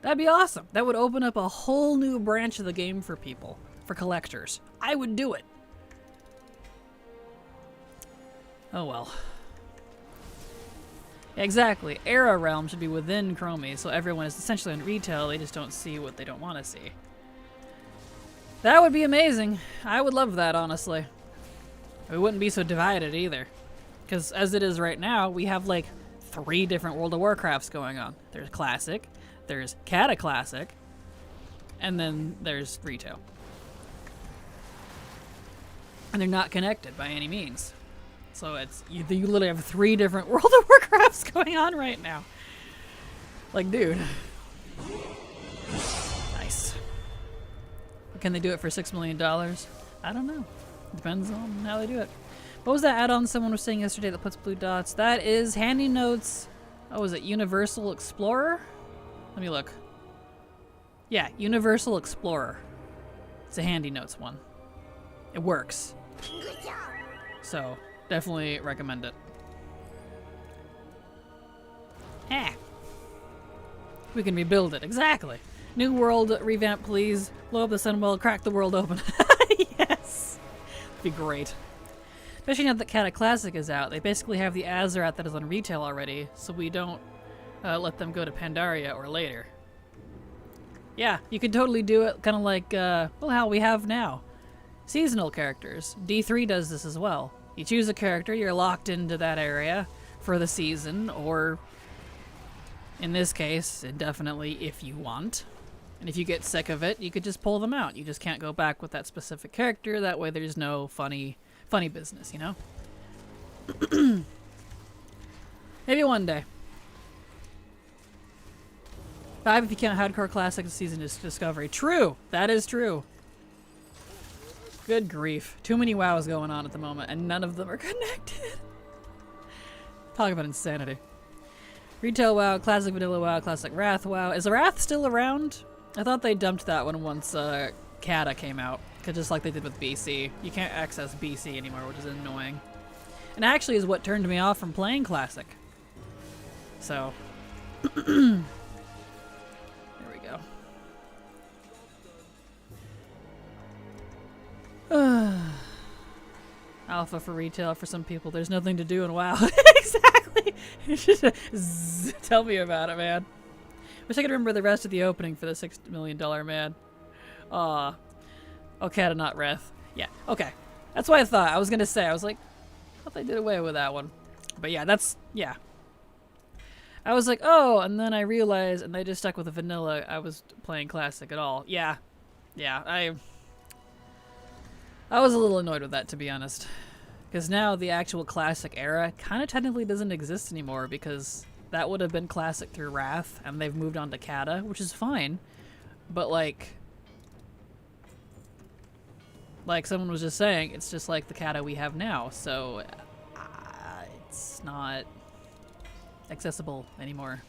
That'd be awesome. That would open up a whole new branch of the game for people, for collectors. I would do it. Oh well. Exactly. Era Realm should be within Chromie, so everyone is essentially in retail, they just don't see what they don't want to see. That would be amazing. I would love that, honestly. We wouldn't be so divided either. Because as it is right now, we have like 3 different World of Warcrafts going on. There's Classic, there's Kata Classic, and then there's retail. And they're not connected by any means. So it's you literally have 3 different World of Warcrafts going on right now. Like, dude. Nice. Can they do it for $6 million? I don't know. Depends on how they do it. What was that add-on someone was saying yesterday that puts blue dots? That is Handy Notes. Oh, is it Universal Explorer? Let me look. Yeah, Universal Explorer. It's a Handy Notes one. It works. So, definitely recommend it. We can rebuild it. Exactly. New world revamp, please. Blow up the Sunwell, crack the world open. Yes! That'd be great. Especially now that Kata Classic is out. They basically have the Azeroth that is on retail already, so we don't let them go to Pandaria or later. Yeah, you could totally do it kind of like, well, how we have now. Seasonal characters. D3 does this as well. You choose a character, you're locked into that area for the season, or in this case, indefinitely if you want. And if you get sick of it, you could just pull them out. You just can't go back with that specific character. That way there's no funny business, you know? Maybe one day. 5 if you count Hardcore Classic season Discovery. True! That is true. Good grief. Too many WoWs going on at the moment, and none of them are connected. Talk about insanity. Retail WoW, Classic Vanilla WoW, Classic Wrath WoW. Is Wrath still around? I thought they dumped that one once Kata came out. Just like they did with BC. You can't access BC anymore, which is annoying. And actually is what turned me off from playing Classic. So. There we go. Alpha for retail for some people. There's nothing to do in WoW. Exactly. Tell me about it, man. Wish I could remember the rest of the opening for the $6 million man. Aw. Oh, Kata, not Wrath. Yeah, okay. That's what I thought. I was gonna say. I was like, I thought they did away with that one. But yeah, yeah. I was like, oh, and then I realized, and they just stuck with the vanilla. I was playing Classic at all. Yeah. Yeah, I was a little annoyed with that, to be honest. Because now the actual Classic era kind of technically doesn't exist anymore, because that would have been Classic through Wrath, and they've moved on to Kata, which is fine. But, like, Like someone was just saying, it's just like the kata we have now, so it's not accessible anymore.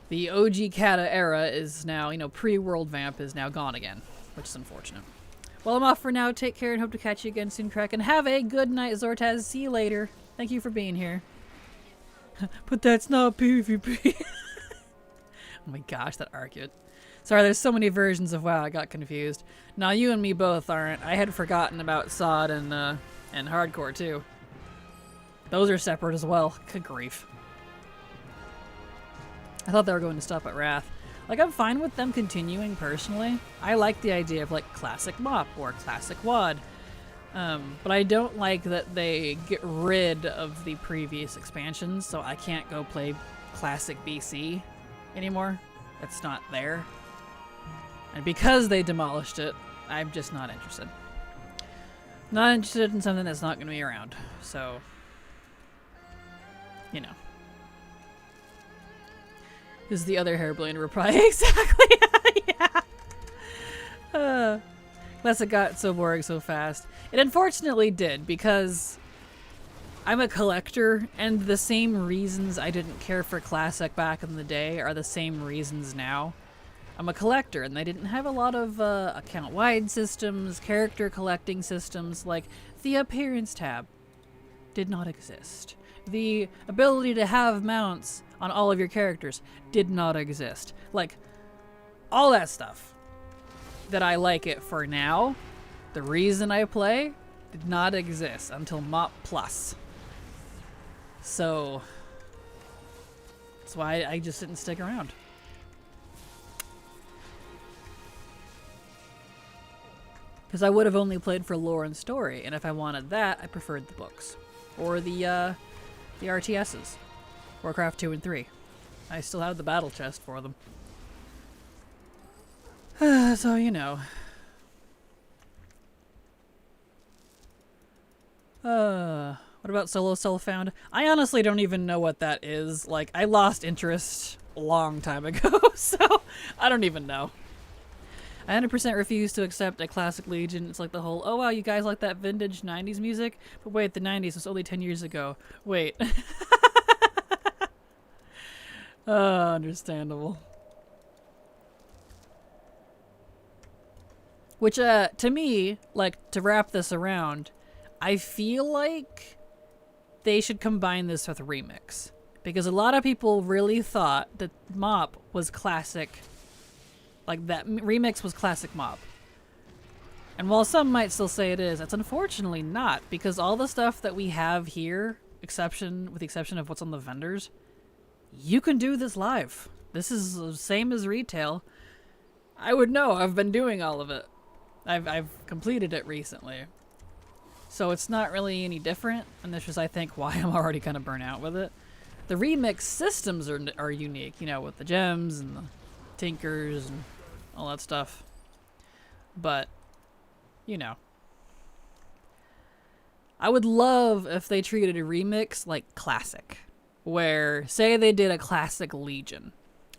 The OG kata era is now, you know, pre-World Vamp is now gone again, which is unfortunate. Well, I'm off for now. Take care and hope to catch you again soon, Kraken. Have a good night, Zortaz. See you later. Thank you for being here. But that's not PvP. Oh my gosh, that argument. Sorry, there's so many versions of WoW, I got confused. Now, you and me both aren't. I had forgotten about SOD and Hardcore, too. Those are separate as well. Good grief. I thought they were going to stop at Wrath. Like, I'm fine with them continuing, personally. I like the idea of, like, Classic MOP or Classic WOD. But I don't like that they get rid of the previous expansions, so I can't go play Classic BC anymore. It's not there. And because they demolished it, I'm just not interested. Not interested in something that's not going to be around. So, you know. This is the other Hairblade reply. Exactly! Yeah! Classic got so boring so fast. It unfortunately did, because I'm a collector, and the same reasons I didn't care for Classic back in the day are the same reasons now. I'm a collector, and they didn't have a lot of account-wide systems, character collecting systems, like the appearance tab did not exist. The ability to have mounts on all of your characters did not exist. Like, all that stuff that I like it for now, the reason I play, did not exist until MOP Plus. So, that's why I just didn't stick around. Because I would have only played for lore and story, and if I wanted that, I preferred the books. Or the RTSs. Warcraft 2 and 3. I still have the battle chest for them. So, you know. What about Solo Self-Found? I honestly don't even know what that is. Like, I lost interest a long time ago, so I don't even know. I 100% refuse to accept a Classic Legion. It's like the whole, oh wow, you guys like that vintage 90s music? But wait, the 90s was only 10 years ago. Wait. Understandable. Which, to me, like, to wrap this around, I feel like they should combine this with Remix. Because a lot of people really thought that MOP was classic. Like, that Remix was classic MOP. And while some might still say it is, it's unfortunately not. Because all the stuff that we have here, with the exception of what's on the vendors, you can do this live. This is the same as retail. I would know. I've been doing all of it. I've completed it recently. So it's not really any different, and this is, I think, why I'm already kind of burnt out with it. The remix systems are unique, you know, with the gems and the tinkers and all that stuff. But, you know. I would love if they treated a remix like Classic. Where, say they did a Classic Legion,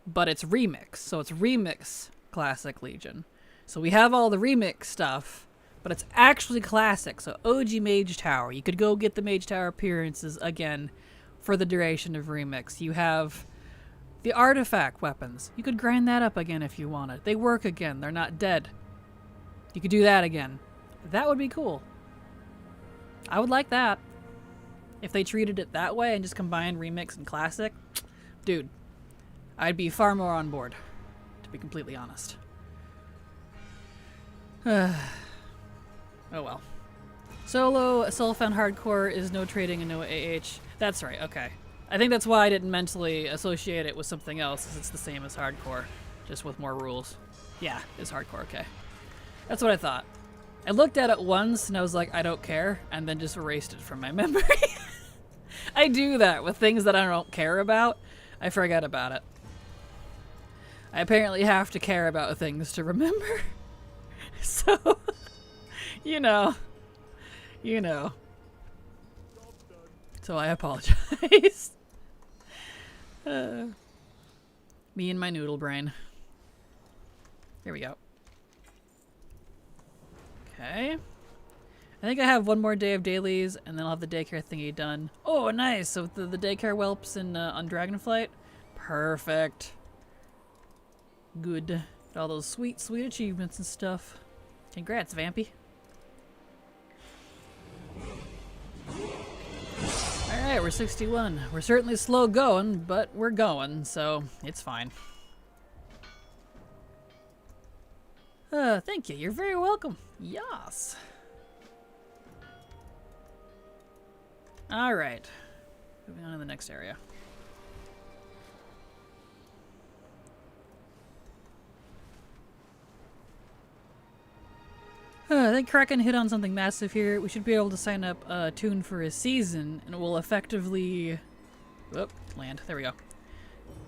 but it's remix, so it's remix Classic Legion. So we have all the remix stuff, but it's actually classic. So OG Mage Tower. You could go get the Mage Tower appearances again for the duration of remix. You have the artifact weapons. You could grind that up again if you wanted. They work again. They're not dead. You could do that again. That would be cool. I would like that. If they treated it that way and just combined remix and classic, dude, I'd be far more on board, to be completely honest. Oh well. Solo, Self-Found Hardcore is no trading and no AH. That's right, okay. I think that's why I didn't mentally associate it with something else, because it's the same as Hardcore, just with more rules. Yeah, it's Hardcore, okay. That's what I thought. I looked at it once and I was like, I don't care, and then just erased it from my memory. I do that with things that I don't care about. I forget about it. I apparently have to care about things to remember. So, you know. So I apologize. Me and my noodle brain. Here we go. Okay. I think I have one more day of dailies, and then I'll have the daycare thingy done. Oh, nice! So the daycare whelps in on Dragonflight. Perfect. Good. Got all those sweet, sweet achievements and stuff. Congrats, Vampy. Alright, we're 61. We're certainly slow going, but we're going, so it's fine. Thank you. You're very welcome. Yas. Alright. Moving on to the next area. I think Kraken hit on something massive here. We should be able to sign up a tune for a season, and it will effectively... Whoop, land. There we go.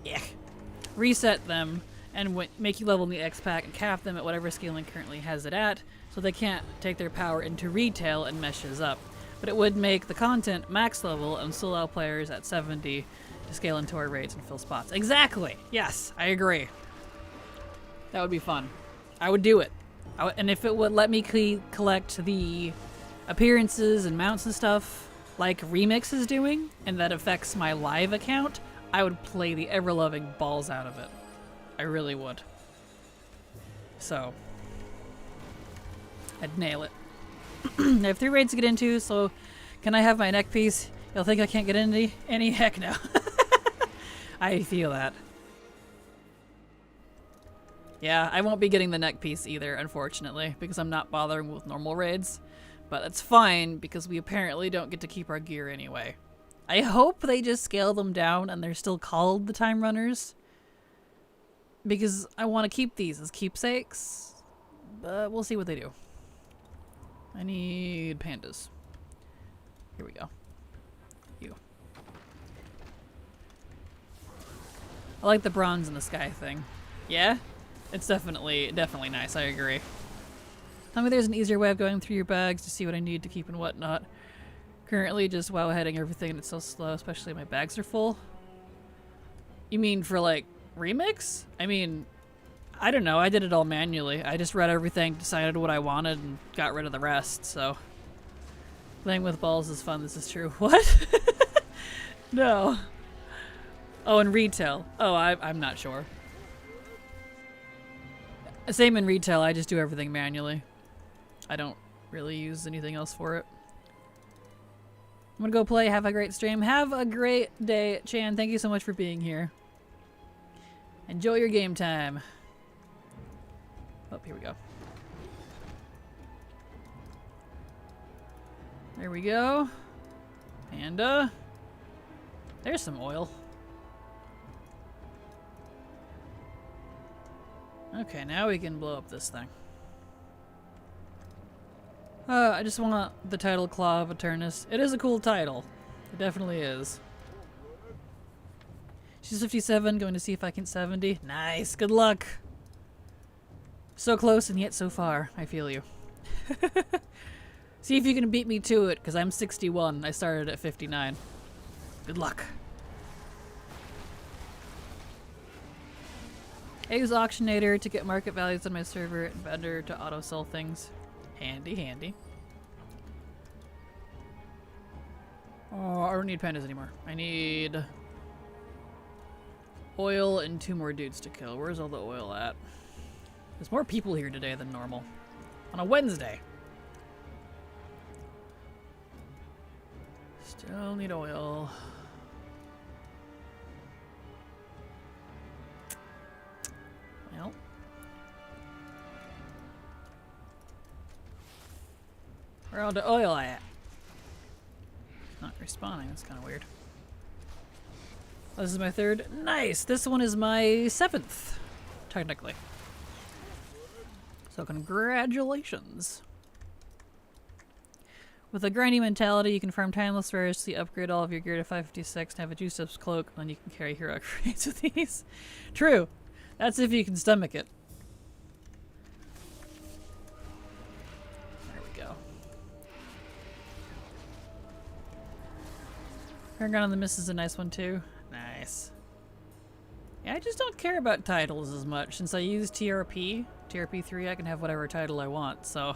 Yeah. Reset them, and make you level in the X-Pack and cap them at whatever scaling currently has it at, so they can't take their power into retail and meshes up. But it would make the content max level and still allow players at 70 to scale into our raids and fill spots. Exactly! Yes, I agree. That would be fun. I would do it. And if it would let me collect the appearances and mounts and stuff like Remix is doing, and that affects my live account, I would play the ever-loving balls out of it. I really would. So, I'd nail it. I have 3 raids to get into, so can I have my neck piece? You'll think I can't get into any? Heck no. I feel that. Yeah, I won't be getting the neck piece either, unfortunately, because I'm not bothering with normal raids. But that's fine, because we apparently don't get to keep our gear anyway. I hope they just scale them down and they're still called the Time Runners. Because I want to keep these as keepsakes. But we'll see what they do. I need pandas. Here we go. You. I like the bronze in the sky thing. Yeah? It's definitely nice, I agree. Tell me there's an easier way of going through your bags to see what I need to keep and whatnot. Currently just wow heading everything and it's so slow, especially my bags are full. You mean for like Remix? I mean, I don't know, I did it all manually. I just read everything, decided what I wanted, and got rid of the rest, so. Playing with balls is fun, this is true. What? No. Oh, and retail. Oh, I'm not sure. Same in retail, I just do everything manually. I don't really use anything else for it. I'm gonna go play, have a great stream. Have a great day, Chan. Thank you so much for being here. Enjoy your game time. Oh, here we go. There we go. Panda. There's some oil. Okay, now we can blow up this thing. I just want the title Claw of Eternus. It is a cool title. It definitely is. She's 57, going to see if I can 70. Nice, good luck. So close and yet so far. I feel you. See if you can beat me to it, because I'm 61. I started at 59. Good luck. I use Auctionator to get market values on my server and vendor to auto sell things. Handy, handy. Oh, I don't need pandas anymore. I need oil and 2 more dudes to kill. Where's all the oil at? There's more people here today than normal. On a Wednesday. Still need oil. Well. Where all the oil at? Not respawning, that's kind of weird. Oh, this is my 3rd. Nice! This one is my 7th, technically. So congratulations. With a grindy mentality, you can farm timeless rares to upgrade all of your gear to 556 and have a juice ups cloak, and then you can carry hero upgrades with these. True. That's if you can stomach it. There we go. Paragon on the Mist is a nice one too. Nice. Yeah, I just don't care about titles as much. Since I use TRP, TRP3, I can have whatever title I want, so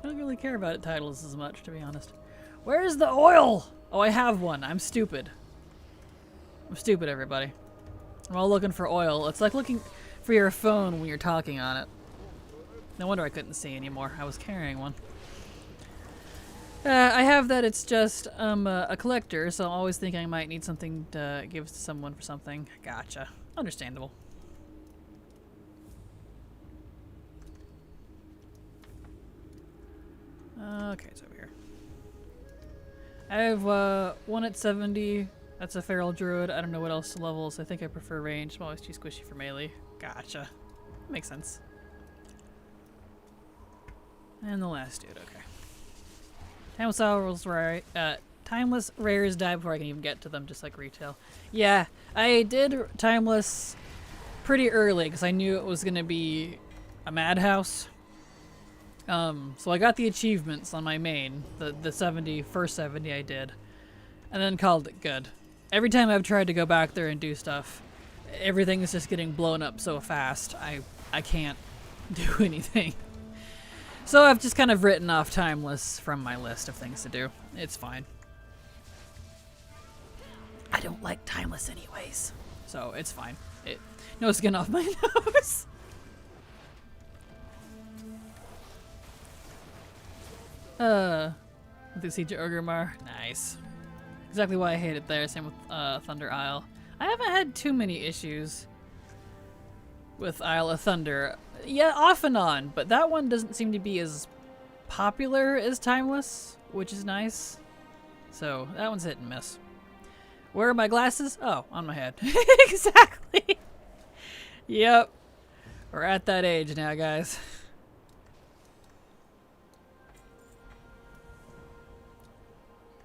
I don't really care about titles as much, to be honest. Where's the oil? Oh, I have one. I'm stupid. I'm stupid, everybody. I'm all looking for oil. It's like looking for your phone when you're talking on it. No wonder I couldn't see anymore. I was carrying one. I have that. It's just a collector, so I'm always thinking I might need something to give to someone for something. Gotcha. Understandable. Okay, it's over here. I have one at 70. That's a feral druid. I don't know what else to levels. I think I prefer range. I'm always too squishy for melee. Gotcha. Makes sense. And the last dude, okay. Timeless rares die before I can even get to them, just like retail. Yeah, I did timeless pretty early because I knew it was going to be a madhouse. So I got the achievements on my main, the 70, first 70 I did, and then called it good. Every time I've tried to go back there and do stuff, everything is just getting blown up so fast, I can't do anything. So I've just kind of written off timeless from my list of things to do. It's fine. I don't like timeless anyways, so it's fine. No skin off my nose. The Siege of Orgrimmar. Nice. Exactly why I hate it there. Same with Thunder Isle. I haven't had too many issues with Isle of Thunder. Yeah, off and on, but that one doesn't seem to be as popular as Timeless, which is nice. So that one's hit and miss. Where are my glasses? Oh, on my head. Exactly. Yep. We're at that age now, guys.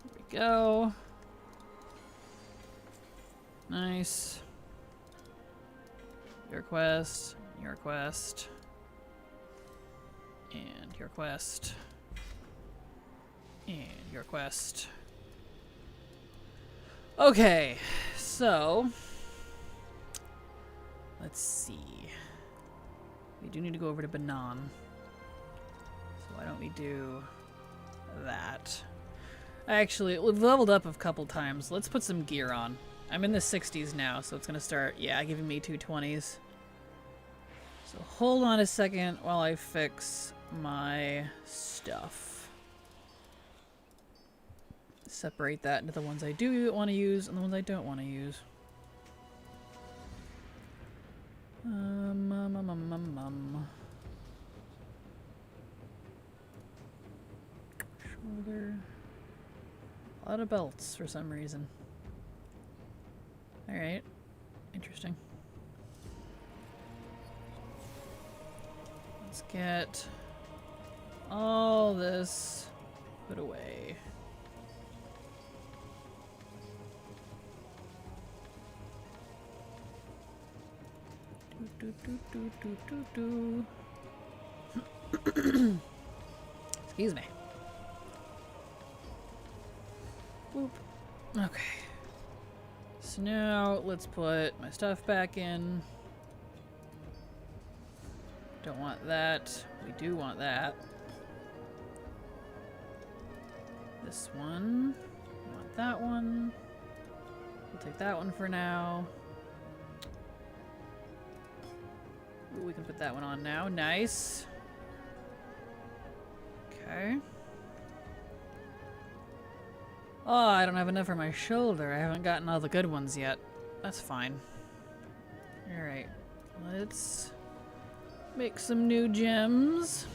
Here we go. Nice. Your quest, your quest, and your quest, and your quest. Okay, so let's see. We do need to go over to Banan. So why don't we do that? Actually, we've leveled up a couple times. Let's put some gear on. I'm in the 60s now, so it's going to start, yeah, giving me 220s. So hold on a second while I fix my stuff. Separate that into the ones I do want to use and the ones I don't want to use. Shoulder. A lot of belts for some reason. Alright. Interesting. Let's get all this put away. Excuse me. Boop. Okay. So now let's put my stuff back in. Don't want that. We do want that. This one. We want that one. We'll take that one for now. Ooh, we can put that one on now. Nice. Okay. Oh, I don't have enough for my shoulder. I haven't gotten all the good ones yet. That's fine. Alright. Let's make some new gems.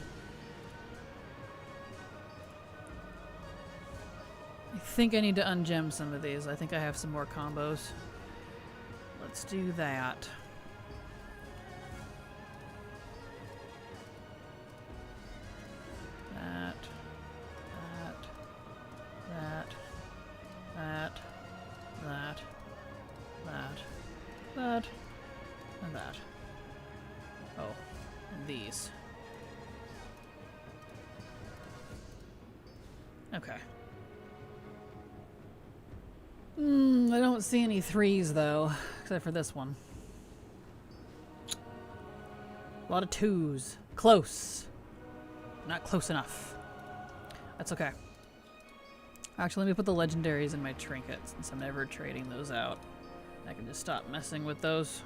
I think I need to ungem some of these. I think I have some more combos. Let's do that. That. And that. Oh, and these. Okay. I don't see any threes though, except for this one. A lot of twos. Close. not close enough. That's okay. Actually, let me put the legendaries in my trinkets since I'm never trading those out. I can just stop messing with those.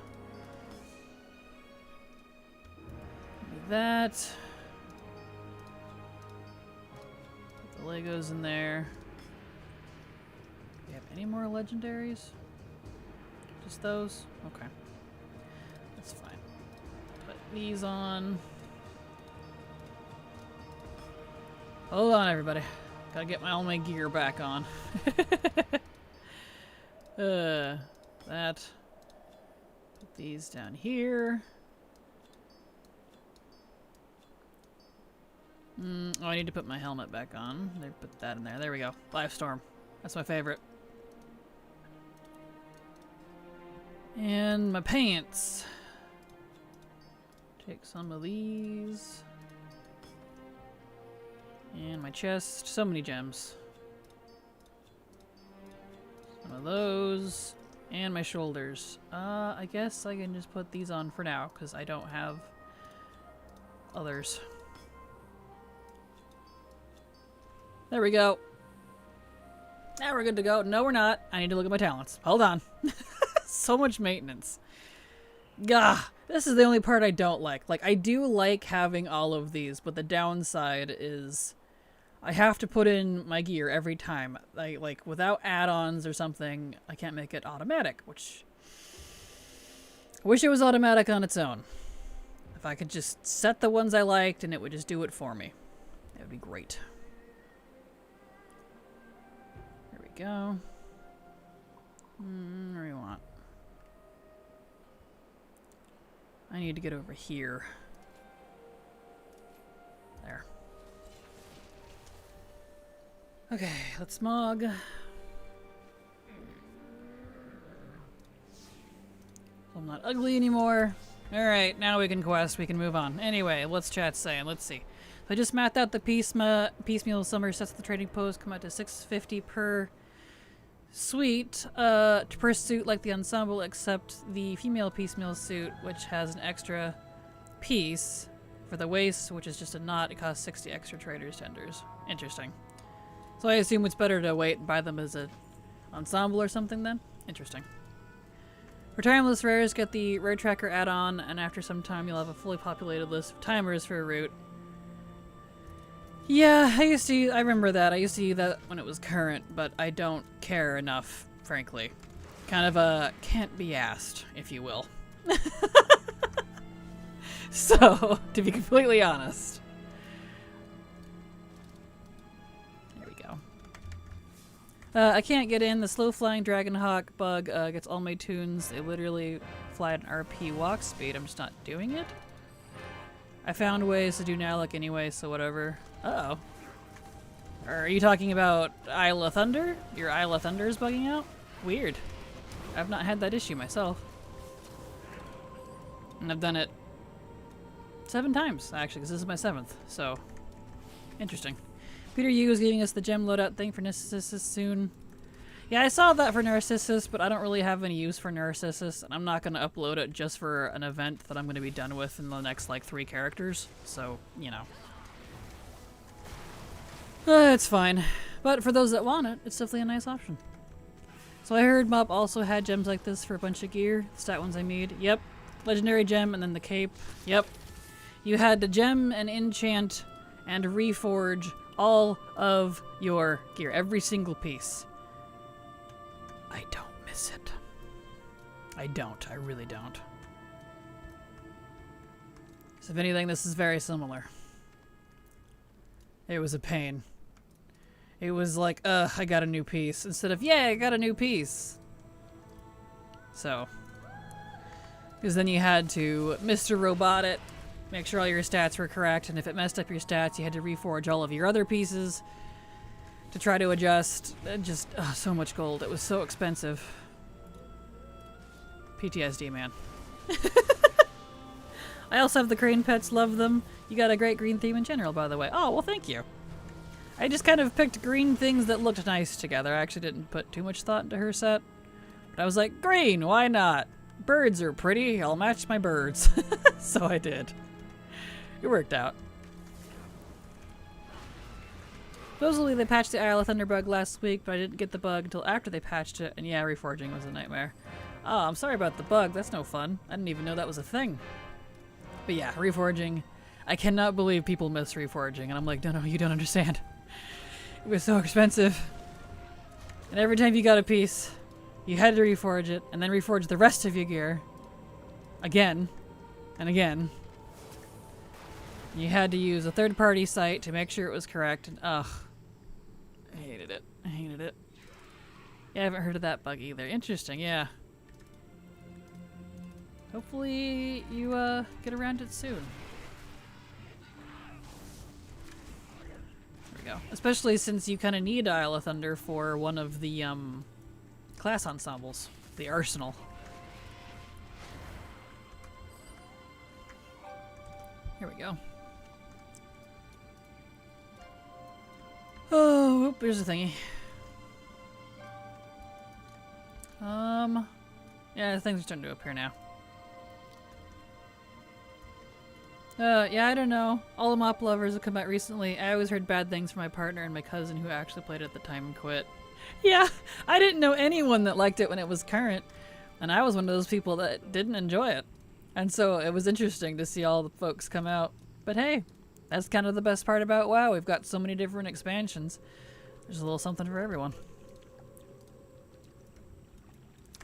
Like that. Put the Legos in there. Do we have any more legendaries? Just those? Okay. That's fine. Put these on. Hold on, everybody. Gotta get all my gear back on. That. Put these down here. Oh, I need to put my helmet back on. They put that in there. There we go. Live Storm. That's my favorite. And my pants. Take some of these. And my chest. So many gems. Some of those. And my shoulders. I guess I can just put these on for now, because I don't have others. There we go. Now we're good to go. No, we're not. I need to look at my talents. Hold on. So much maintenance. Gah. This is the only part I don't like. Like, I do like having all of these, but the downside is I have to put in my gear every time. Like without add-ons or something, I can't make it automatic, which I wish it was automatic on its own. If I could just set the ones I liked and it would just do it for me. That would be great. There we go. What do you want? I need to get over here. There. Okay, let's smog. So I'm not ugly anymore. Alright, now we can quest, we can move on. Anyway, what's chat saying? Let's see. So I just mapped out the piecemeal summer sets of the trading post, come out to $650 per suite, per suit like the ensemble, except the female piecemeal suit, which has an extra piece for the waist, which is just a knot. It costs 60 extra traders tenders. Interesting. So I assume it's better to wait and buy them as an ensemble or something then? Interesting. For timeless rares, get the rare tracker add-on, and after some time you'll have a fully populated list of timers for a route. Yeah, I remember that. I used to use that when it was current, but I don't care enough, frankly. Kind of a can't be asked, if you will. So, to be completely honest. There we go. I can't get in. The slow-flying Dragonhawk bug gets all my tunes. They literally fly at an RP walk speed. I'm just not doing it. I found ways to do Nalek anyway, so whatever. Uh-oh. Are you talking about Isle of Thunder? Your Isle of Thunder is bugging out? Weird. I've not had that issue myself. And I've done it 7 times, actually, because this is my 7th, so interesting. Peter Yu is giving us the gem loadout thing for Narcissus soon. Yeah, I saw that for Narcissus, but I don't really have any use for Narcissus, and I'm not going to upload it just for an event that I'm going to be done with in the next, like, 3 characters, so, you know. It's fine. But for those that want it, it's definitely a nice option. So I heard Mob also had gems like this for a bunch of gear. Stat ones I made. Yep. Legendary gem and then the cape. Yep. You had to gem and enchant and reforge all of your gear. Every single piece. I don't miss it. I don't. I really don't. So if anything, this is very similar. It was a pain. It was like, I got a new piece. Instead of, yeah, I got a new piece. So. Because then you had to Mr. Robot it, make sure all your stats were correct, and if it messed up your stats, you had to reforge all of your other pieces to try to adjust. Just, so much gold. It was so expensive. PTSD, man. I also have the crane pets, love them. You got a great green theme in general, by the way. Oh, well, thank you. I just kind of picked green things that looked nice together. I actually didn't put too much thought into her set. But I was like, green, why not? Birds are pretty, I'll match my birds. So I did. It worked out. Supposedly they patched the Isle of Thunder bug last week, but I didn't get the bug until after they patched it, and yeah, reforging was a nightmare. Oh, I'm sorry about the bug. That's no fun. I didn't even know that was a thing. But yeah, reforging. I cannot believe people miss reforging, and I'm like, no, you don't understand. It was so expensive. And every time you got a piece, you had to reforge it, and then reforge the rest of your gear. Again. And again. You had to use a third-party site to make sure it was correct, and ugh. I hated it. I hated it. Yeah, I haven't heard of that bug either. Interesting, yeah. Hopefully you get around it soon. There we go. Especially since you kind of need Isle of Thunder for one of the class ensembles, the Arsenal. Here we go. Oh, oop, there's a thingy. Yeah, things are starting to appear now. Yeah, I don't know. All the mop lovers have come out recently. I always heard bad things from my partner and my cousin who actually played it at the time and quit. Yeah, I didn't know anyone that liked it when it was current. And I was one of those people that didn't enjoy it. And so it was interesting to see all the folks come out. But hey, that's kind of the best part about WoW. We've got so many different expansions. There's a little something for everyone.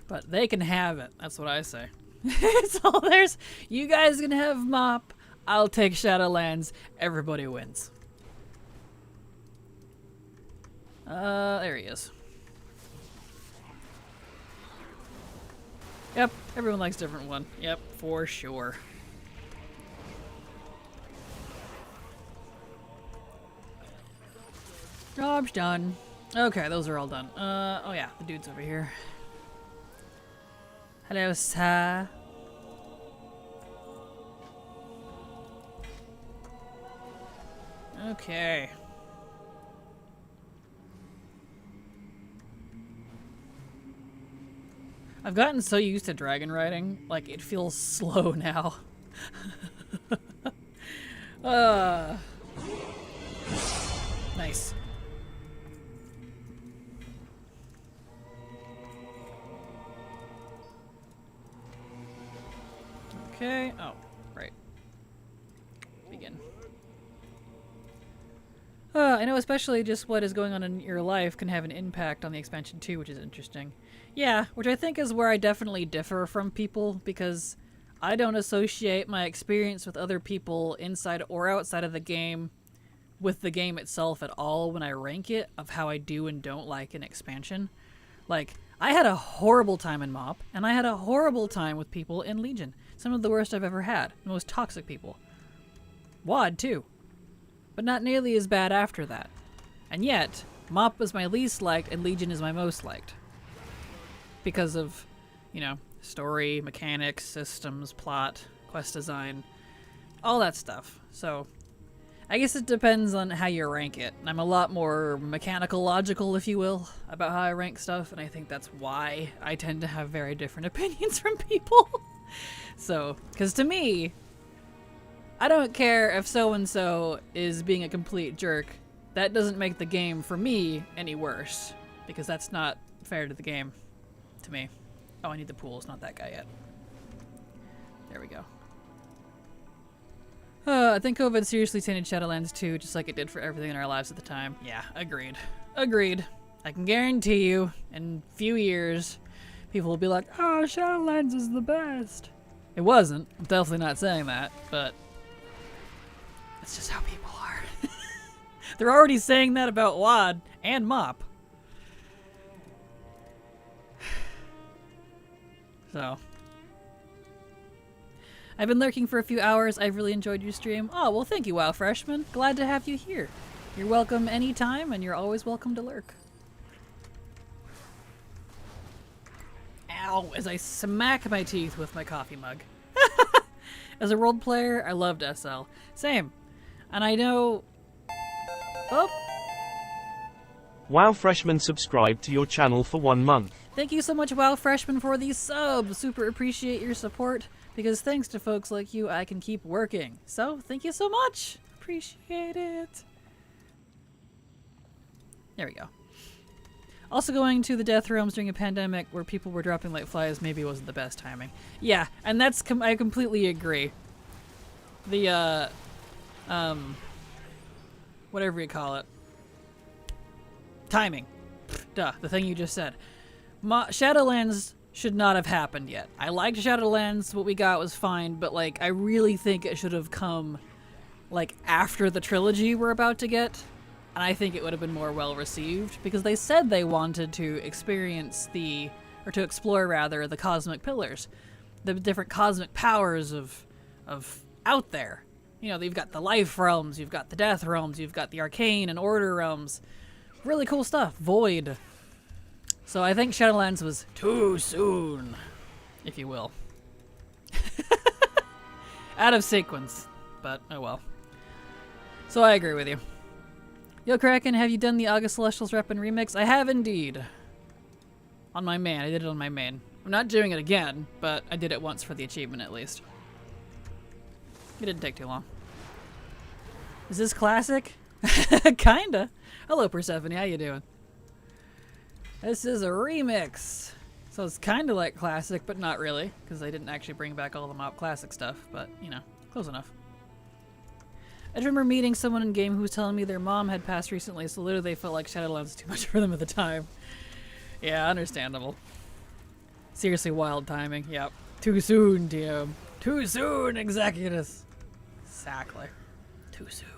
But they can have it. That's what I say. It's all theirs. You guys can have Mop. I'll take Shadowlands. Everybody wins. There he is. Yep, everyone likes a different one. Yep, for sure. Job's done. Okay, those are all done. Oh yeah, the dude's over here. Hello, sir. Okay. I've gotten so used to dragon riding, like it feels slow now. Nice. Okay. Oh, right. Begin. I know especially just what is going on in your life can have an impact on the expansion too, which is interesting. Yeah, which I think is where I definitely differ from people, because I don't associate my experience with other people inside or outside of the game with the game itself at all when I rank it of how I do and don't like an expansion. Like, I had a horrible time in MOP, and I had a horrible time with people in Legion. Some of the worst I've ever had. The most toxic people. WoD, too. But not nearly as bad after that. And yet, MOP was my least liked, and Legion is my most liked. Because of, you know, story, mechanics, systems, plot, quest design, all that stuff. So, I guess it depends on how you rank it. I'm a lot more mechanical logical, if you will, about how I rank stuff, and I think that's why I tend to have very different opinions from people. So, because to me, I don't care if so-and-so is being a complete jerk. That doesn't make the game, for me, any worse. Because that's not fair to the game. To me. Oh, I need the pools, not that guy yet. There we go. I think COVID seriously tainted Shadowlands too, just like it did for everything in our lives at the time. Yeah, agreed. Agreed. I can guarantee you, in a few years, people will be like, oh, Shadowlands is the best. It wasn't. I'm definitely not saying that, but it's just how people are. They're already saying that about WoD and MOP. So, I've been lurking for a few hours. I've really enjoyed your stream. Oh, well, thank you, WoW Freshman. Glad to have you here. You're welcome anytime, and you're always welcome to lurk. Ow, as I smack my teeth with my coffee mug. As a role player, I loved SL. Same. And I know... Oh! WoW Freshman subscribed to your channel for 1 month. Thank you so much, WoW Freshman, for these subs. Super appreciate your support, because thanks to folks like you, I can keep working. So, thank you so much. Appreciate it. There we go. Also, going to the death realms during a pandemic where people were dropping like flies maybe wasn't the best timing. Yeah, and that's I completely agree. The whatever you call it, timing. Duh, the thing you just said. Shadowlands should not have happened yet. I liked Shadowlands. What we got was fine, but like I really think it should have come like after the trilogy we're about to get. And I think it would have been more well received because they said they wanted to experience to explore rather, the cosmic pillars, the different cosmic powers of out there. You know, you've got the life realms, you've got the death realms, you've got the arcane and order realms. Really cool stuff. Void. So I think Shadowlands was too soon, if you will. Out of sequence, but oh well. So I agree with you. Yo, Kraken, have you done the August Celestials rep and remix? I have indeed. On my main. I did it on my main. I'm not doing it again, but I did it once for the achievement at least. It didn't take too long. Is this classic? Kinda. Hello, Persephone. How you doing? This is a remix. So it's kinda like classic, but not really, because they didn't actually bring back all the MOAR classic stuff, but, you know, close enough. I remember meeting someone in game who was telling me their mom had passed recently, so literally they felt like Shadowlands was too much for them at the time. Yeah, understandable. Seriously, wild timing. Yep. Too soon, TM. Too soon, Executus. Exactly. Too soon.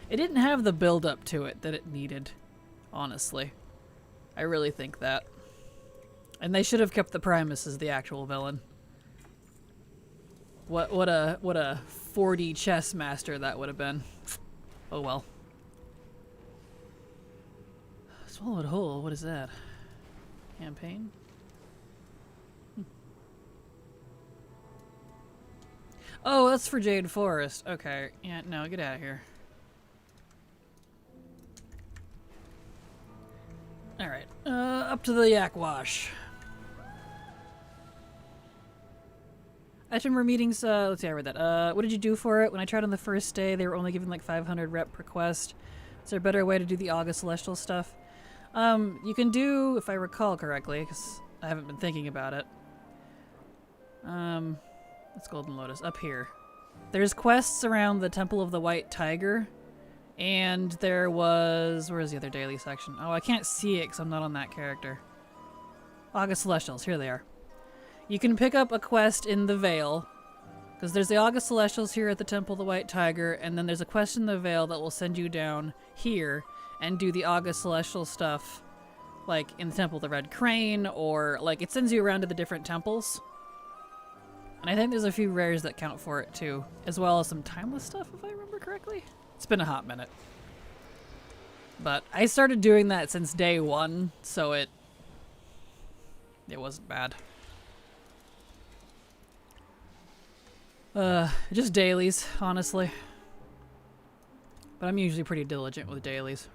It didn't have the build-up to it that it needed, honestly. I really think that. And they should have kept the Primus as the actual villain. What a 4D chess master that would have been. Oh well. Swallowed whole, what is that? Campaign? Oh, that's for Jade Forest. Okay. Yeah, no, get out of here. Alright. Up to the Yak Wash. I remember meetings, let's see, I read that. What did you do for it? When I tried on the first day, they were only giving like 500 rep per quest. Is there a better way to do the August Celestial stuff? You can do, if I recall correctly, because I haven't been thinking about it. It's Golden Lotus, up here. There's quests around the Temple of the White Tiger, and there was, where is the other daily section? Oh, I can't see it because I'm not on that character. August Celestials, here they are. You can pick up a quest in the Vale, because there's the August Celestials here at the Temple of the White Tiger, and then there's a quest in the Vale that will send you down here and do the August Celestial stuff, like in the Temple of the Red Crane, or like it sends you around to the different temples. And I think there's a few rares that count for it too, as well as some timeless stuff if I remember correctly. It's been a hot minute. But I started doing that since day one, so it wasn't bad. Just dailies, honestly. But I'm usually pretty diligent with dailies.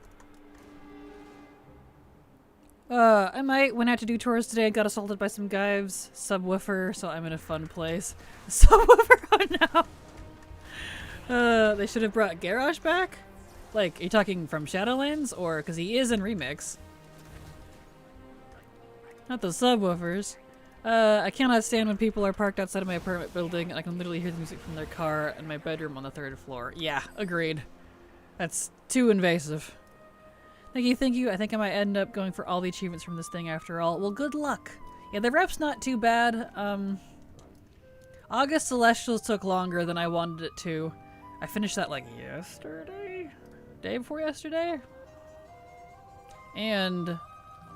I went out to do tours today and got assaulted by some guys. Subwoofer, so I'm in a fun place. Subwoofer, oh no! They should have brought Garrosh back? Like, are you talking from Shadowlands? Or, because he is in Remix. Not the subwoofers. I cannot stand when people are parked outside of my apartment building and I can literally hear the music from their car in my bedroom on the 3rd floor. Yeah, agreed. That's too invasive. Thank you. I think I might end up going for all the achievements from this thing after all. Well, good luck. Yeah, the rep's not too bad. August Celestials took longer than I wanted it to. I finished that like yesterday? Day before yesterday? And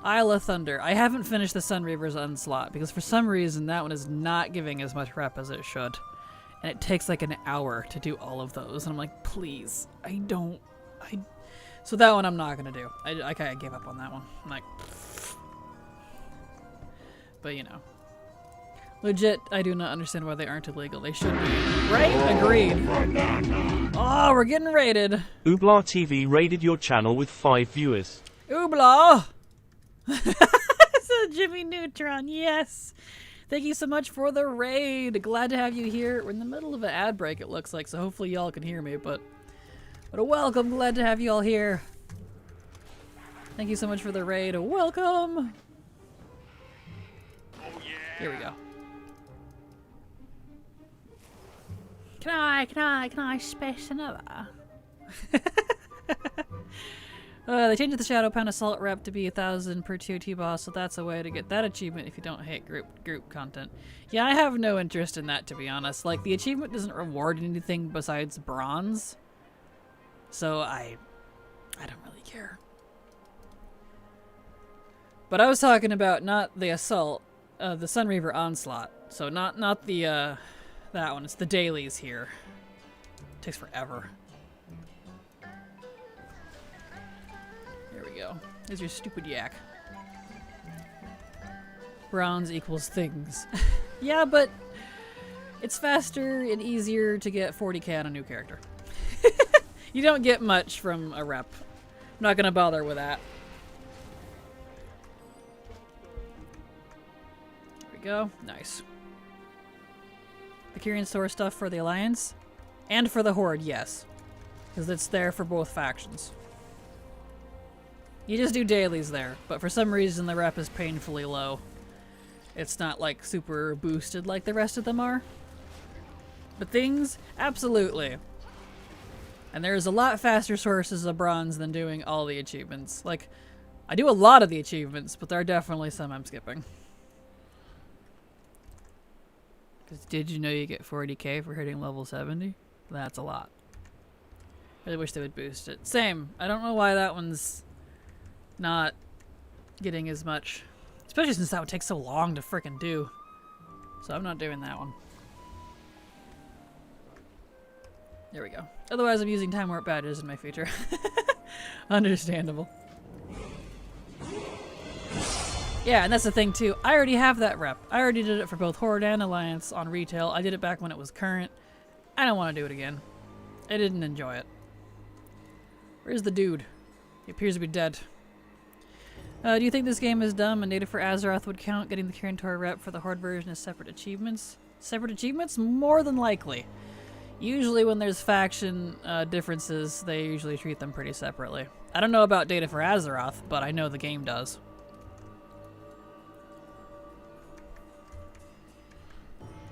Isle of Thunder. I haven't finished the Sun Reaver's Onslaught because for some reason that one is not giving as much rep as it should. And it takes like an hour to do all of those. And I'm like, please, So that one I'm not gonna do. I kind of gave up on that one. I'm like, but you know. Legit, I do not understand why they aren't illegal. They should be. Right? Agreed. Oh, we're getting raided. Oobla TV raided your channel with 5 viewers. Oobla! It's a Jimmy Neutron, yes! Thank you so much for the raid. Glad to have you here. We're in the middle of an ad break, it looks like, so hopefully y'all can hear me, but a welcome. Glad to have you all here. Thank you so much for the raid. Welcome! Here we go. Can I space another? They changed the Shadow Pound Assault rep to be 1,000 per TOT boss, so that's a way to get that achievement if you don't hate group content. Yeah, I have no interest in that, to be honest. Like, the achievement doesn't reward anything besides bronze, so I don't really care. But I was talking about not the Assault, the Sunreaver Onslaught. So not the that one. It's the dailies here. Takes forever. There we go. There's your stupid yak. Bronze equals things. Yeah, but it's faster and easier to get 40k on a new character. You don't get much from a rep. I'm not gonna bother with that. There we go. Nice. The Kyrian store stuff for the Alliance and for the Horde, yes. Because it's there for both factions. You just do dailies there, but for some reason the rep is painfully low. It's not like super boosted like the rest of them are. But things, absolutely. And there's a lot faster sources of bronze than doing all the achievements. Like, I do a lot of the achievements, but there are definitely some I'm skipping. Because did you know you get 40k for hitting level 70? That's a lot. I really wish they would boost it. Same. I don't know why that one's not getting as much. Especially since that would take so long to frickin' do. So I'm not doing that one. There we go. Otherwise I'm using time warp badges in my feature. Understandable. Yeah, and that's the thing too. I already have that rep. I already did it for both Horde and Alliance on retail. I did it back when it was current. I don't want to do it again. I didn't enjoy it. Where's the dude? He appears to be dead. Do you think this game is dumb and Native for Azeroth would count getting the Kirin Tor rep for the Horde version as separate achievements? Separate achievements? More than likely. Usually when there's faction differences, they usually treat them pretty separately. I don't know about Data for Azeroth, but I know the game does.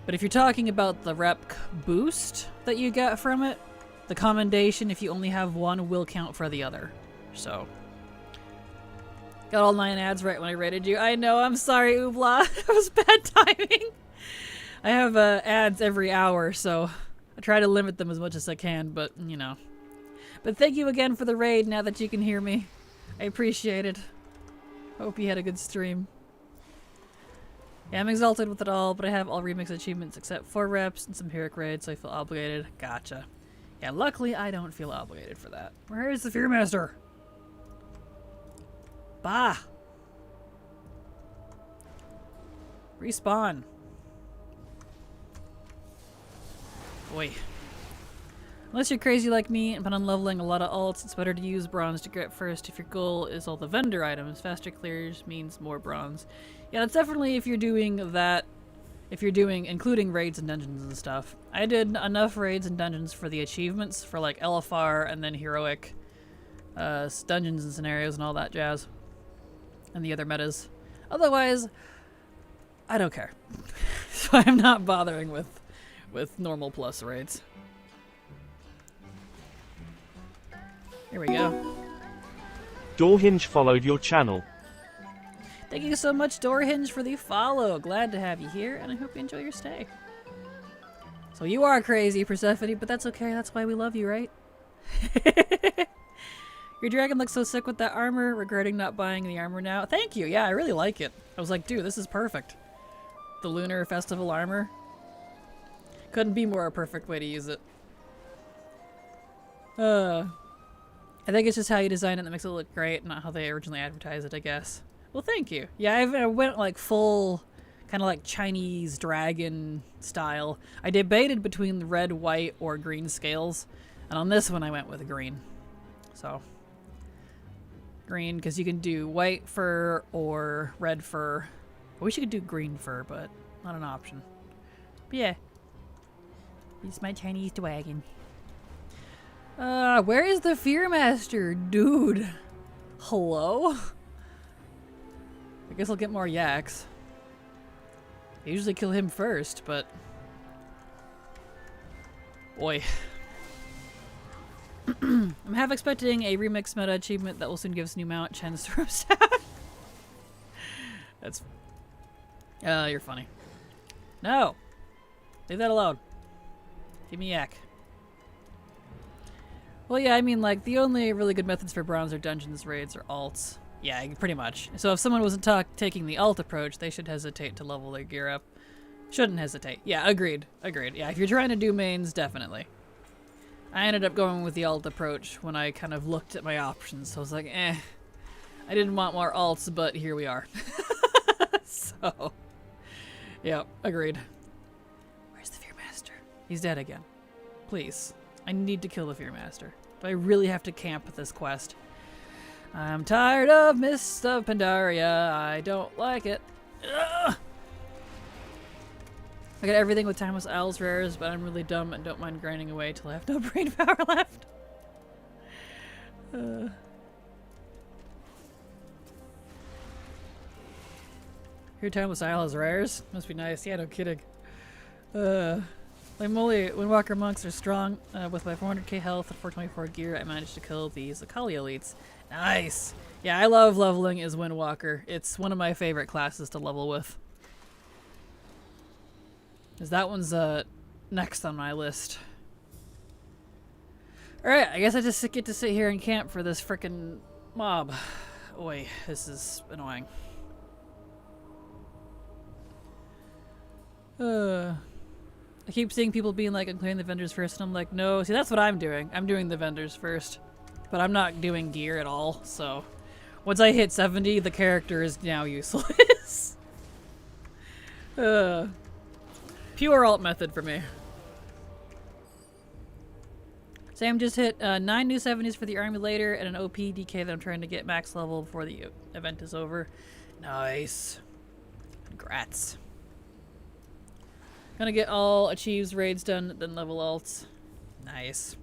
But if you're talking about the rep boost that you get from it, the commendation, if you only have one, will count for the other. So, got all 9 ads right when I rated you. I know, I'm sorry, Oobla. It was bad timing. I have ads every hour, so I try to limit them as much as I can, but, you know. But thank you again for the raid now that you can hear me. I appreciate it. Hope you had a good stream. Yeah, I'm exalted with it all, but I have all remix achievements except 4 reps and some heroic raids, so I feel obligated. Gotcha. Yeah, luckily I don't feel obligated for that. Where is the Fearmaster? Bah! Respawn. Boy. Unless you're crazy like me and plan on leveling a lot of alts, it's better to use bronze to get first if your goal is all the vendor items. Faster clears means more bronze. Yeah, that's definitely if you're doing that, if you're doing, including raids and dungeons and stuff. I did enough raids and dungeons for the achievements for like LFR and then heroic dungeons and scenarios and all that jazz. And the other metas. Otherwise, I don't care. So I'm not bothering with normal plus raids. Here we go. Doorhinge followed your channel. Thank you so much, Doorhinge, for the follow. Glad to have you here, and I hope you enjoy your stay. So you are crazy, Persephone, but that's okay. That's why we love you, right? Your dragon looks so sick with that armor. Regretting not buying the armor now. Thank you. Yeah, I really like it. I was like, dude, this is perfect. The Lunar Festival armor. Couldn't be more a perfect way to use it. I think it's just how you design it that makes it look great, not how they originally advertised it, I guess. Well, thank you. Yeah, I went like full, kind of like Chinese dragon style. I debated between the red, white, or green scales, and on this one I went with green. So, green, because you can do white fur or red fur. I wish you could do green fur, but not an option. But yeah, it's my Chinese dragon. Where is the Fearmaster, dude? Hello? I guess I'll get more yaks. I usually kill him first, but... Boy. I'm half expecting a remix meta achievement that will soon give us new mount chance to roast out. That's... you're funny. No! Leave that alone. Give me yak. Well, yeah, I mean, like, the only really good methods for bronze or dungeons raids are alts. Yeah, pretty much. So if someone wasn't taking the alt approach, they should hesitate to level their gear up. Shouldn't hesitate. Yeah, agreed. Agreed. Yeah, if you're trying to do mains, definitely. I ended up going with the alt approach when I kind of looked at my options. So I was like, I didn't want more alts, but here we are. So, yeah, agreed. Where's the Fearmaster? He's dead again. Please. I need to kill the Fearmaster. Do I really have to camp this quest? I'm tired of Mist of Pandaria. I don't like it. Ugh! I got everything with Timeless Owls rares, but I'm really dumb and don't mind grinding away till I have no brain power left. Your Timeless Owls rares? Must be nice. Yeah, no kidding. Like moly, Windwalker monks are strong. With my 400k health and 424 gear, I managed to kill these Akali elites. Nice! Yeah, I love leveling as Windwalker. It's one of my favorite classes to level with. Because that one's next on my list. Alright, I guess I just get to sit here and camp for this frickin' mob. Oi, this is annoying. I keep seeing people being like, I'm clearing the vendors first, and I'm like, no. See, that's what I'm doing. I'm doing the vendors first. But I'm not doing gear at all, so... Once I hit 70, the character is now useless. Pure alt method for me. Sam just hit 9 new 70s for the army later and an OP DK that I'm trying to get max level before the event is over. Nice. Congrats. Gonna get all achieves raids done, then level alts. Nice.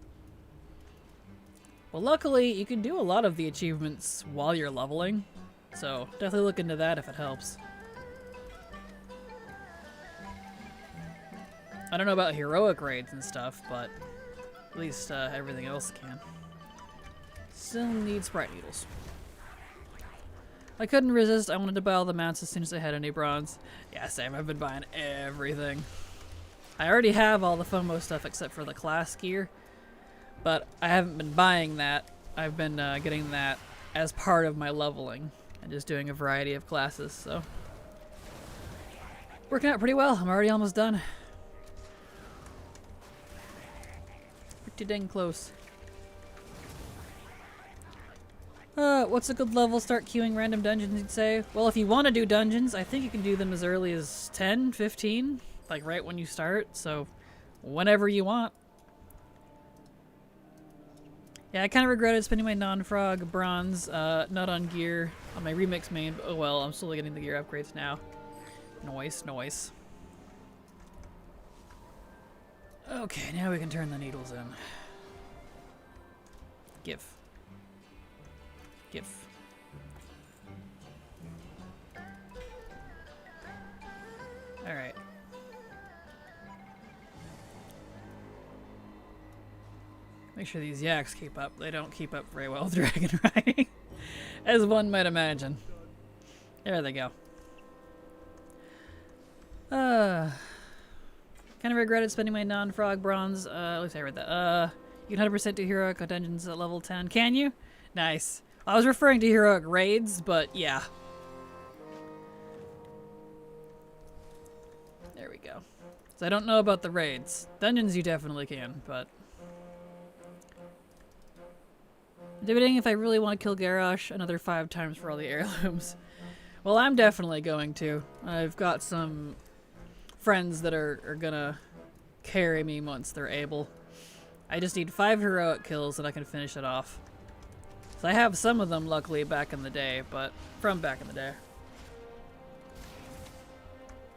Well, luckily, you can do a lot of the achievements while you're leveling, so definitely look into that if it helps. I don't know about heroic raids and stuff, but at least everything else can. Still need Sprite Needles. I couldn't resist. I wanted to buy all the mounts as soon as I had any bronze. Yeah, same. I've been buying everything. I already have all the FOMO stuff except for the class gear, but I haven't been buying that. I've been getting that as part of my leveling and just doing a variety of classes, so working out pretty well. I'm already almost done. Pretty dang close. What's a good level? Start queuing random dungeons, you'd say? Well, if you want to do dungeons, I think you can do them as early as 10, 15, like right when you start, so whenever you want. Yeah, I kind of regretted spending my non-frog bronze, not on gear, on my remix main, but oh well, I'm slowly getting the gear upgrades now. Noise, noise. Okay, now we can turn the needles in. Give. Give. Alright. Make sure these yaks keep up. They don't keep up very well with dragon riding, as one might imagine. There they go. Kind of regretted spending my non-frog bronze. At least I read that. You can 100% do heroic dungeons at level 10. Can you? Nice. I was referring to heroic raids, but yeah. There we go. So I don't know about the raids. Dungeons you definitely can, but... Debating if I really want to kill Garrosh another 5 times for all the heirlooms. Well, I'm definitely going to. I've got some friends that are gonna carry me once they're able. I just need 5 heroic kills and I can finish it off. So I have some of them, luckily, back in the day, but from back in the day.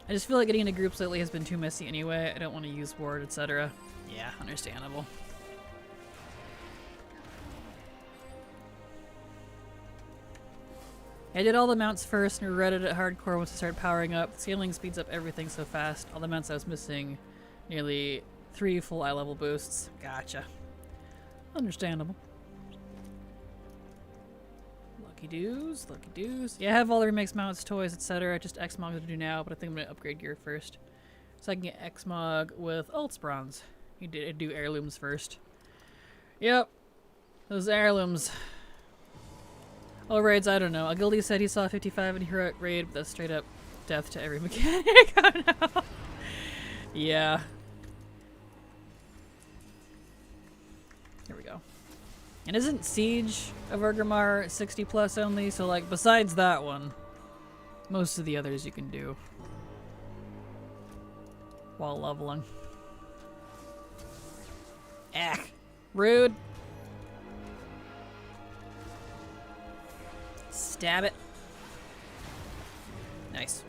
I just feel like getting into groups lately has been too messy anyway. I don't want to use ward, etc. Yeah, understandable. I did all the mounts first and regretted it hardcore once I started powering up. Scaling speeds up everything so fast. All the mounts I was missing nearly 3 full eye level boosts. Gotcha. Understandable. Lucky doos, lucky doos. Yeah, I have all the remakes, mounts, toys, etc. Just Xmog to do now, but I think I'm gonna upgrade gear first. So I can get Xmog with Ults Bronze. You did do heirlooms first. Yep. Those heirlooms. Oh, raids, I don't know. A guildie said he saw 55 in heroic raid, but that's straight up death to every mechanic. Oh no. Yeah. Here we go. And isn't Siege of Orgrimmar 60 plus only? So like besides that one, most of the others you can do while leveling. Ugh. Rude. Stab it. Nice.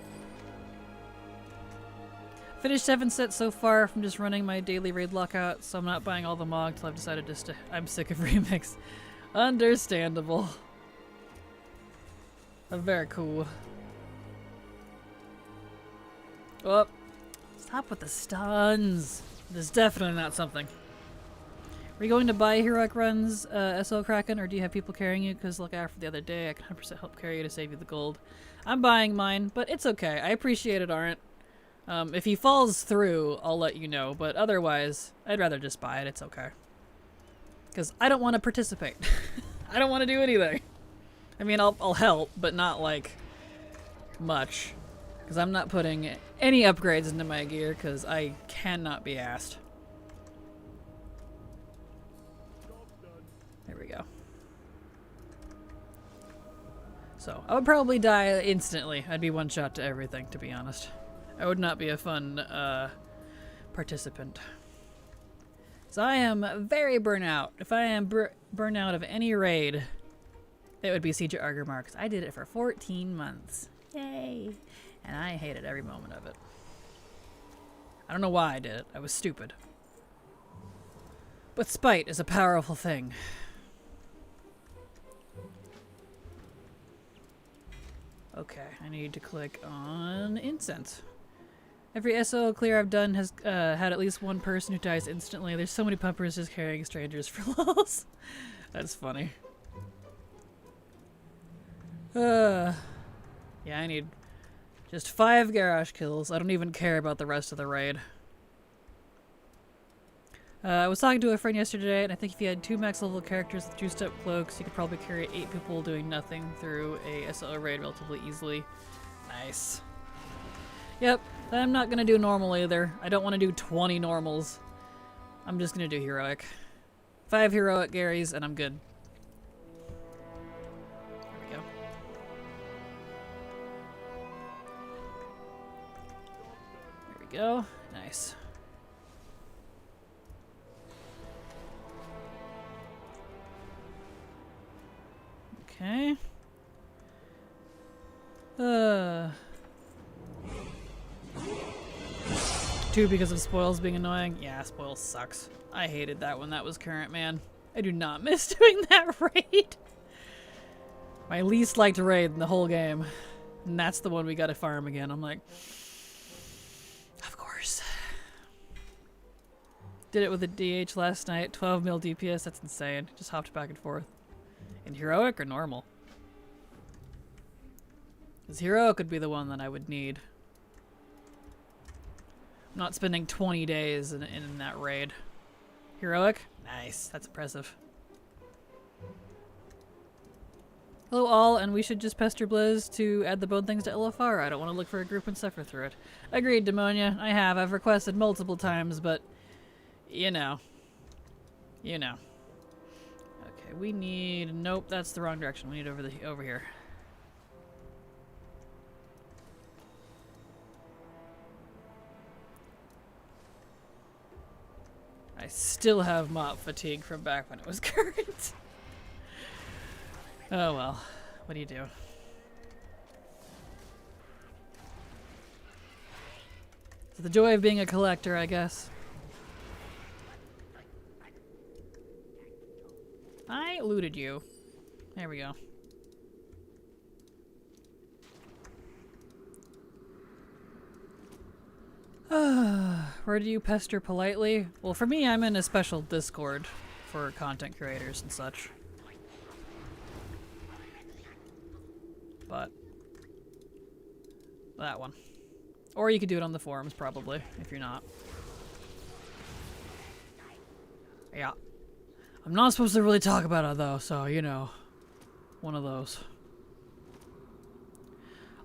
Finished 7 sets so far from just running my daily raid lockout, so I'm not buying all the Mog till I've decided just to. I'm sick of remix. Understandable. Very cool. Oh, stop with the stuns. There's definitely not something. Are you going to buy heroic runs, SL Kraken, or do you have people carrying you? Because look, after the other day, I can 100% help carry you to save you the gold. I'm buying mine, but it's okay. I appreciate it, Aren't. If he falls through, I'll let you know, but otherwise, I'd rather just buy it. It's okay. Because I don't want to participate. I don't want to do anything. I mean, I'll help, but not, like, much. Because I'm not putting any upgrades into my gear, because I cannot be asked. There we go. So, I would probably die instantly. I'd be one shot to everything, to be honest. I would not be a fun participant. So I am very burnout. If I am burnout of any raid, it would be Siege of Orgrimmar, because I did it for 14 months. Yay! And I hated every moment of it. I don't know why I did it. I was stupid. But spite is a powerful thing. Okay, I need to click on incense. Every SO clear I've done has had at least one person who dies instantly. There's so many pumpers just carrying strangers for lulz. That's funny. Yeah, I need just 5 garage kills. I don't even care about the rest of the raid. I was talking to a friend yesterday, and I think if you had 2 max level characters with juiced up cloaks, you could probably carry 8 people doing nothing through a SO raid relatively easily. Nice. Yep, I'm not gonna do normal either. I don't want to do 20 normals. I'm just gonna do heroic. 5 heroic Garys, and I'm good. There we go. There we go. Nice. Okay. 2 because of spoils being annoying. Yeah, spoils sucks. I hated that when that was current, man. I do not miss doing that raid. My least liked raid in the whole game. And that's the one we gotta farm again. I'm like, of course. Did it with a DH last night. 12 mil DPS, that's insane. Just hopped back and forth. In heroic or normal? Because heroic would be the one that I would need. I'm not spending 20 days in that raid. Heroic? Nice. That's impressive. Hello all, and we should just pester Blizz to add the bone things to LFR. I don't want to look for a group and suffer through it. Agreed, Demonia. I have. I've requested multiple times, but... You know. You know. Okay, we need... Nope, that's the wrong direction. We need over here. I still have mop fatigue from back when it was current. Oh well, what do you do? It's the joy of being a collector, I guess. I looted you. There we go. Where do you pester politely? Well, for me, I'm in a special Discord for content creators and such. But that one. Or you could do it on the forums, probably, if you're not. Yeah. I'm not supposed to really talk about it, though, so, you know. One of those.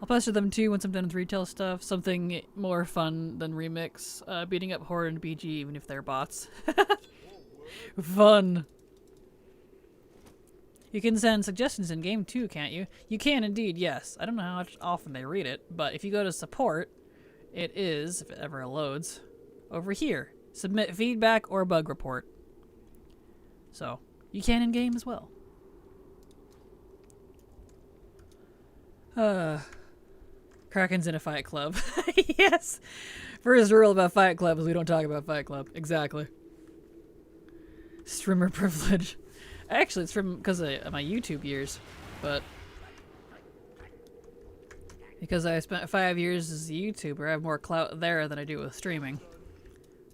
I'll pester them too once I'm done with retail stuff. Something more fun than Remix. Beating up Horde and BG, even if they're bots. Fun. You can send suggestions in game too, can't you? You can indeed, yes. I don't know how often they read it, but if you go to support, it is, if it ever loads, over here. Submit feedback or bug report. So, you can in game as well. Kraken's in a fight club. Yes! First rule about fight club is we don't talk about fight club. Exactly. Streamer privilege. Actually, it's from because of my YouTube years, but because I spent 5 years as a YouTuber, I have more clout there than I do with streaming.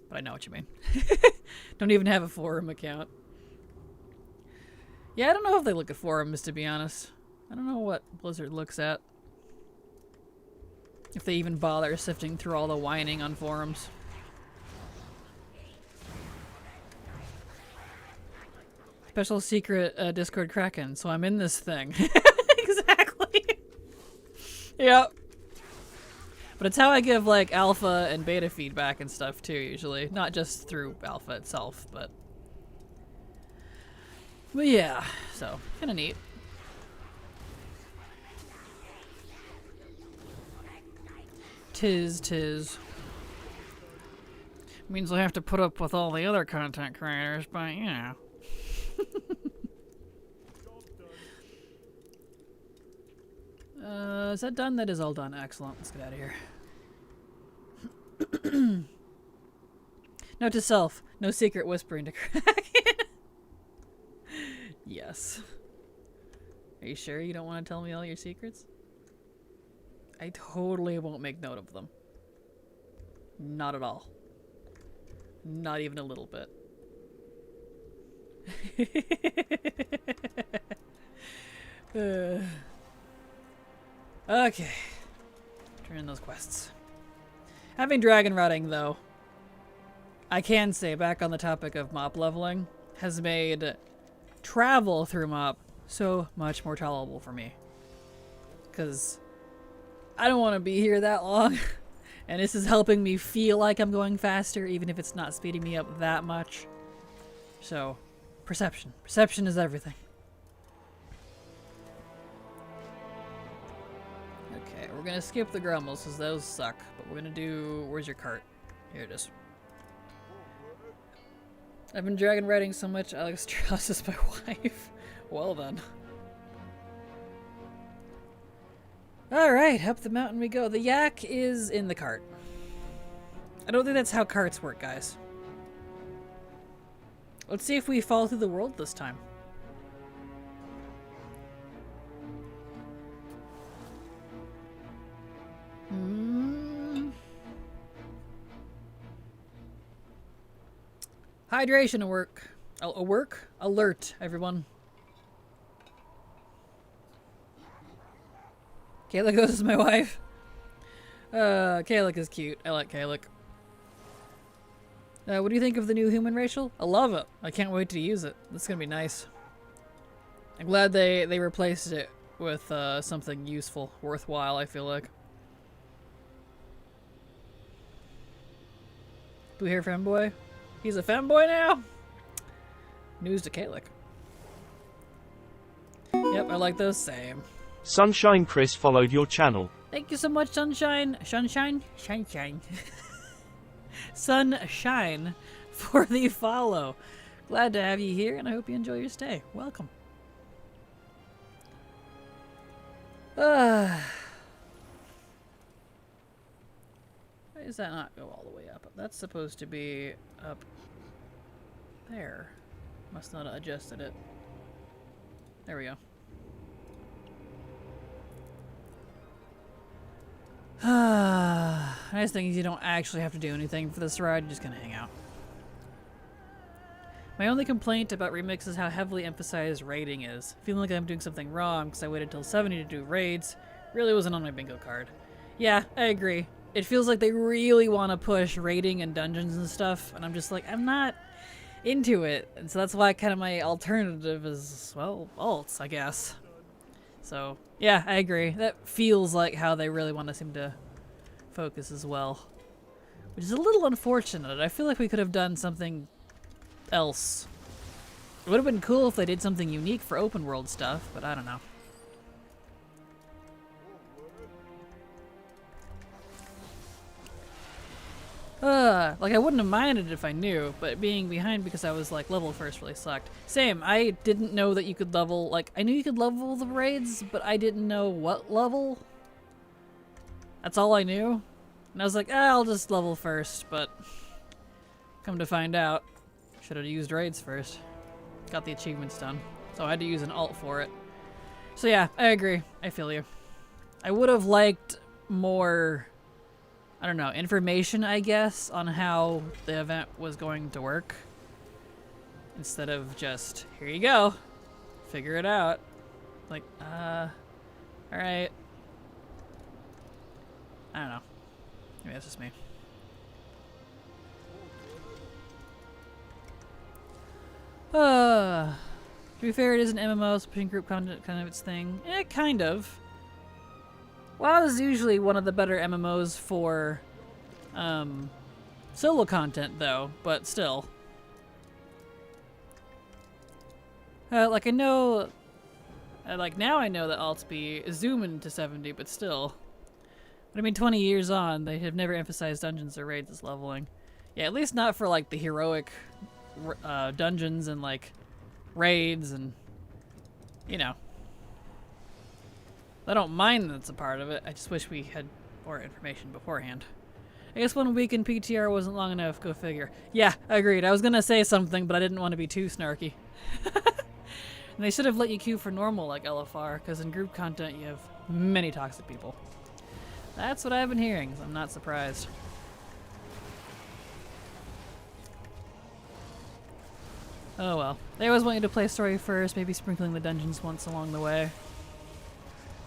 But I know what you mean. Don't even have a forum account. Yeah, I don't know if they look at forums, to be honest. I don't know what Blizzard looks at. If they even bother sifting through all the whining on forums. Special secret Discord Kraken, so I'm in this thing. Exactly. Yep. But it's how I give like alpha and beta feedback and stuff too, usually. Not just through alpha itself, but yeah, so kinda neat. Tis. Means I have to put up with all the other content creators, but you know. Is that done? That is all done. Excellent. Let's get out of here. Note to self. No secret whispering to Kraken. Yes. Are you sure you don't want to tell me all your secrets? I totally won't make note of them. Not at all. Not even a little bit. Okay. Turn in those quests. Having dragon routing, though, I can say, back on the topic of mop leveling, has made travel through mop so much more tolerable for me. Because I don't want to be here that long. And this is helping me feel like I'm going faster, even if it's not speeding me up that much. So, perception. Perception is everything. Okay, we're gonna skip the grumbles, because those suck. But we're gonna do... Where's your cart? Here it is. I've been dragon riding so much, Alex Strauss is my wife. Well then. Alright, up the mountain we go. The yak is in the cart. I don't think that's how carts work, guys. Let's see if we fall through the world this time. Hydration alert, everyone. Kayla goes as my wife. Kayla is cute. I like Kayla. What do you think of the new human racial? I love it. I can't wait to use it. That's gonna be nice. I'm glad they replaced it with something useful, worthwhile, I feel like. Blue hair femboy? He's a femboy now? News to Kalik. Yep, I like those same. Sunshine Chris followed your channel. Thank you so much, Sunshine. Sunshine? Sunshine. Sunshine for the follow. Glad to have you here, and I hope you enjoy your stay. Welcome. Why does that not go all the way up? That's supposed to be up there. Must not have adjusted it. There we go. Nice thing is you don't actually have to do anything for this ride, you're just gonna hang out. My only complaint about Remix is how heavily emphasized raiding is. Feeling like I'm doing something wrong because I waited till 70 to do raids really wasn't on my bingo card. Yeah, I agree. It feels like they really want to push raiding and dungeons and stuff, and I'm just like, I'm not into it. And so that's why kind of my alternative is, well, alts, I guess. So, yeah, I agree. That feels like how they really want to seem to focus as well. Which is a little unfortunate. I feel like we could have done something else. It would have been cool if they did something unique for open world stuff, but I don't know. Like I wouldn't have minded if I knew, but being behind because I was like level first really sucked. Same, I didn't know that you could level, like I knew you could level the raids, but I didn't know what level. That's all I knew. And I was like, I'll just level first, but come to find out, should have used raids first. Got the achievements done, so I had to use an alt for it. So yeah, I agree. I feel you. I would have liked more, I don't know, information, I guess, on how the event was going to work. Instead of just, here you go, figure it out. Like, alright. I don't know. Maybe that's just me. To be fair, it is an MMO, so pushing group content kind of its thing. Eh, kind of. WoW is usually one of the better MMOs for solo content, though, but still. Like I know, like now I know that alts be zooming to 70, but still. But I mean, 20 years on, they have never emphasized dungeons or raids as leveling. Yeah, at least not for like the heroic dungeons and like raids and, you know. I don't mind that it's a part of it. I just wish we had more information beforehand. I guess 1 week in PTR wasn't long enough. Go figure. Yeah, agreed. I was gonna say something, but I didn't want to be too snarky. And they should have let you queue for normal like LFR, because in group content you have many toxic people. That's what I've been hearing, so I'm not surprised. Oh well. They always want you to play story first, maybe sprinkling the dungeons once along the way.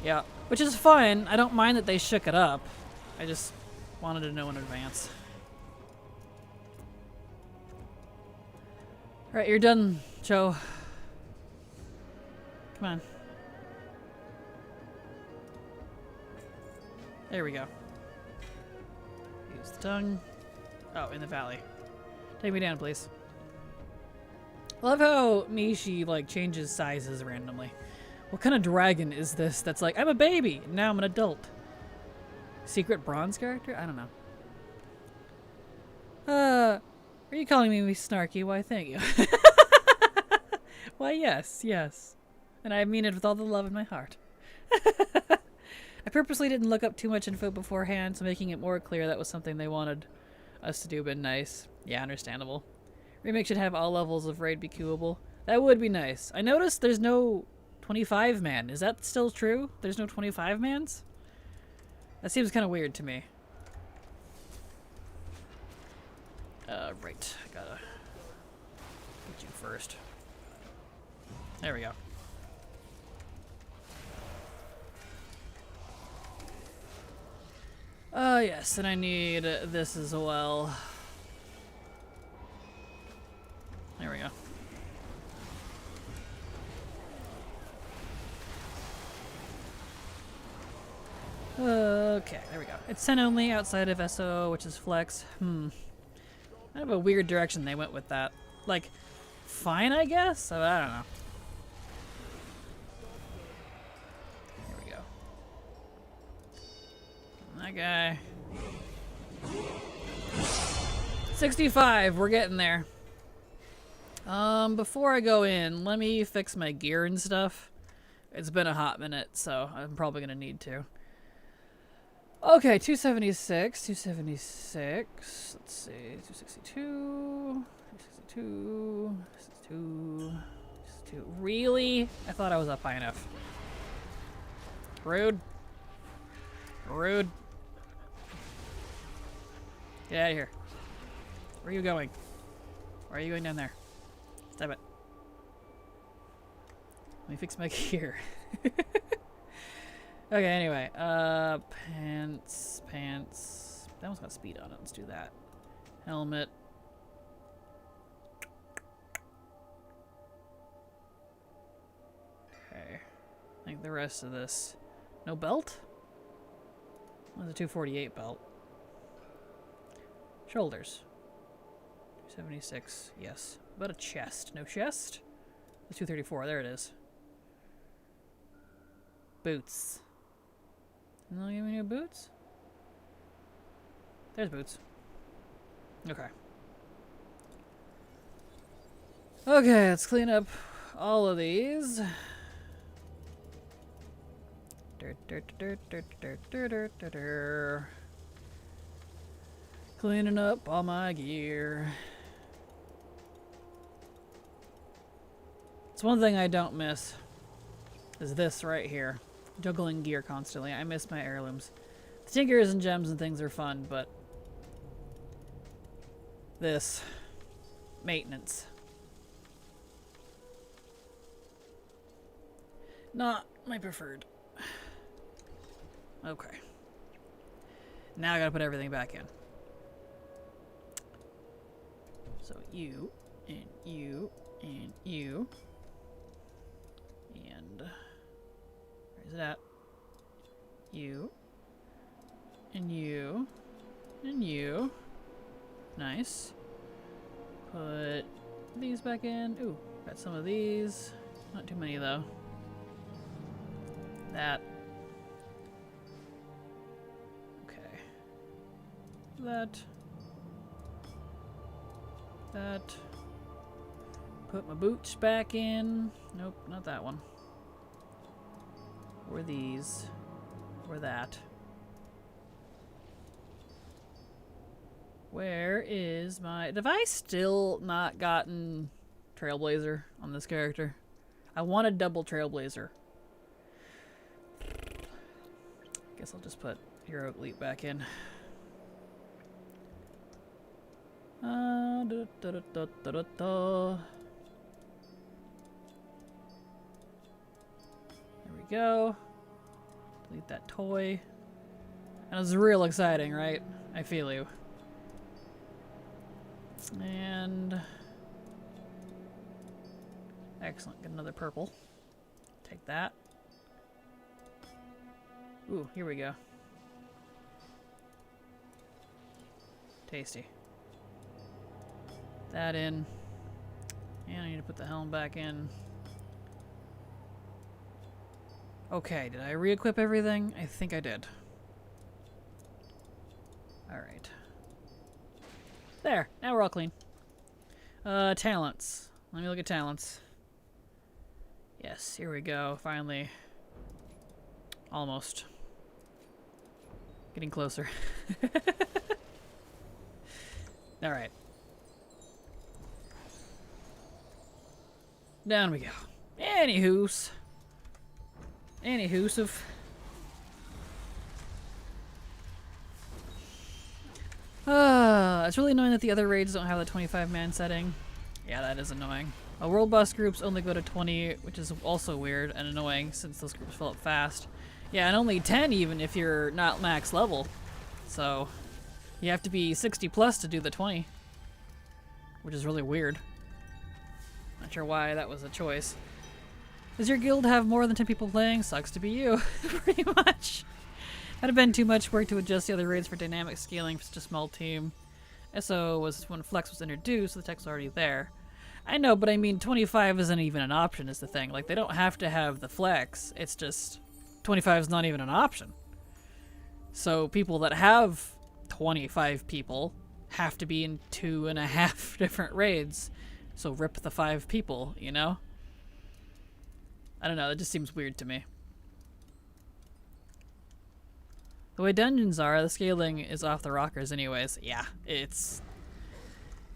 Yeah, which is fine. I don't mind that they shook it up. I just wanted to know in advance. Alright, you're done, Joe. Come on. There we go. Use the tongue. Oh, in the valley. Take me down, please. I love how Mishi, like, changes sizes randomly. What kind of dragon is this that's like, I'm a baby, and now I'm an adult? Secret bronze character? I don't know. Are you calling me snarky? Why, thank you. Why, yes, yes. And I mean it with all the love in my heart. I purposely didn't look up too much info beforehand, so making it more clear that was something they wanted us to do been nice. Yeah, understandable. Remake should have all levels of raid be queuable. That would be nice. I noticed there's no 25 man. Is that still true? There's no 25 mans? That seems kind of weird to me. Right. I gotta get you first. There we go. Oh yes, and I need this as well. There we go. Okay, there we go. It's 10 only outside of SO, which is flex. Kind of a weird direction they went with that. Like, fine, I guess? I don't know. Here we go. That guy. 65, we're getting there. Before I go in, let me fix my gear and stuff. It's been a hot minute, so I'm probably gonna need to. Okay, 276, 276, let's see, 262, 262, 262, 262. Really? I thought I was up high enough. Rude. Rude. Get out of here. Where are you going? Why are you going down there? Stop it. Let me fix my gear. Okay, anyway. Pants. That one's got speed on it. Let's do that. Helmet. Okay. I think the rest of this. No belt? What's a 248 belt? Shoulders. 276. Yes. What about a chest? No chest? The 234. There it is. Boots. Didn't they give me new boots? There's boots. Okay. Okay, let's clean up all of these. Cleaning up all my gear. It's one thing I don't miss. Is this right here. Juggling gear constantly. I miss my heirlooms. The tinkers and gems and things are fun, but this maintenance. Not my preferred. Okay. Now I gotta put everything back in. So you, and you, and you. And where's it at? You, and you, and you. Nice. Put these back in. Ooh, got some of these. Not too many though. That. Okay. That. That. Put my boots back in. Nope, not that one. Or these. Or that. Where is my... Have I still not gotten Trailblazer on this character? I want a double Trailblazer. Guess I'll just put Hero Elite back in. There we go. Delete that toy. And it's real exciting, right? I feel you. And excellent. Get another purple. Take that. Ooh, here we go. Tasty. That in. And I need to put the helm back in. Okay, did I re-equip everything? I think I did. Alright. There, now we're all clean. Talents. Let me look at talents. Yes, here we go, finally. Almost. Getting closer. Alright. Down we go. Anywho's. Anywho's. It's really annoying that the other raids don't have the 25-man setting. Yeah, that is annoying. World boss groups only go to 20, which is also weird and annoying since those groups fill up fast. Yeah, and only 10 even if you're not max level. So, you have to be 60 plus to do the 20. Which is really weird. Not sure why that was a choice. Does your guild have more than 10 people playing? Sucks to be you, pretty much. That'd have been too much work to adjust the other raids for dynamic scaling for such a small team. SO was when Flex was introduced, so the text was already there. I know, but I mean 25 isn't even an option is the thing. Like, they don't have to have the Flex, it's just 25 is not even an option. So people that have 25 people have to be in 2.5 different raids. So rip the 5 people, you know? I don't know, that just seems weird to me. The way dungeons are, the scaling is off the rockers anyways. Yeah, it's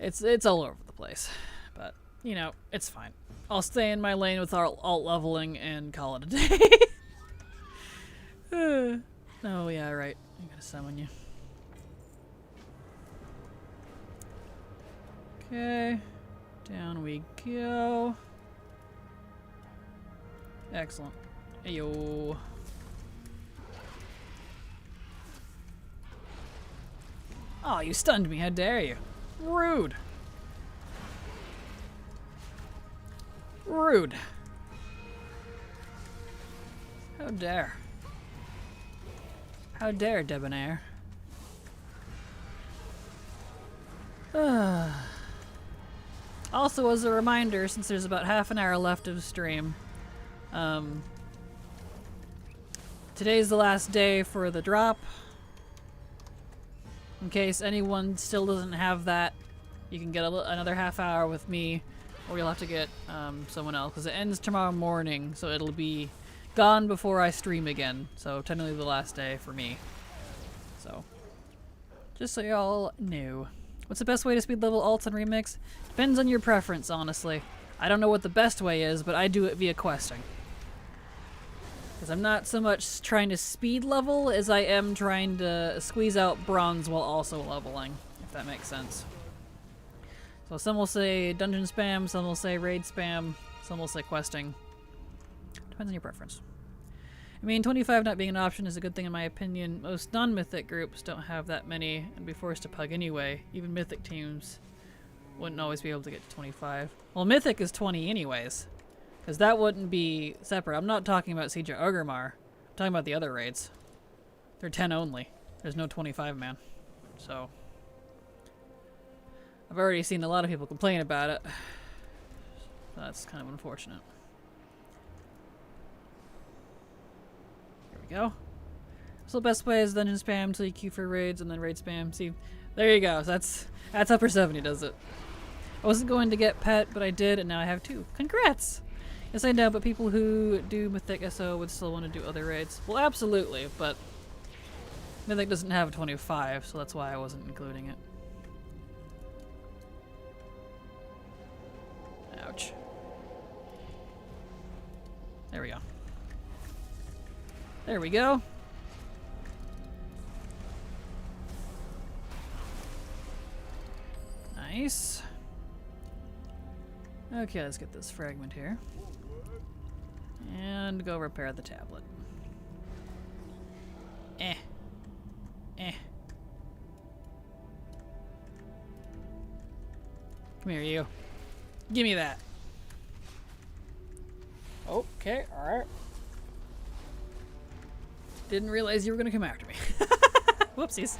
all over the place. But, you know, it's fine. I'll stay in my lane with alt leveling and call it a day. Oh, yeah, right. I gotta summon you. Okay. Down we go. Excellent. Ayo. Oh, you stunned me. How dare you? Rude. Rude. How dare. How dare, debonair. Also, as a reminder, since there's about half an hour left of stream, today's the last day for the drop. In case anyone still doesn't have that, you can get another half hour with me, or you'll have to get someone else, because it ends tomorrow morning, so it'll be gone before I stream again. So technically the last day for me. So, just so y'all know. What's the best way to speed level alts and remix? Depends on your preference, honestly. I don't know what the best way is, but I do it via questing. Because I'm not so much trying to speed level as I am trying to squeeze out bronze while also leveling, if that makes sense. So some will say dungeon spam, some will say raid spam, some will say questing. Depends on your preference. I mean, 25 not being an option is a good thing in my opinion. Most non-mythic groups don't have that many and be forced to pug anyway. Even mythic teams wouldn't always be able to get to 25. Well, mythic is 20 anyways. Because that wouldn't be separate. I'm not talking about Siege of Orgrimmar. I'm talking about the other raids. They're 10 only. There's no 25 man. So I've already seen a lot of people complain about it. That's kind of unfortunate. Here we go. So the best way is dungeon spam until you queue for raids and then raid spam. See, there you go. So that's upper 70 does it. I wasn't going to get pet, but I did, and now I have 2. Congrats! Yes, I know, but people who do Mythic SO would still want to do other raids. Well, absolutely, but Mythic doesn't have 25, so that's why I wasn't including it. Ouch. There we go. There we go. Nice. Okay, let's get this fragment here. And go repair the tablet. Eh. Come here, you. Give me that. Okay, alright. Didn't realize you were gonna come after me. Whoopsies.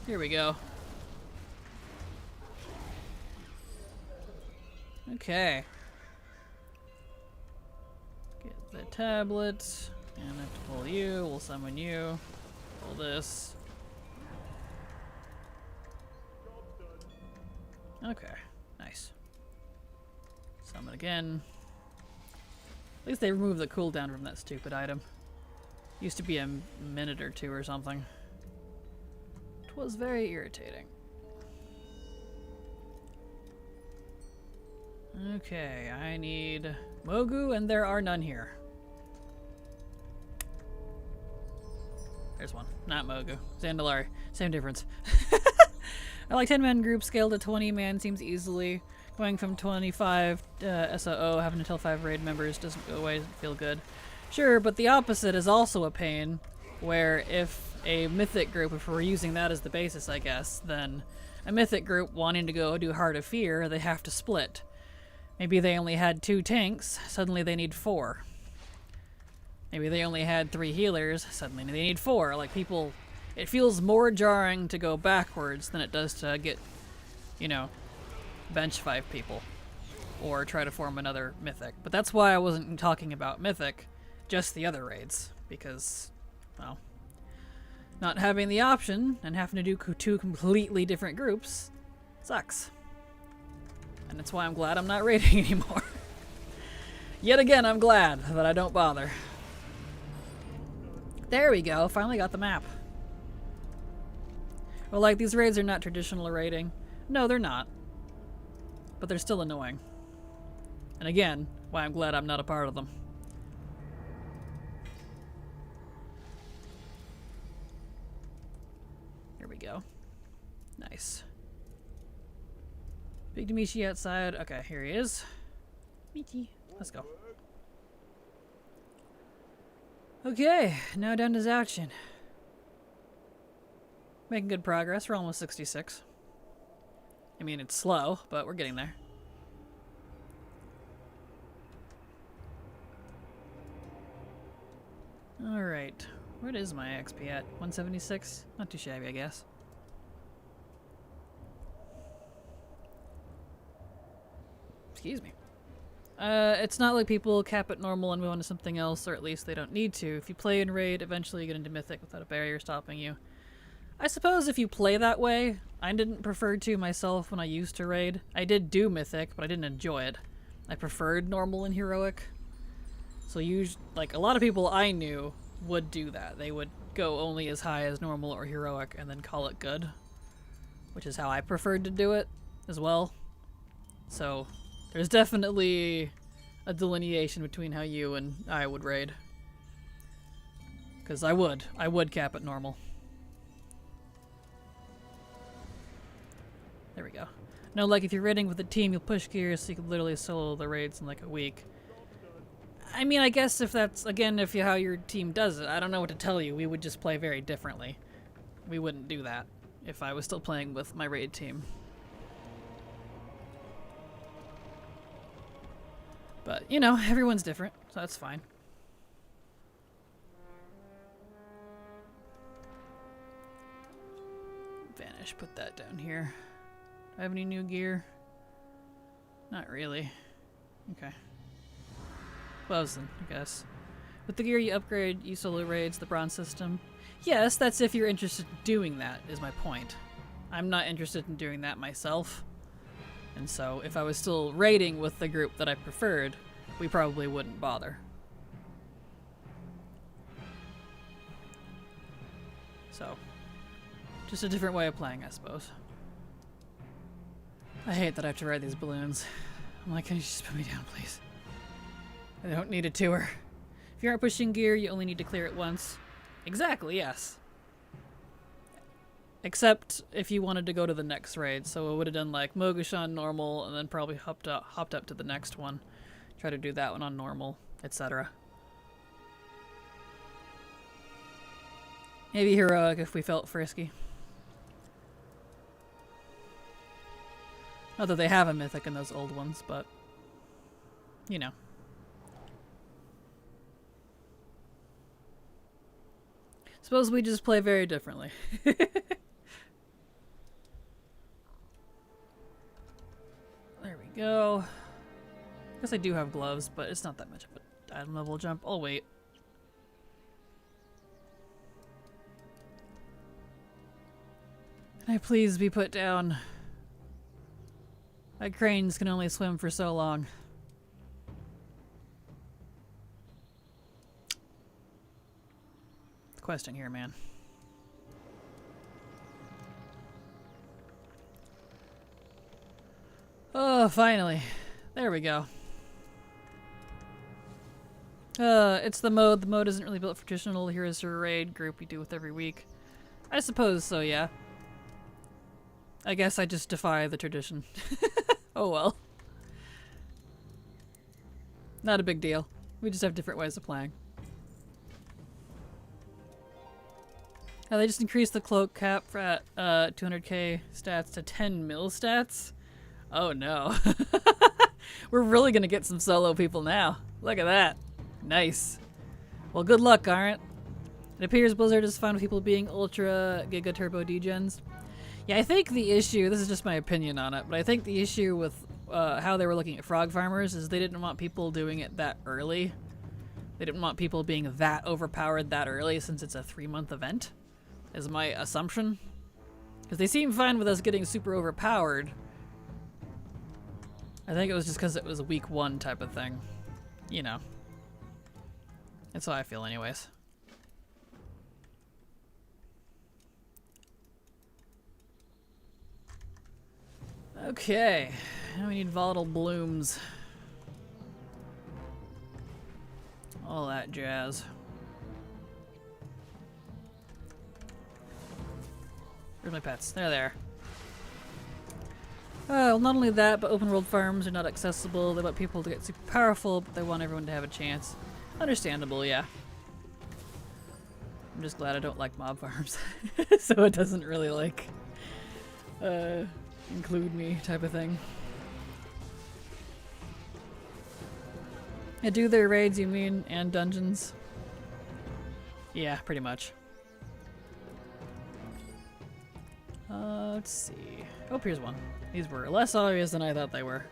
Here we go. Okay. Get the tablet. And I have to pull you. We'll summon you. Pull this. Okay. Nice. Summon again. At least they removed the cooldown from that stupid item. Used to be a minute or 2 or something. It was very irritating. Okay, I need Mogu, and there are none here. There's one. Not Mogu. Zandalari. Same difference. I like 10-man group. Scale to 20-man seems easily. Going from 25 SOO, having to tell 5 raid members doesn't go away, doesn't feel good. Sure, but the opposite is also a pain, where if a mythic group, if we're using that as the basis, I guess, then a mythic group wanting to go do Heart of Fear, they have to split. Maybe they only had 2 tanks, suddenly they need 4. Maybe they only had 3 healers, suddenly they need 4. Like, people, it feels more jarring to go backwards than it does to get, you know, bench 5 people. Or try to form another mythic. But that's why I wasn't talking about mythic, just the other raids. Because, well, not having the option and having to do 2 completely different groups sucks. And that's why I'm glad I'm not raiding anymore. Yet again, I'm glad that I don't bother. There we go, finally got the map. Well, like, these raids are not traditional raiding. No, they're not. But they're still annoying. And again, why I'm glad I'm not a part of them. go. Nice. Big Demichi outside. Okay, here he is. Michi. Let's go. Okay, now down to action. Making good progress. We're almost 66. I mean, it's slow, but we're getting there. Alright. What is my XP at? 176? Not too shabby, I guess. Excuse me. It's not like people cap at normal and move on to something else, or at least they don't need to. If you play in Raid, eventually you get into Mythic without a barrier stopping you. I suppose if you play that way, I didn't prefer to myself when I used to Raid. I did do Mythic, but I didn't enjoy it. I preferred normal and heroic. So like a lot of people I knew would do that. They would go only as high as normal or heroic and then call it good. Which is how I preferred to do it as well. So there's definitely a delineation between how you and I would raid. Because I would cap it normal. There we go. No, like if you're raiding with a team, you'll push gears so you can literally solo the raids in like a week. I mean, I guess if that's, again, how your team does it, I don't know what to tell you. We would just play very differently. We wouldn't do that if I was still playing with my raid team. But, you know, everyone's different, so that's fine. Vanish, put that down here. Do I have any new gear? Not really. Okay. Gloves then, I guess. With the gear you upgrade, you solo raids the bronze system. Yes, that's if you're interested in doing that, is my point. I'm not interested in doing that myself. And so, if I was still raiding with the group that I preferred, we probably wouldn't bother. So, just a different way of playing, I suppose. I hate that I have to ride these balloons. I'm like, can you just put me down, please? I don't need a tour. If you aren't pushing gear, you only need to clear it once. Exactly, yes. Except if you wanted to go to the next raid. So it would have done like Mogush normal and then probably hopped up to the next one. Try to do that one on normal, etc. Maybe heroic if we felt frisky. Not that they have a mythic in those old ones, but you know. Suppose we just play very differently. There we go. Guess I do have gloves, but it's not that much of an item level jump. I'll wait. Can I please be put down? My cranes can only swim for so long. Question here, man. Oh, finally. There we go. It's the mode. The mode isn't really built for traditional Heroes or Raid group we do with every week. I suppose so, yeah. I guess I just defy the tradition. Oh well. Not a big deal. We just have different ways of playing. They just increased the cloak cap at 200k stats to 10 mil stats? Oh no. We're really gonna get some solo people now. Look at that. Nice. Well, good luck, aren't? It appears Blizzard is fine with people being ultra giga turbo degens. Yeah, I think the issue, this is just my opinion on it, but I think the issue with how they were looking at frog farmers is they didn't want people doing it that early. They didn't want people being that overpowered that early since it's a 3-month event. Is my assumption. Because they seem fine with us getting super overpowered. I think it was just because it was a week 1 type of thing. You know. That's how I feel anyways. Okay. Now we need volatile blooms. All that jazz. Where's my pets? There they are. Well, not only that, but open world farms are not accessible. They want people to get super powerful, but they want everyone to have a chance. Understandable, yeah. I'm just glad I don't like mob farms. So it doesn't really, like, include me type of thing. I do their raids, you mean, and dungeons? Yeah, pretty much. Let's see. Oh, here's one. These were less obvious than I thought they were.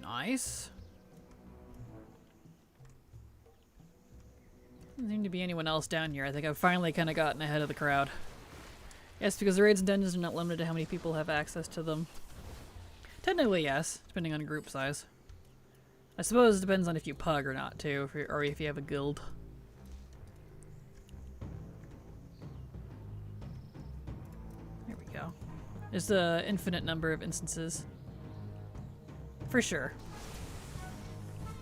Nice. Doesn't seem to be anyone else down here. I think I've finally kind of gotten ahead of the crowd. Yes, because the raids and dungeons are not limited to how many people have access to them. Technically, yes, depending on group size. I suppose it depends on if you pug or not, too, or if you have a guild. There we go. There's an infinite number of instances. For sure.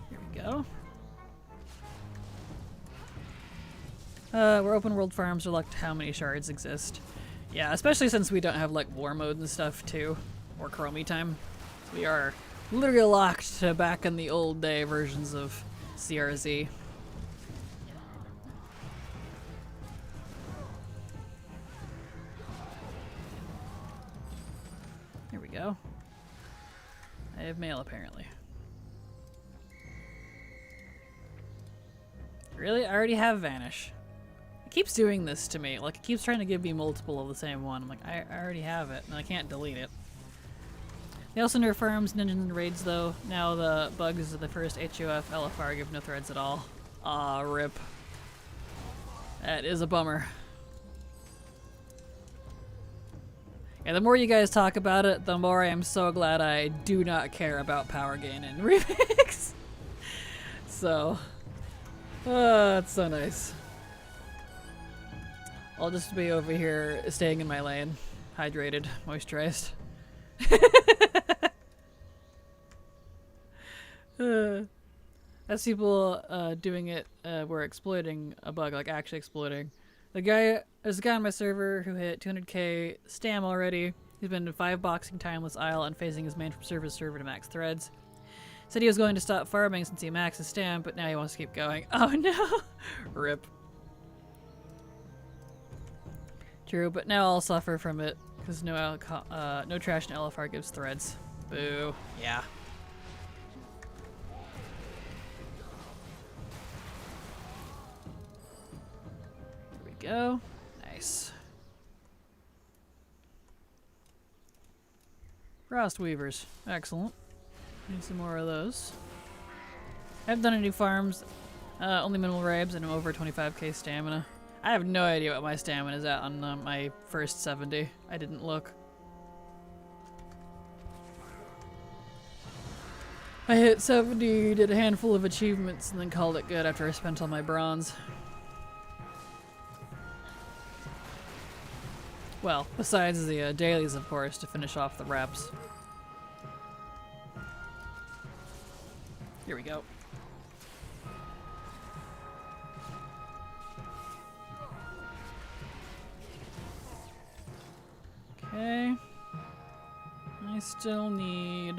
Here we go. Where open world farms are locked to how many shards exist. Yeah, especially since we don't have like war mode and stuff too, or chromie time. So we are literally locked to back in the old day versions of CRZ. Here we go. I have mail apparently. Really? I already have Vanish. It keeps doing this to me. Like, it keeps trying to give me multiple of the same one. I'm like, I already have it, and I can't delete it. They also nerf farms, ninjas, and raids, though. Now the bugs of the first HUF LFR give no threads at all. Ah, rip. That is a bummer. Yeah, the more you guys talk about it, the more I am so glad I do not care about power gain in Remix. So, it's so nice. I'll just be over here staying in my lane, hydrated, moisturized. As people doing it were exploiting a bug, like actually exploiting. There's a guy on my server who hit 200k stam already. He's been in 5 boxing timeless isle and phasing his main from server to server to max threads. Said he was going to stop farming since he maxed his stam, but now he wants to keep going. Oh no! Rip. True, but now I'll suffer from it because no trash in LFR gives threads. Boo. Yeah. There we go. Nice. Frost Weavers. Excellent. Need some more of those. I haven't done any farms. Only minimal rabs and I'm over 25k stamina. I have no idea what my stamina is at on my first 70. I didn't look. I hit 70, did a handful of achievements, and then called it good after I spent all my bronze. Well, besides the dailies, of course, to finish off the reps. Here we go. Okay. I still need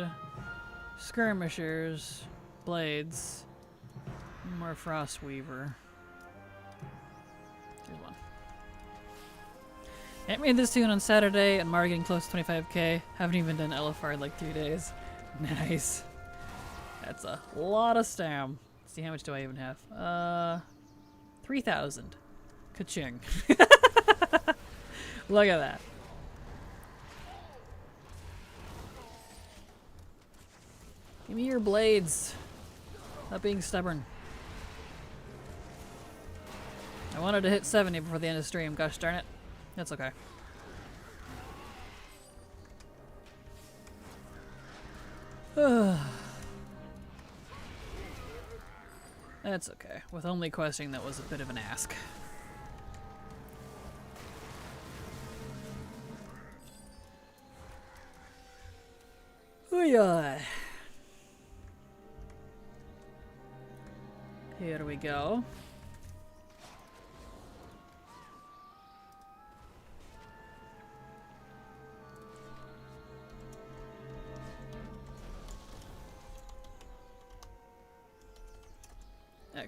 skirmishers, blades, and more frost weaver. Here's one. I made this tune on Saturday and MOAR getting close to 25k. Haven't even done LFR in like 3 days. Nice. That's a lot of stam. Let's see, how much do I even have? 3,000. Ka-ching. Look at that. Give me your blades. Stop being stubborn. I wanted to hit 70 before the end of the stream. Gosh darn it. That's okay. That's okay. With only questing, that was a bit of an ask. Oh yeah. Here we go.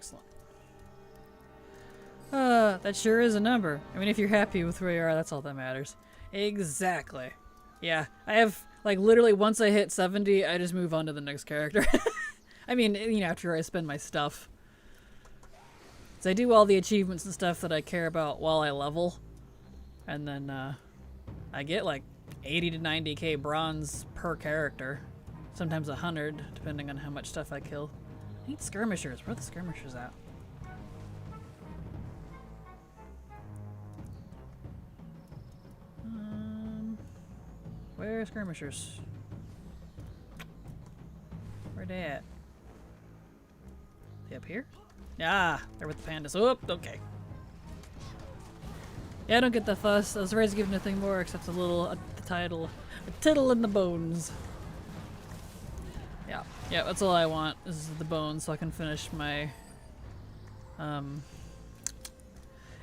Excellent. That sure is a number. I mean, if you're happy with where you are, that's all that matters. Exactly. Yeah, I have, like, literally once I hit 70, I just move on to the next character. I mean, you know, after I spend my stuff. So I do all the achievements and stuff that I care about while I level. And then, I get, like, 80 to 90k bronze per character. Sometimes 100, depending on how much stuff I kill. I need skirmishers. Where are the skirmishers at? Where are skirmishers? Where they at? They up here? Ah, they're with the pandas. Oh, okay. Yeah, I don't get the fuss. Those rays give nothing more except the title, a tittle in the bones. Yeah, that's all I want is the bones so I can finish my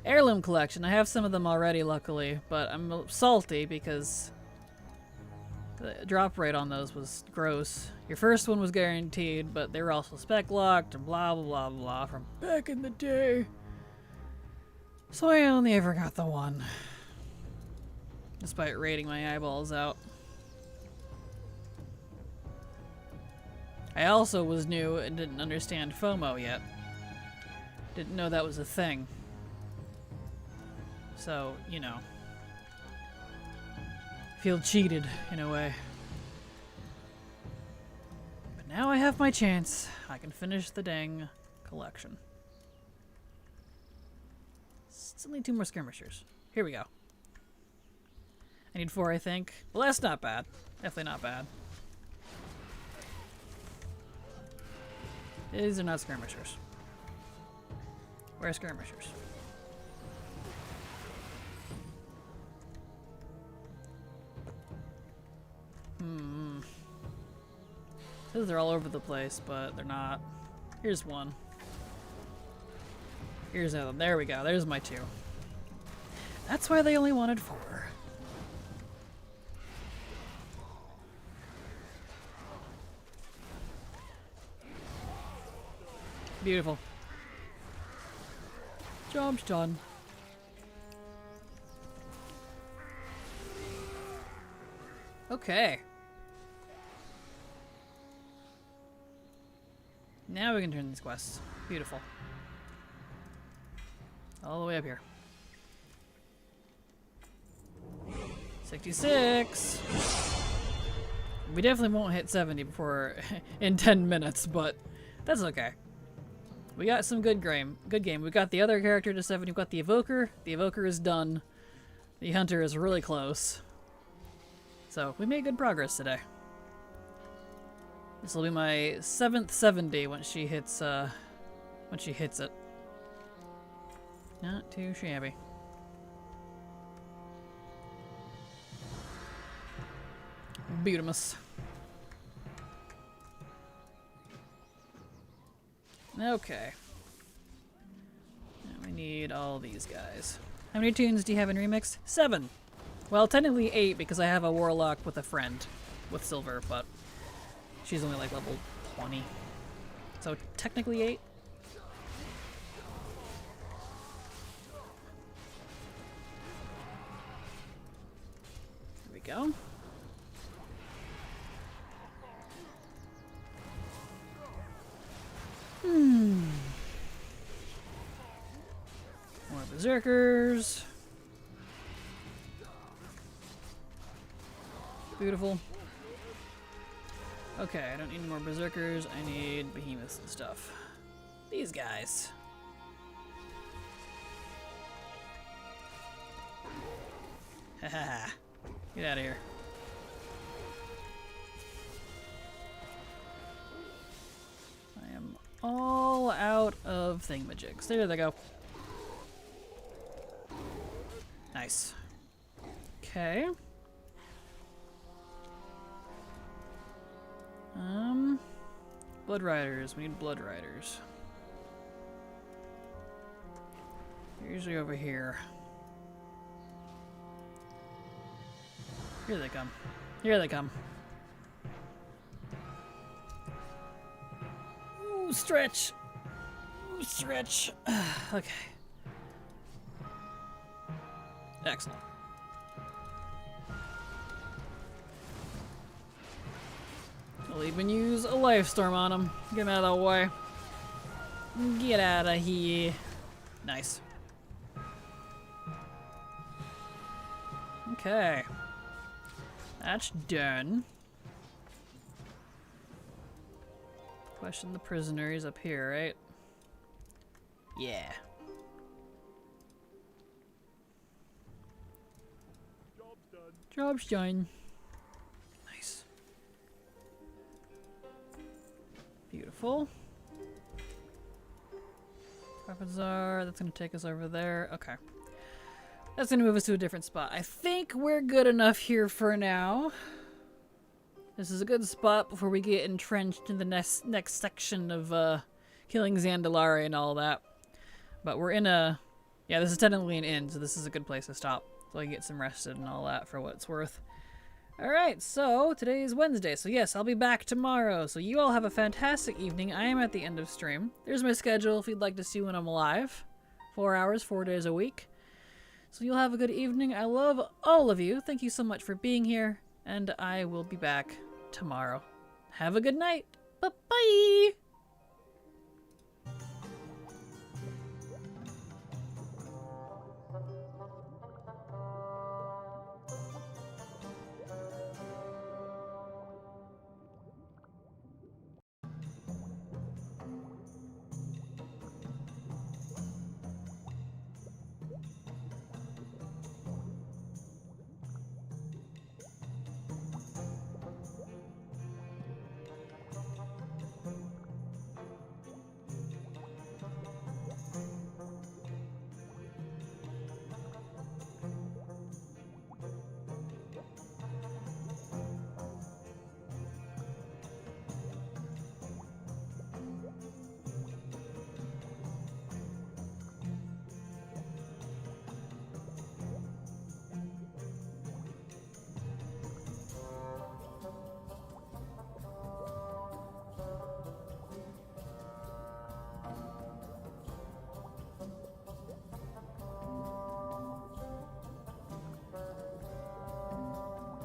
heirloom collection. I have some of them already, luckily, but I'm salty because the drop rate on those was gross. Your first one was guaranteed, but they were also spec locked and blah blah blah blah from back in the day. So I only ever got the one, despite raiding my eyeballs out. I also was new and didn't understand FOMO yet. Didn't know that was a thing. So, you know, feel cheated in a way. But now I have my chance. I can finish the dang collection. Still need 2 more skirmishers. Here we go. I need 4, I think. Well, that's not bad. Definitely not bad. These are not skirmishers. Where are skirmishers? Says they're all over the place, but they're not. Here's one. Here's another. There we go. There's my 2. That's why they only wanted 4. Beautiful. Job's done. Okay. Now we can turn these quests. Beautiful. All the way up here. 66. We definitely won't hit 70 before in 10 minutes, but that's okay. We got some good game. We got the other character to 70. We got the Evoker. The Evoker is done. The Hunter is really close. So we made good progress today. This will be my 7th 70 when she hits it. Not too shabby. Beautimus. Okay. Now we need all these guys. How many tunes do you have in Remix? 7. Well, technically 8 because I have a Warlock with a friend with silver, but she's only like level 20. So technically 8. There we go. More berserkers. Beautiful. Okay, I don't need any more berserkers. I need behemoths and stuff. These guys. Haha. Get out of here. I am all out of thingamajigs. There they go. Nice. Okay. Blood Riders. We need Blood Riders. They're usually over here. Here they come. Here they come. Ooh, stretch. Ooh, stretch. Okay. Excellent. I'll even use a life storm on him. Get him out of the way. Get out of here. Nice. Okay. That's done. Question the prisoner. He's up here, right? Yeah. Job's done. Nice. Beautiful. Weapons are. That's gonna take us over there. Okay. That's gonna move us to a different spot. I think we're good enough here for now. This is a good spot before we get entrenched in the next section of killing Zandalari and all that. But we're in a... Yeah, this is technically an inn, so this is a good place to stop. So I can get some rested and all that for what it's worth. Alright, so today is Wednesday. So yes, I'll be back tomorrow. So you all have a fantastic evening. I am at the end of stream. There's my schedule if you'd like to see when I'm live. 4 hours, 4 days a week. So you'll have a good evening. I love all of you. Thank you so much for being here. And I will be back tomorrow. Have a good night. Bye-bye.